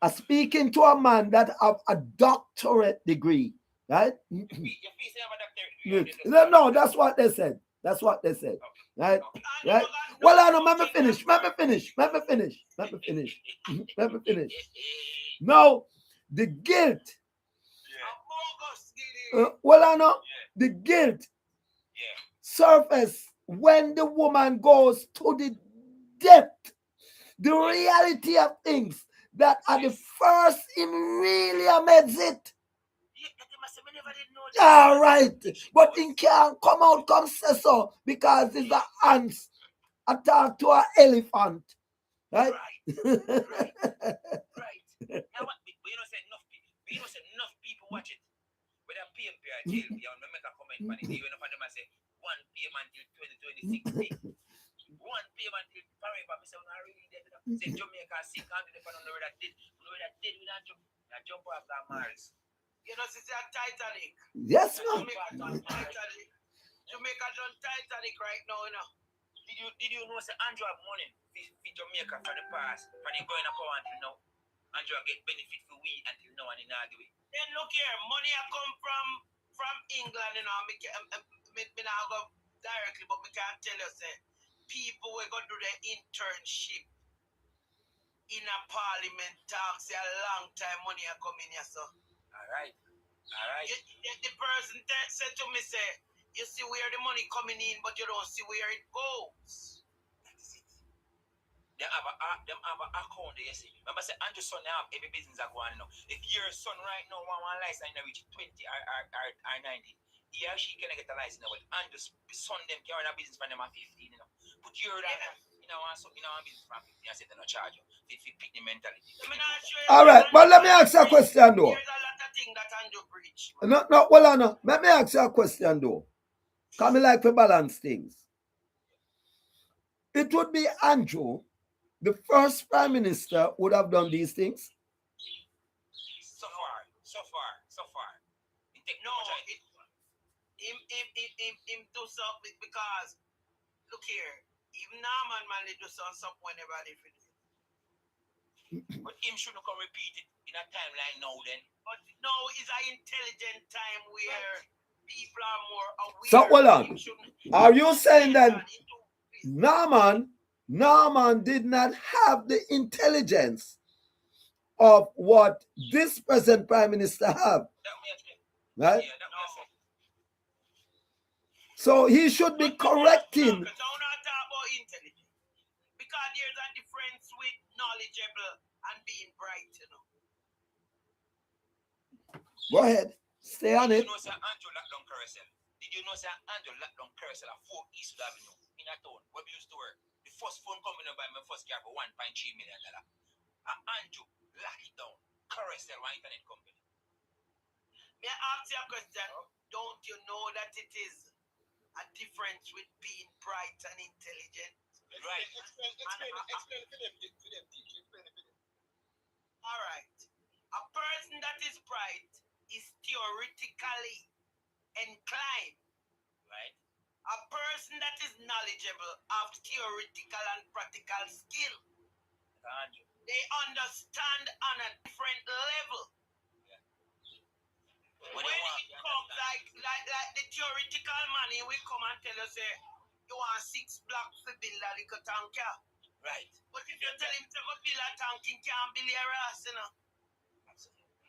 are speaking to a man that have a doctorate degree, right? Your face have a doctorate. No, that's what they said. That's what they said. Right? Right? Well, I know, let me finish. Now, the guilt. Well, I know the guilt surface when the woman goes to the depth, the reality of things that are the first in really amidst it. All right, but he can't come out, come say so, because it's the ants attack to an elephant, right? Right. Now what? We don't say enough people. We don't say enough people watch it. With a PMP or JLP, I want to make a comment on it. Even if I say 1 PM until 2026. 1 PM until forever. I say, I really did. Say Jamaica, see, can't do the fun on the road that did. On the road that did, we don't jump off that Mars. You know, it's a Titanic. Yes, man. Jamaica done Titanic right now, you know. Did you know say Andrew have money for Jamaica for the past, from the going up until now? Andrew get benefit for we until now and in all the way. Then look here, money I come from England, you know. Me not go directly, but me can tell you, say, people will go do their internship in a parliament talk, say a long time money I come in here, so. Alright. The person said to me, say, you see where the money coming in, but you don't see where it goes. Them have a account there, you see. Remember, say Andrew's son now have every business are going now. If your son right now one license and reach 20 or 90, he or she can get a license now. But Andrew's son them carrying a business from them at 15, you know. But you're that, you know, business from 15, I said they not charge you. If you pick the mentality. All right, but let me ask you a question though. There's a lot of things that Andrew preach. No, well, no. Let me ask you a question though. Can me like to balance things. It would be Andrew, the first prime minister, would have done these things. So far. No, him do something because look here, even Norman man they do something whenever they do. But him shouldn't come repeat it in a timeline now then. But no, it's an intelligent time where people are more aware. So hold on. Are you saying that Norman did not have the intelligence of what this present prime minister have? Right? So he should be correcting. Because I'm not talking about intelligence. Because there's a difference with knowledgeable and being bright, you know. Go ahead. Stay on it. Did you know Sir Andrew locked down Carousel? Did you know Sir Andrew locked down Carousel at 4 East Avenue in a town where we used to work? The first phone coming up by my first car for $1.3 million. Andrew locked it down. Carousel, one internet company. May I ask you a question? Don't you know that it is a difference with being bright and intelligent? Right. Explain for them. All right. A person that is bright is theoretically inclined. Right. A person that is knowledgeable of theoretical and practical skill. Andrew. They understand on a different level. Yeah. When it comes like the theoretical money, we come and tell us, say, you want 6 blocks to build a little tanker. Right. But if you tell him to go build a tank, he can't build your ass, you know.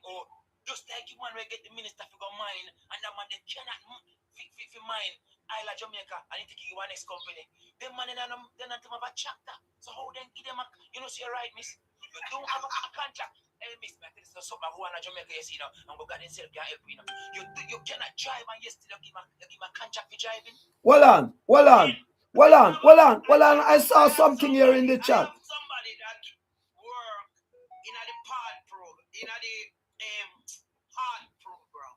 Oh, just like you want to get the minister to go mine, and that man they cannot mine Isle of Jamaica, and he take you one next company. Them man they're not have a chapter. So how then give them a, you know, see right, miss? You don't have a contract. Hey, miss, I think it's something I want to Jamaica, you see now, and go God himself can help you now. You cannot drive, and you still give a contract for driving. Hold on. I saw something here in the chat. I have somebody that work in the pod program, in the pod program,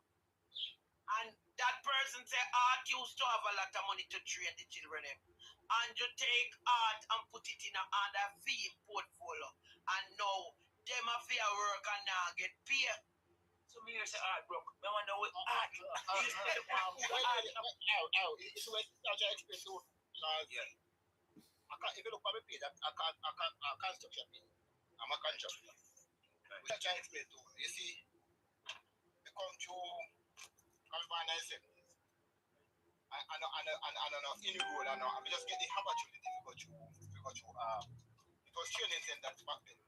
and that person say art used to have a lot of money to train the children, and you take art and put it in another fee portfolio, and now them a fair work and now get paid. So me say art broke. I wonder what art. It's what I explain to. If you look at my page, I construction page. I'm a contractor. Which I try to explain to you. See, you come to Calvin and I know in the road, I know. I just get the opportunity to go to it was training center back then.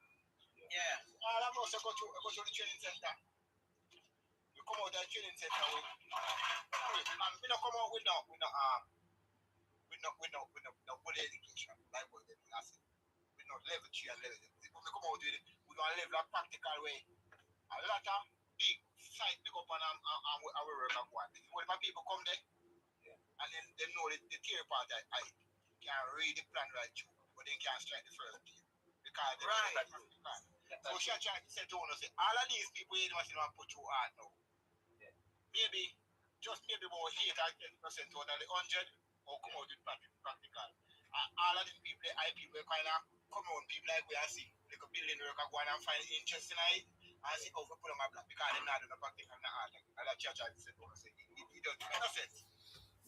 Yeah. I also go to the training center. You come out of the training center with, I'm gonna come out with no good education. Like what they I said. We know level 3 and level 6. We come out with it. We're going to live a practical way. A lot of big site pick up and our work and what. When my people come there, and then they know the theory part that I can read the plan right through, but they can't strike the first team. Because they right. So she trying to say to us, all of these people ain't want to put you on now. Maybe, just maybe about 8 or 10% out of the 100 or come out with practical. All of these people, I people kind of come out, people like we are seeing, like a building work and go on and find interest in it and see how to put them a black because they're not doing a practical and all that. And that church said to us, it doesn't make no sense.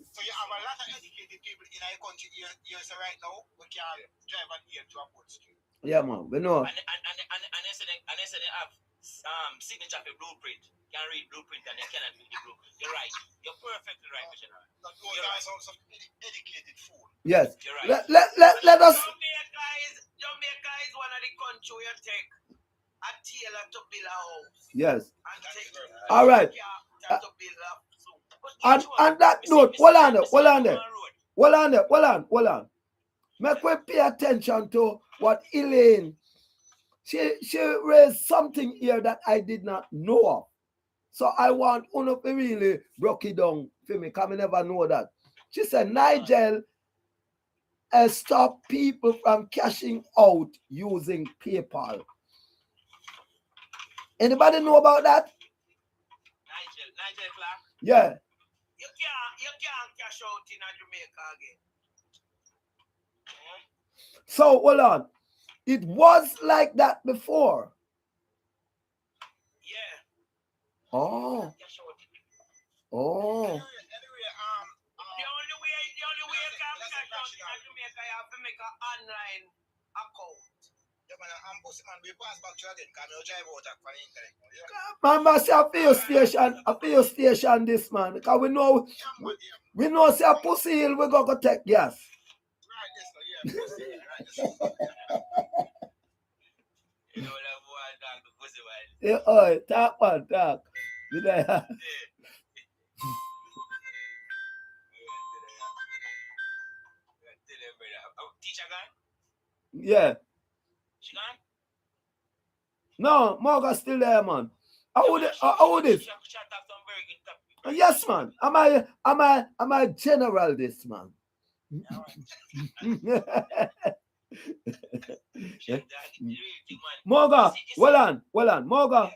So you have a lot of educated people in our country here so right now, we can drive an ear to a boat street. Yeah, man, we know. And they say they have signature for blueprint. You can read blueprint and they cannot read the blueprint. You're right. You're perfectly right, missionary. You're right. Some educated fool. Yes. You're right. Let us. Jamaica is one of the countries where you take a tailor to build a house. Yes. And take all right. to build a and that note, hold on. Make we pay attention to what Elaine, she raised something here that I did not know of. So I want Uno to really broke it down for me, because I never know that. She said Nigel stop people from cashing out using PayPal. Anybody know about that? Nigel Clark? Yeah. You can't cash out in Jamaica again. So hold on. It was like that before. Yeah. Oh. Anyway, the only way you can cash out in Jamaica, you have to make an online account. Yeah, man, we pass back to again, because we drive out for the internet. Man, say a few station this man. Because we know say a pussy hill we go take gas. Right, yes, yeah. Yeah, oi, talk man, talk. Did I have? Teacher gone? Yeah. She gone? No, Morgan still there, man. How would this? Yes, man. Am I general this man? Morgan, well on. Morgan,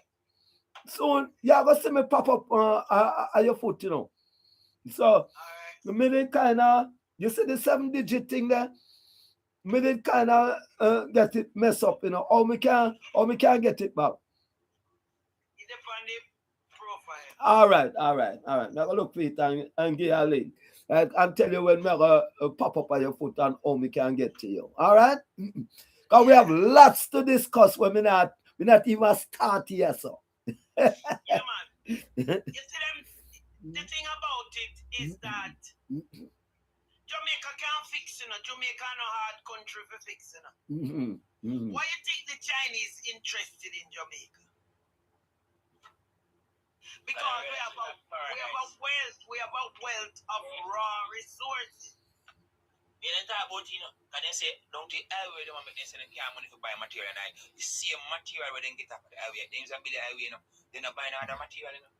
soon you're going to see me pop up at your foot, you know. So, the minute kind of, you see the 7-digit thing there? Me did kind of get it messed up, you know. How me can get it back? It depends on the profile. All right. I'm going to look for it and give you a link. And tell you when me pop up on your foot and how me can get to you. All right? Because we have lots to discuss when we not even start here, so. Yeah, man. You see them, the thing about it is that Jamaica can't fix it. Jamaica no hard country for fixing it. Why you think the Chinese interested in Jamaica? Because we have a wealth of raw resources. They don't talk about, you know, because they say, don't the highway, they want to make them send them money to buy material, and the same material where they get up at the highway, they use a bit of highway, you know, they're not buying other material, you know.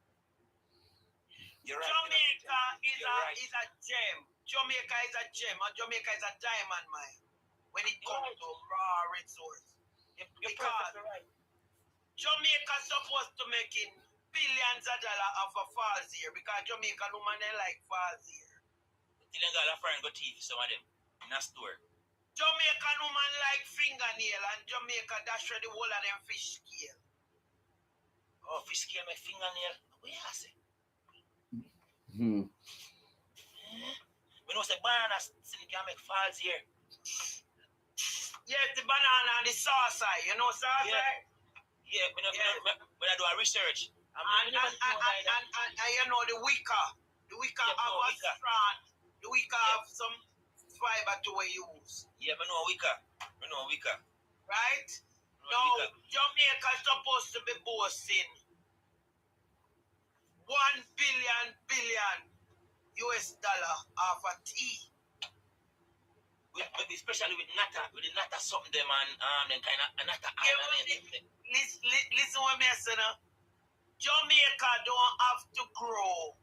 You're right, Jamaica is a gem. Jamaica is a gem, and Jamaica is a diamond mine when it comes to raw resources. Because right. Jamaica's supposed to make in billions of dollars of a falls here, because Jamaica no man like falls here. They got a friend go teeth some of them in a store. Jamaican woman like fingernail, and Jamaica dash the whole of them fish scale. Oh, fish scale make fingernail? What you say? We know say banana can make falls here. Yes, the banana and the saucer, you know saucer? Yeah, when I do a research. And you know the wicker. The wicker have a strand. The wicker have some fiber to use. Yeah, I know a wicker. Right? Now, Jamaica is supposed to be boasting $1 billion US dollar of a tea. especially with Nata something them and then kind of Nata island. Listen what me say now. Jamaica don't have to grow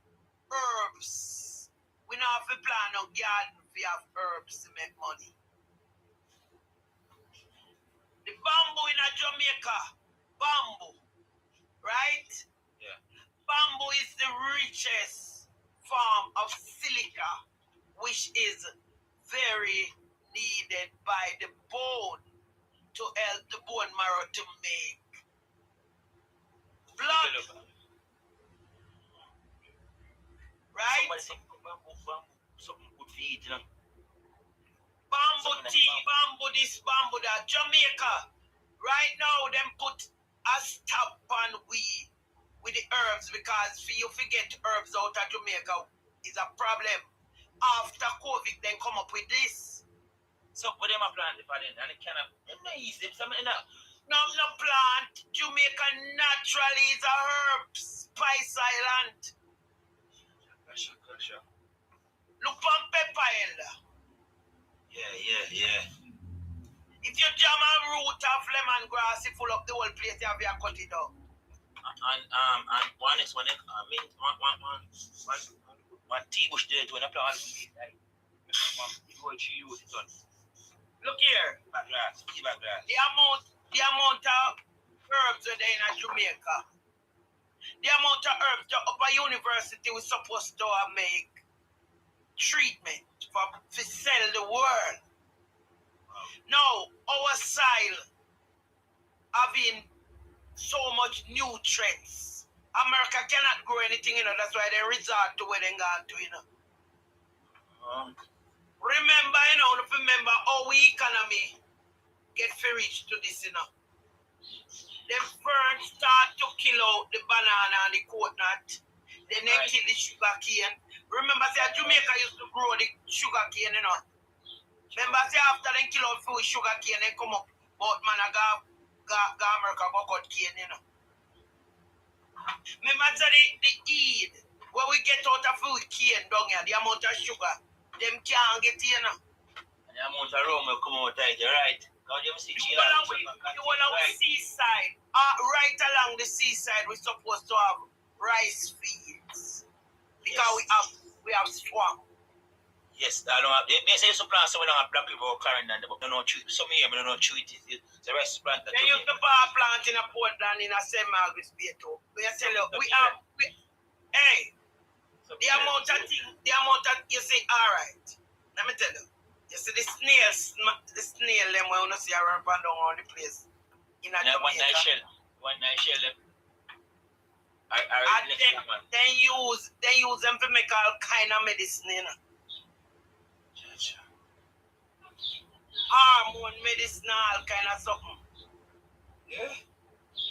herbs. We don't have to plant no garden if we have herbs to make money. The bamboo in Jamaica, bamboo, right? Yeah. Bamboo is the richest form of silica, which is very needed by the bone to help the bone marrow to make blood. Right? Something good for eat, you know. Bamboo tea, bamboo this, bamboo that. Jamaica, right now, them put a stop on weed with the herbs because for you forget herbs out of Jamaica is a problem. After COVID, then come up with this. So for them a plant for them, and it cannot easy. Something that. No plant. Jamaica naturally is a herb spice island. Sure. Look on pepper elder. Yeah. If you jam a root of lemongrass, you full up the whole place, you have to cut it out. And one is one tea bush there to an apply Look here. Backgrass. The amount of herbs are there in Jamaica. The amount of herbs the Upper University was supposed to make treatment for sell the world. Now, our soil having so much nutrients. America cannot grow anything, that's why they resort to where they got to, Remember, remember our economy get reach to this, Them birds start to kill out the banana and the coconut. Then they kill the sugar cane. Remember, say Jamaica used to grow the sugar cane, Remember, say after they kill out food sugar cane, they come up, but man, I go America go cut cane, Remember, say the Eid, where we get out of food cane down here, the amount of sugar, them can't get here, And the amount of rum will come out right, right? Because you see you want seaside, right along the seaside, we're supposed to have rice fields. Because we have swamp. Yes, I don't have. They say some plants so we don't have black people carrying them, but don't know treat. Some here, but don't know treat it. The rest plant. They used to plant in a Portland in a St. Margaret's Bay too. We tell you, the amount of you say, all right. Let me tell you. You see the snail them when you see around the place in a Jamaica. One night shell them. They use them to make all kind of medicine, hormone medicine, all kind of something. Yeah.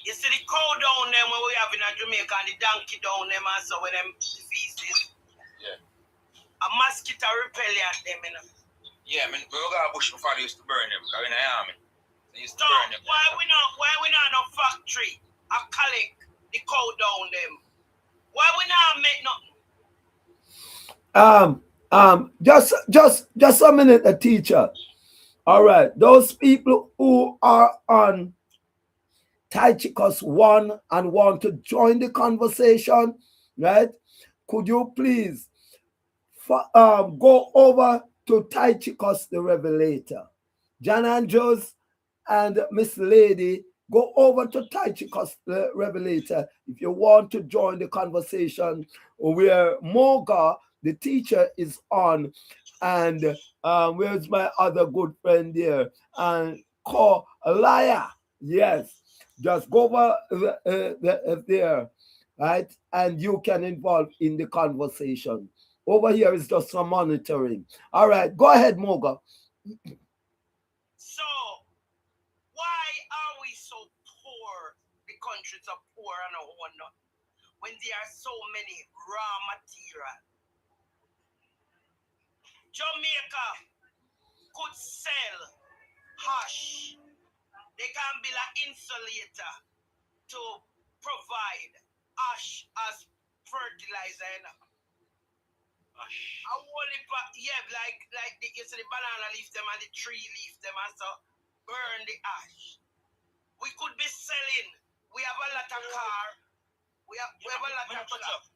You see the cow down there when we have in Jamaica and the donkey down there also with them diseases. Yeah. A mosquito repellent them, Yeah, I mean, we got a bush before they used to burn them because we're in the army. They used to so burn them. Why we not no factory? I collect the cow down them. Why we not make nothing? Just a minute, a teacher. All right, those people who are on Tychicus 1 and want to join the conversation, right? Could you please go over to Tychicus the Revelator? John Andrews and Miss Lady, go over to Tychicus the Revelator if you want to join the conversation where Moga, the teacher, is on. And where's my other good friend there? And call Liar. Yes, just go over there, right? And you can involve in the conversation. Over here is just some monitoring. All right, go ahead, Moga. So, why are we so poor? The countries are poor and whatnot when there are so many raw material. Jamaica could sell hash. They can build an insulator to provide ash as fertilizer. A whole heap of, yeah, like you see the banana leaf them and the tree leaf them and so burn the ash. We could be selling. We have a lot of car. We have a lot of car.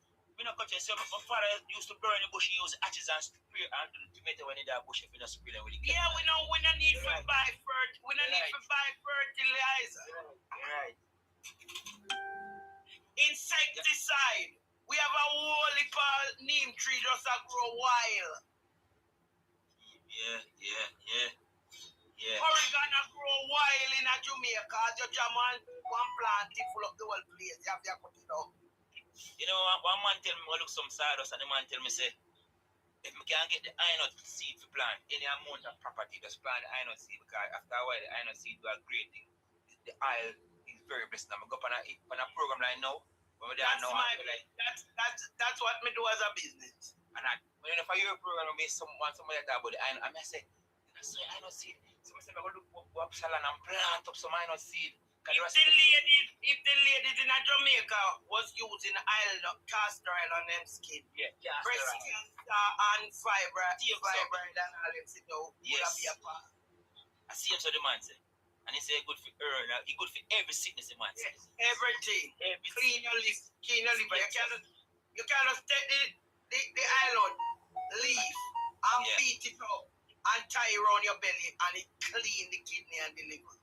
We not cut you. So my father used to burn the bush, he use ashes and spray and do the tomato when he die bush if you not spray them with the yeah, we don't need to buy fertilizer. Right. Insecticide. We have a whole heap of neem tree just a grow wild. Yeah. Oregon a grow wild in a Jamaica. You jam one plant, it full up the whole place. You have to cut it out. You know, one man tell me, I look some sawdust, and the man tell me, say, if I can't get the iron seed to plant, any amount of property, just plant the iron seed, because after a while, the iron seed do a great thing. The oil is very blessed. I'm going to go on a program like now. That's what me do as a business. And when if I hear a program, somebody talk about the iron, I may say, iron seed. So I say, I'm going to look up salon and plant up some iron seed. If the ladies in Jamaica was using castor oil on them skin, breast cancer and fibroid and all them shit, would be a part. I see him so the man say, and he say good for it's good for every sickness the man say. Everything. Clean your liver. You cannot take the island leaf and beat it up and tie around your belly and it clean the kidney and the liver.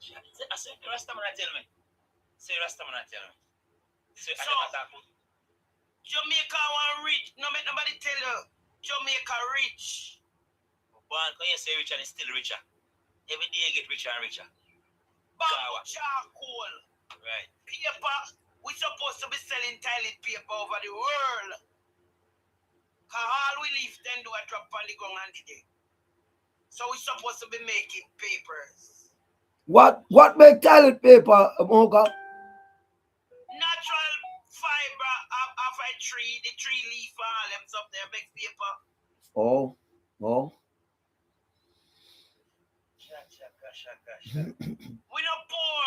I said, Rastaman tell me. Say Rastaman tell me. So Jamaica want rich. No make nobody tell you. Jamaica rich. But when you say rich and it's still richer. Every day you get richer and richer. Bamboo charcoal. Right. Paper. We supposed to be selling toilet paper over the world. Cause all we leave then do a drop on the ground and the day. So we supposed to be making papers. What make toilet paper, Mocha? Natural fiber of a tree, the tree leaf, all them stuff there make paper. Oh. We not poor.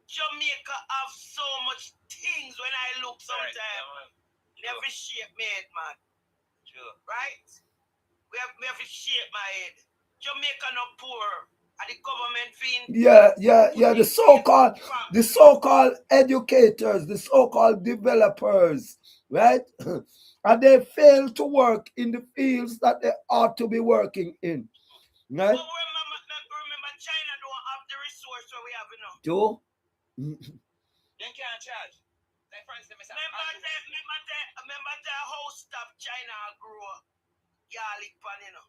Jamaica have so much things when I look sometimes. Never shape my head, man. Sure. Right? We have to shape my head. Jamaica not poor. And the government thing. Yeah. The so-called educators, the so-called developers, right? And they fail to work in the fields that they ought to be working in. Right? But remember China don't have the resource that we have enough. Too? They can't charge. Like for instance, remember the whole stuff China grew garlic pan, you know.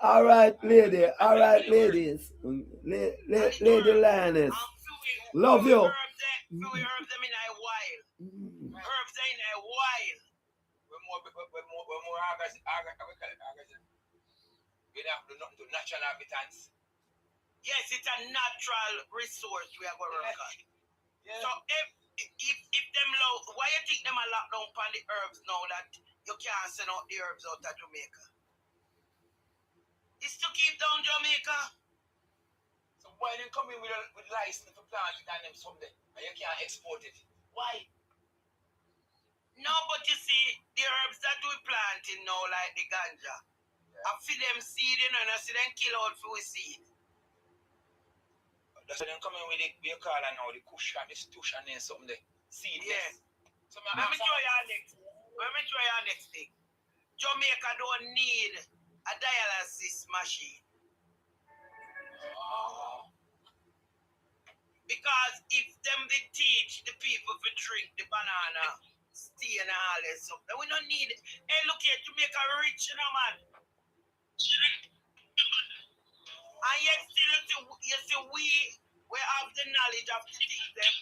All right, ladies. Lady Lioness. Love you. We herb them in a while. Herbs in a while. We're more aggressive. We don't do nothing to natural habitants. Yes, it's a natural resource we are going to work on. Yeah. So if them low, why you think them a lock down on the herbs now that you can't send out the herbs out of Jamaica? It's to keep down Jamaica. So why they come in with license to plant it and them someday and you can't export it? Why? No, but you see, the herbs that we planting now, like the ganja, I feed them seed, and I see them kill out for seed. That's why they come in with the call and now the kush and the stush and then something there. Seed. Yes. So let me show you our next thing. Jamaica don't need a dialysis machine. Because if them they teach the people to drink the banana, stay and all that stuff, we don't need it. Hey, look here, Jamaica rich, you know, man. And yet still you see we have the knowledge of the things them.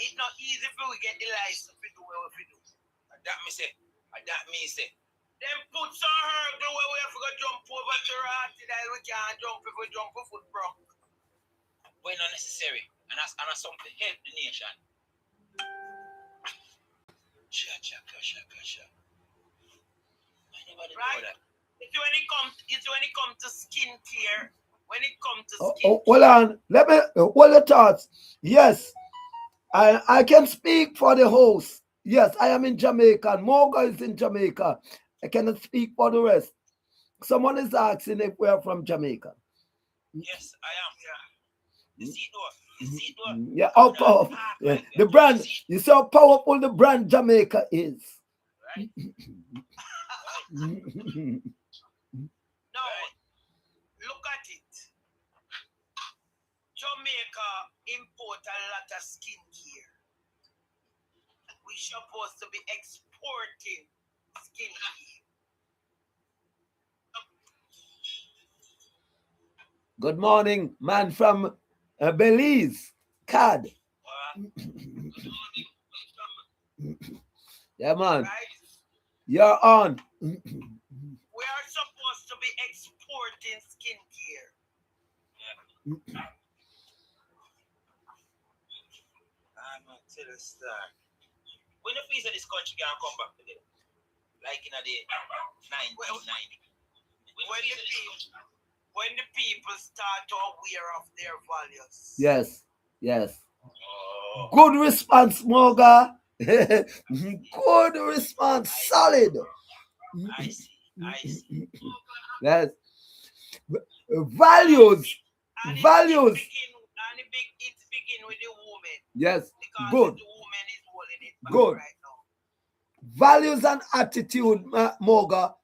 It's not easy for we get the license to do what we do. That me say. Them put some hurdle where we have to go jump over to Ratty that we can't jump if we jump a foot broke. But not necessary. And that's something to help the nation. Right? It's when it comes to skincare. Hold on. Let me hold your thoughts. Yes. I can speak for the host. Yes, I am in Jamaica. Moga is in Jamaica. I cannot speak for the rest. Someone is asking if we are from Jamaica. Yes, I am. Yeah. You see though? Yeah, how powerful. Yeah. The brand, you see how powerful the brand Jamaica is. Right. Now, look at it. Jamaica import a lot of skincare. We're supposed to be exporting skincare. Good morning, man from Belize, CAD. Yeah, man. Right? You're on. We are supposed to be exporting skincare. I'm not tell a star. When the piece of this country can come back together, like in the 1990. When the people start to aware of their values. Yes, yes. Good response, Moga. Good response, solid. I see. Yes. Values. And Values. It begin with the woman. Yes. Because Good. the woman is holding it back Good. right now. Values and attitude, Moga.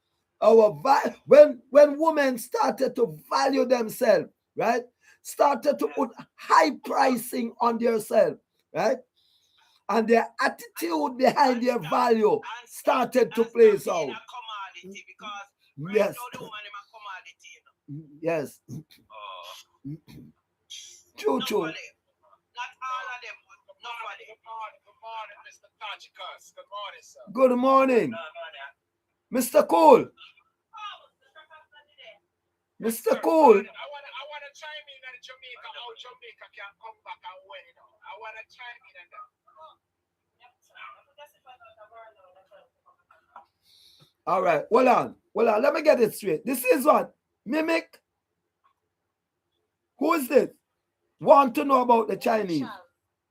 When women started to value themselves, right? Started to put high pricing on themselves, right? And their attitude behind their value started to place out. A commodity because Yes. now the woman is a commodity. Yes. True. Not all of them, but nobody. Good morning, Mr. Tajikos. Good morning, sir. Good morning. Mr. Cool. Mr. Cool. I want to chime in on Jamaica, how Jamaica can come back and win, you know. I want to chime in on that. All right. Hold on. Let me get it straight. This is what? Mimic? Who is this? Want to know about the Chinese?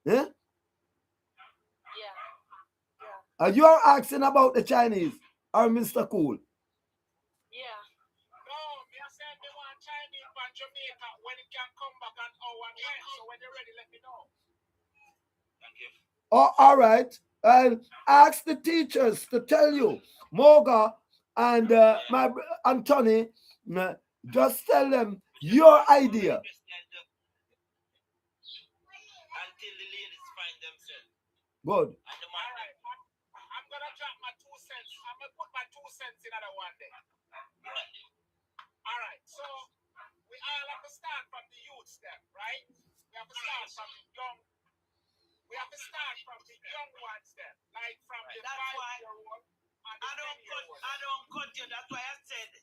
Yeah? Yeah. You are asking about the Chinese or Mr. Cool? Yeah. No, me I said me want Chinese for Jamaica when it can come back and how and when. So when you're ready, let me know. Thank you. Oh, all right. I'll ask the teachers to tell you. Moga and my Anthony, just tell them your idea. Until the ladies find themselves. Good. All right. I'm going to drop my 2 cents. I'm going to put my 2 cents in another one day. All right. So we all have to start from the youth step, right? We have to start from the young. We have to start from the young ones then, like from the 5-year-old. I don't cut you. That's why I said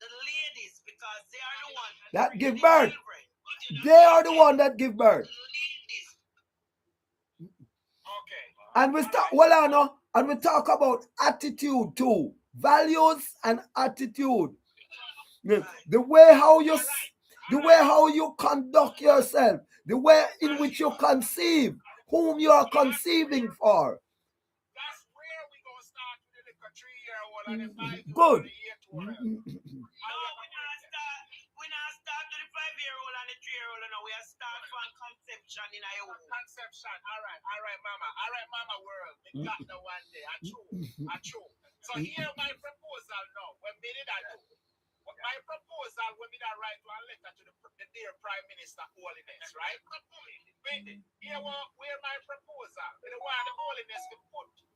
the ladies, because they are the ones that give birth. They are the one that give birth. Okay. And we start and we talk about attitude too. Values and attitude. The way how you conduct yourself, the way in which you conceive, whom you are conceiving for. That's where we gonna start with the little 3-year-old and the 5-year-old. Good. No, we not start with the 5-year-old and the 3-year-old. No, we are start from conception in our home. Conception. All right, mama world. We got the one day. I true. So here my proposal now. When we did that do. My proposal when we did write one letter to the dear Prime Minister Holiness, right? Here where my proposal. We want the Holiness to put 2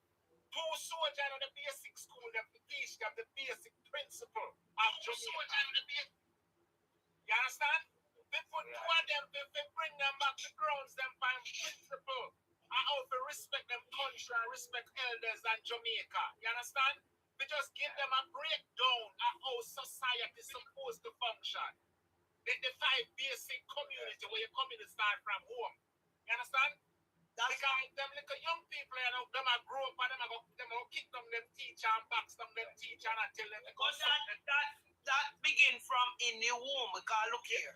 soldiers on the basic school them to teach them the basic principle of Jamaica. You understand? We put 2 of them to bring them back to grounds them find principle and how to respect them country and respect elders and Jamaica. You understand? We just give them a breakdown of how society is supposed to function. The 5 basic community where your community start from home. You understand? Because them little young people, you know, them are grow up and them are kick them teacher and box them teacher and tell them to go. That begin from in the womb. Because look here.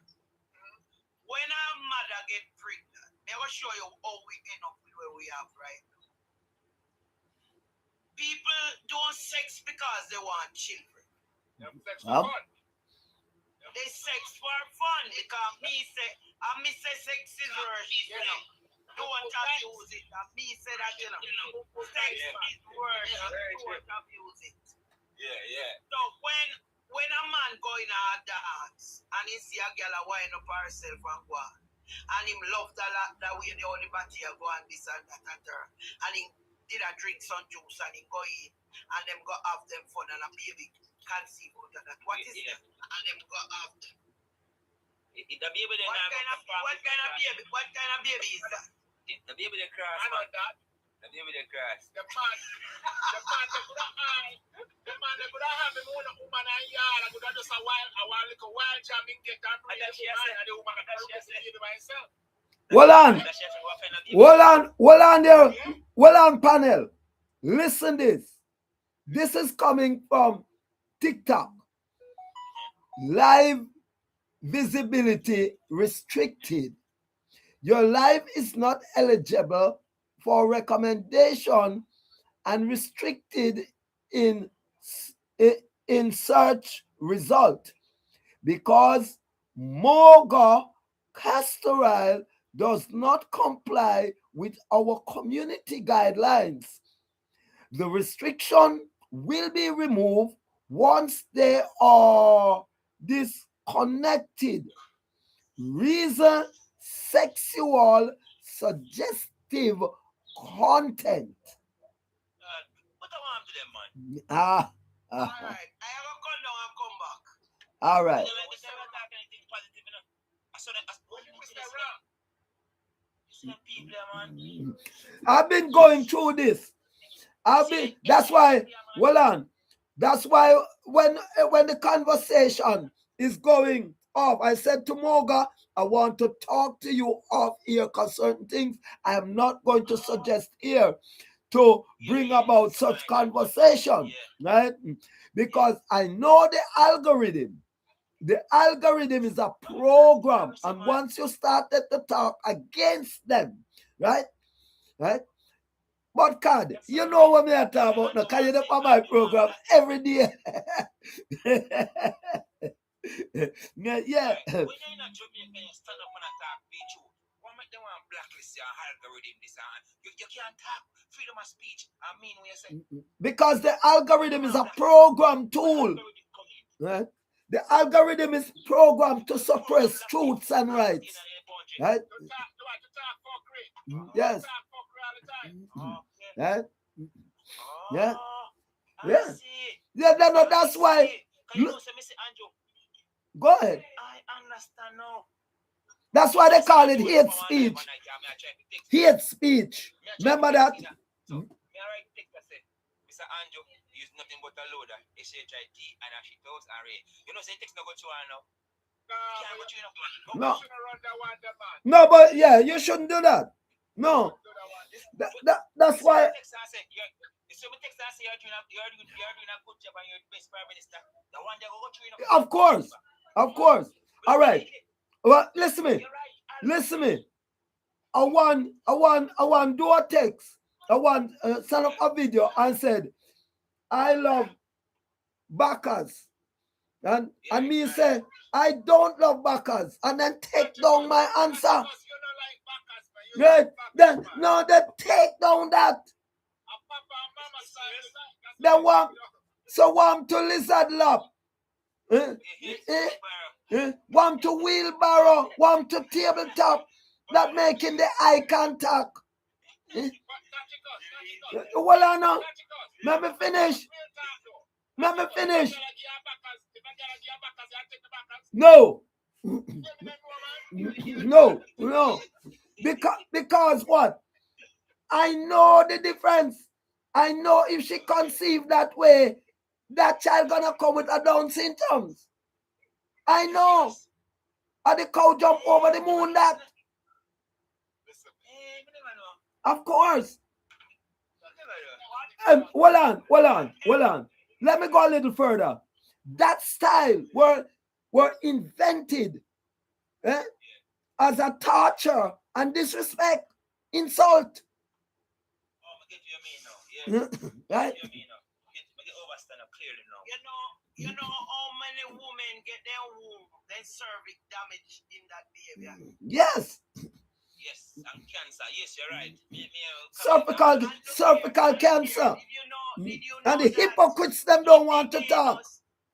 When our mother get pregnant, they will show you how we end up with where we are right now. because they want children. Sex for fun. They sex for fun because me say sex is worship, you know. Don't abuse it. And me say that, you know. Sex is worship. Don't abuse it. Yeah. So when a man go in a dance and he see a girl a wind up herself and go on, and him love that way the only body go and this and that and her, and he did a drink some juice and he go in and them go have them fun and a baby conceive out of that. What is that? And them go have them. The baby they What kind of baby is that? The baby they crash. I know that. The baby they crash. The man they could have him one woman and yard. I could have just a little wild jamming get and bring and the woman myself. Hold on there. Hold on, panel. Listen this. This is coming from TikTok. Live visibility restricted. Your live is not eligible for recommendation and restricted in search result because Moga Castor Oil does not comply with our community guidelines. The restriction will be removed once they are disconnected. Reason sexual suggestive content. What I want to them, man? Alright, I have a call now and come back. All right. I've been going through this. That's why, well on. That's why when the conversation is going off, I said to Moga, I want to talk to you off here because certain things I am not going to suggest here to bring about such conversation, right? Because I know the algorithm. The algorithm is a program, and once you started to talk against them, right? But God, you know what I talk about now, because you're on my program every day. Yeah. When you're in a Jamaica, you stand up and attack speech. Why make them want blacklist your algorithm this and you can't talk freedom of speech. I mean when you say because the algorithm is a program tool. Right? The algorithm is programmed to suppress truths and rights. Right? Yes. Right? Yeah. Yeah. Yeah, no, that's why. Go ahead. I understand now. That's why they call it hate speech. Hate speech. Remember that? So, Mr. Andrew use nothing but a loader, SHIT and a shit house array. You know, say text no go to her now. No, but yeah, you shouldn't do that. No. That's why. Of course. All right. Well, listen me. I want do a text. I want send up a video and said, I love Bacchus. And me say, I don't love Bacchus. And then take down my answer. Right? Then take down that. Then want to lizard lap. Want to wheelbarrow, want to tabletop, not making the eye contact. Well, I know. Let me finish. No. Because what? I know the difference. I know if she conceived that way, that child gonna come with a Down symptoms. I know. Or the cow jump over the moon that. Of course. Hold on. Let me go a little further. That style were invented as a torture and disrespect, insult. Right? You know how many women get their womb, then cervix damage in that behavior? Yes. Yes, and cancer. Yes, you're right. Cervical cancer. Did you know And the that hypocrites them don't want to talk.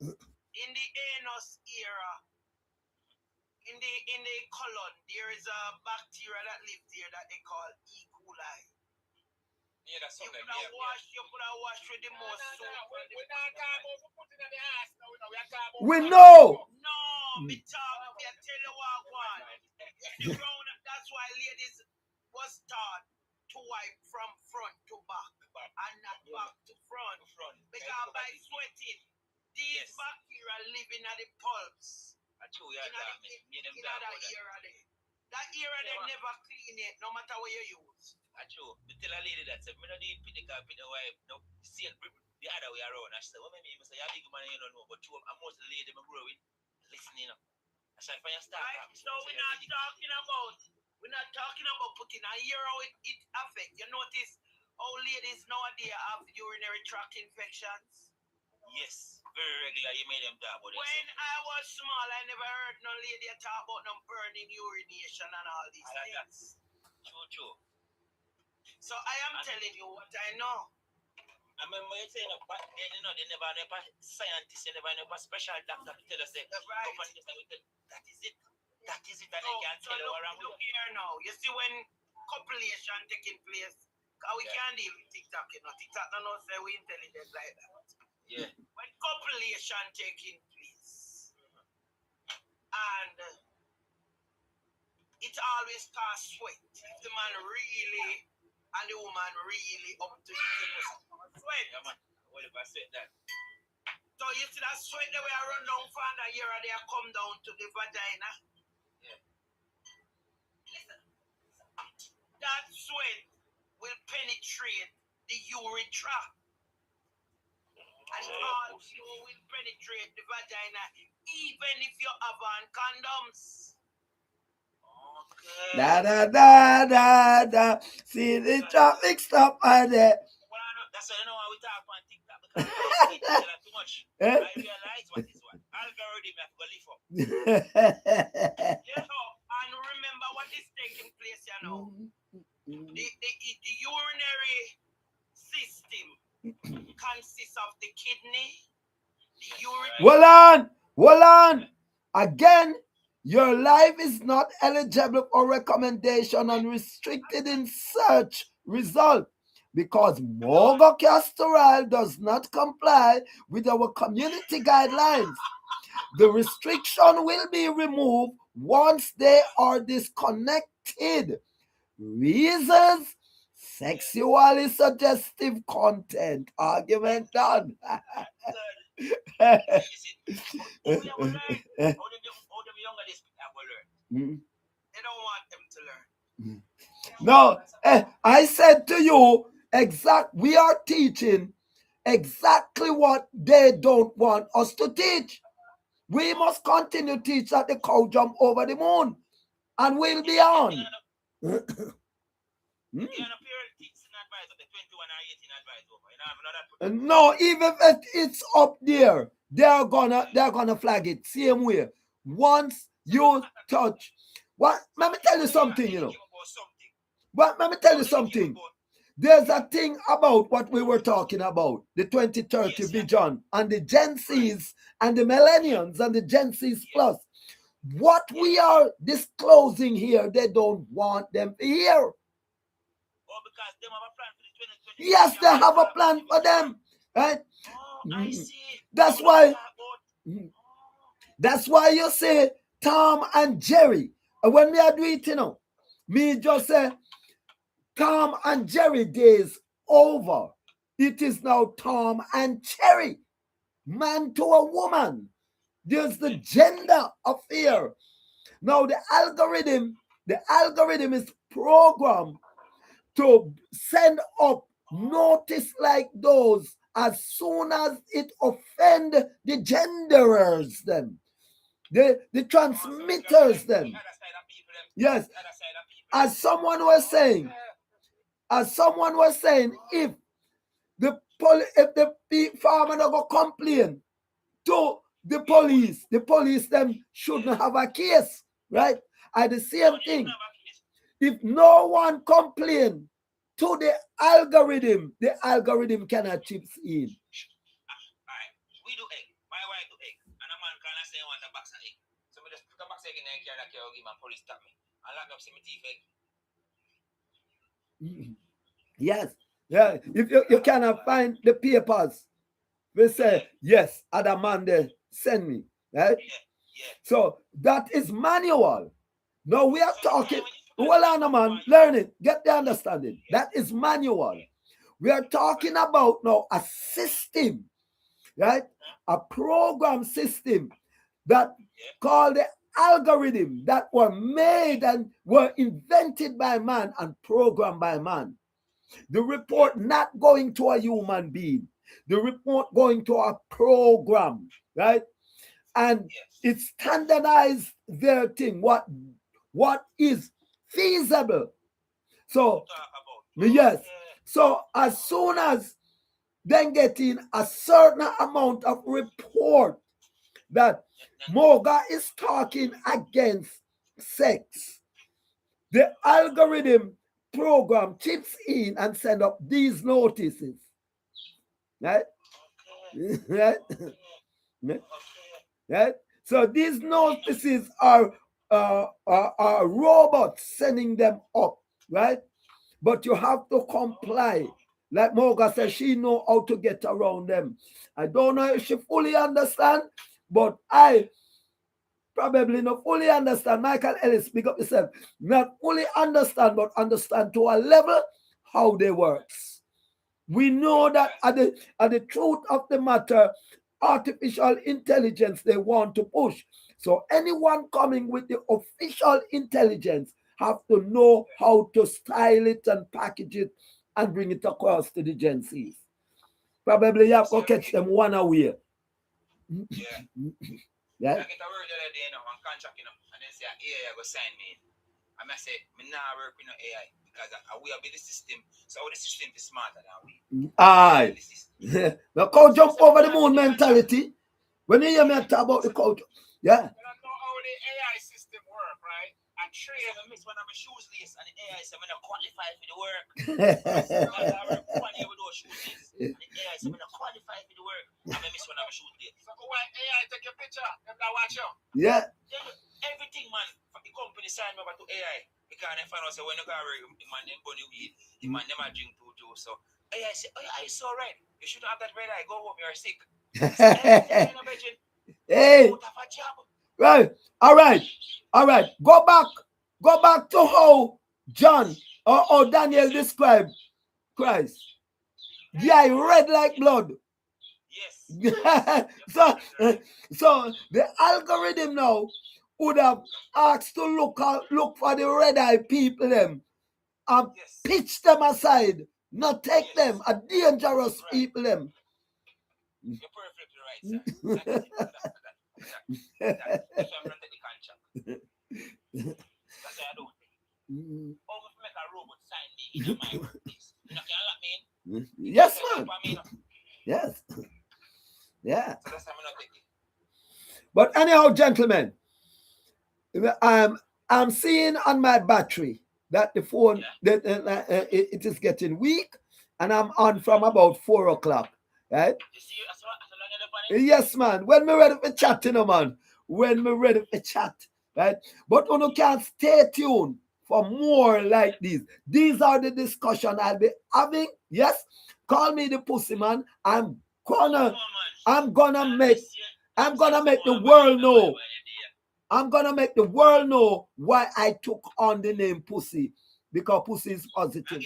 in the anus era, in the colon, there is a bacteria that lives there that they call E. coli. Yeah, that's You something. could have washed with the most soap. We know. No, me talk, I tell you what one. That's why ladies was taught to wipe from front to back and not back to front. Because by sweating, these bacteria live in the pulps. In that era there. That era they never clean it, no matter what you use. True. Me tell a lady that said, me no need pity wife. No, see the other way around. I said, what me mean? I say, you're big man, you don't know. But you, I'm most lady me growing. Listening, you know. I said, when you start. Right? So we're not talking about putting a year how it affect. You notice how ladies nowadays have urinary tract infections? Yes, very regular. You made them talk about it. When I was small, I never heard no lady talk about no burning urination and all these things. True. So I am telling you what I know. I remember you saying back then, you know, they never have a scientist, they never have a special doctor to tell us that. Right. That is it. That is it, and they can't tell you what I'm doing. Look here now. You see when copulation taking place, because we can't deal with TikTok, you know. TikTok don't say we intelligent like that. Yeah. When copulation taking place, and it always cause sweat. If the man really and the woman really up to sweat. Yeah, man. What if I said that? So you see that sweat that we are run down from the ear and they come down to the vagina? Yeah. Listen. That sweat will penetrate the urethra. And it also will penetrate the vagina even if you have on condoms. Da. See the traffic stop right there. Well, that's why I know how we talk on TikTok because I too much. I realize what is what. Algorithm have to live up. And remember what is taking place, you know. The urinary system consists of the kidney, the urine. Hold on. Again. Your life is not eligible for recommendation and restricted in search result because Mogo Castor Oil does not comply with our community guidelines. The restriction will be removed once they are disconnected. Reasons: sexually suggestive content. Argument done. They don't want them to learn. No, I said to you, we are teaching exactly what they don't want us to teach. We must continue to teach that the cow jump over the moon, and we'll be on. No, even if it's up there, they're gonna flag it same way. Once you touch, what? Let me tell you something, you know. But let me tell you something. There's a thing about what we were talking about, the 2030 vision, and the Gen Zs and the Millennials and the Gen Zs plus. What we are disclosing here, they don't want them to hear. Because they have a plan for the 2020. Yes, they have a plan for them. Right? I see. That's why you say Tom and Jerry. And when we are doing it, you know, me just say Tom and Jerry days over. It is now Tom and Cherry. Man to a woman. There's the gender affair. Now the algorithm is programmed to send up notice like those as soon as it offend the genderers them, the transmitters them. Yes, as someone was saying, if the farmer not go complain to the police. The police them shouldn't have a case, right? And the same thing. If no one complain to the algorithm cannot chips in. Alright, we do egg. My wife do egg. And a man can't say want a box of egg. So we just put a box of egg in the car that give my police stop me. And lock up some teeth egg. Yes. Yeah. If you cannot find the papers, we say, yes, other man there, send me. Right? Yeah. So that is manual. Now we are talking. Hold on, man. Learn it. Get the understanding. That is manual. We are talking about now a system, right? A program system that called the algorithm that were made and were invented by man and programmed by man. The report not going to a human being. The report going to a program, right? And it standardized their thing. What is feasible? So, yes. So as soon as then getting a certain amount of report that Moga is talking against sex, the algorithm program chips in and send up these notices. Right? Right? Right? So these notices are robots sending them up, right? But you have to comply. Like Moga says, she know how to get around them. I don't know if she fully understand, but I probably not fully understand. Michael Ellis, speak up yourself. Not fully understand, but understand to a level how they works. We know that at the truth of the matter, artificial intelligence they want to push. So anyone coming with the official intelligence have to know how to style it and package it and bring it across to the Gen Zs. Probably you have to catch them one away. Yeah. Yeah. I get a word the other day, on contract, and then say AI go sign me in. I may say, me nah work with no AI because we have the system, so the system is smarter than we. Aye. The cow jump over the moon mentality. When you hear me talk about the cow, yeah. I don't know how the AI system work, right? And trade I miss when I'm a shoes lace and the AI said I'm not qualified for the work. I work 1 year with those shoes lace. And the AI said I'm not qualified for the work. I miss when I'm a shoes lace. So why AI take your picture? Them that watch you. Yeah. Everything, man, from the company sign me over to AI. Because they find out say when you go work, the man them bunny weed, the man them a drink too juice. So AI say, oh yeah, I saw red. You shouldn't have that red eye. Go home, you're sick. Hey. Right. All right. Go back to how John or Daniel described Christ. Yeah, red like blood. Yes. so the algorithm now would have asked to look for the red eye people them and pitch them aside, not take them, a dangerous people them. You're perfectly right, sir. That's why I'm not taking the contract. That's why I don't think. Oh, if I make a robot sign me in my workplace, you know, can you lock me in? Yes, man. Yes. Yeah. So that's why I'm not taking. But anyhow, gentlemen, I'm seeing on my battery that the phone it is getting weak, and I'm on from about 4 o'clock. Right? You see, yes, man. When we're ready for chat, you know, man. When we're ready for chat, right? But you can stay tuned for more like this. These are the discussion I'll be having. Yes, call me the pussy man. I'm gonna make the world know. I'm gonna make the world know why I took on the name pussy, because pussy is positive.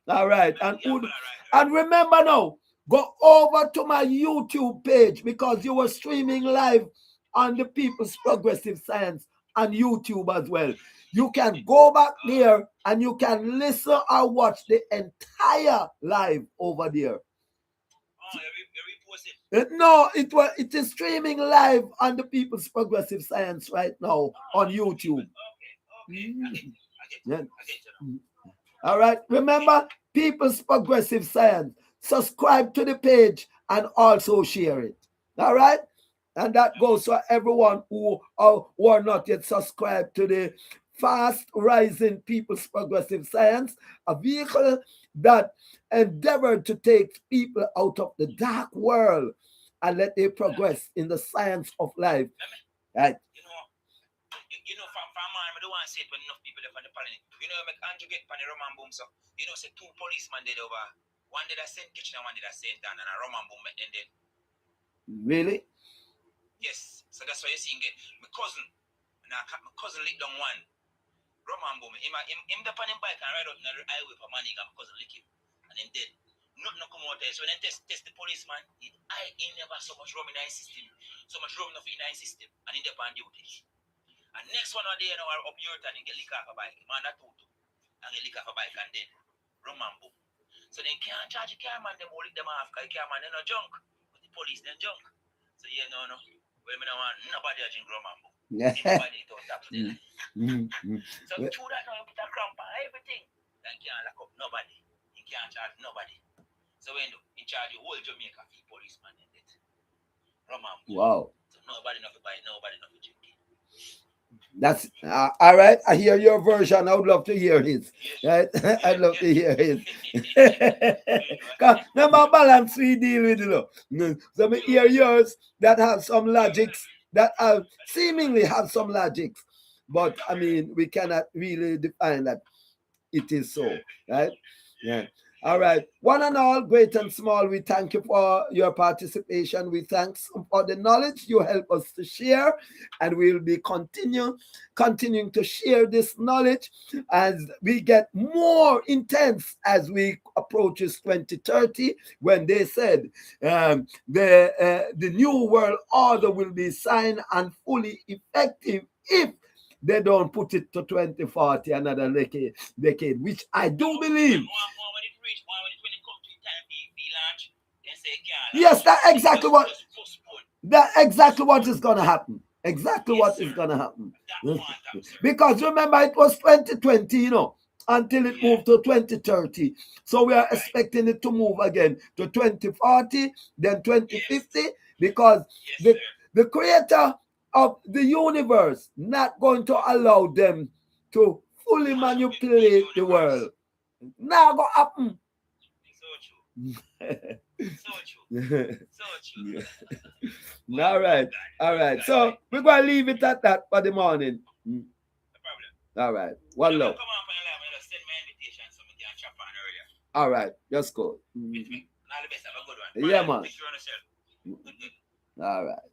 All right, and remember now, go over to my YouTube page, because you were streaming live on the People's Progressive Science on YouTube as well. You can go back there and you can listen or watch the entire live over there. No, it is streaming live on the People's Progressive Science right now on YouTube. Okay. All right. Remember, People's Progressive Science. Subscribe to the page and also share it. All right? And that goes for everyone who are not yet subscribed to the Fast Rising People's Progressive Science, a vehicle that endeavored to take people out of the dark world and let them progress in the science of life. Right? From I don't want to say it when enough people are on the planet. Make Andrew get on the Roman boom, so say 2 policemen dead over. One did I send kitchen and one did I send down, and a Roman boom and then. Really? Yes. So that's why you're seeing it. My cousin licked down one. Roman boom. Him the pan him bike and ride out in the highway for money, and my cousin lick him. And him dead. Nothing come out there. So when they test the policeman, he never so much rum in his system. So much rum enough in his system. And he on duty. And next one day, up your turn and get lick off a bike. Man, that too. And get lick off a bike and then Roman boom. So they can't charge the car man, them hold them off, because the car man, they're not junk. But the police, they're junk. So no. Well, I don't want nobody to drink Roman boom. Anybody to talk to them. So through that now, you put a cramp on everything. Then you can't lock up nobody. You can't charge nobody. So when you charge the whole Jamaica for policeman and that. Roman boom. Wow. So nobody enough to buy, nobody enough to drink it. That's all right. I hear your version. I would love to hear his. Right? I'd love to hear his. Remember, balance we deal with it. So me hear yours that have some logics, that seemingly have some logics, but I mean we cannot really define that it is so, right? Yeah. All right. One and all, great and small, we thank you for your participation. We thank for the knowledge you help us to share, and we'll be continuing to share this knowledge as we get more intense as we approaches 2030, when they said the new world order will be signed and fully effective if they don't put it to 2040, another decade, which I do believe. Yes, that's exactly what is going to happen. Exactly what is going to happen. Because remember, it was 2020, until it moved to 2030. So we are expecting it to move again to 2040, then 2050, because the creator of the universe not going to allow them to fully manipulate the world. Now go happen. So true. All right. So we're going to leave it at that for the morning. No problem. All right. One love. Come on, send my invitation so we can chat on earlier. All right. Just go. All the best. Have a good one. Yeah, man. All right.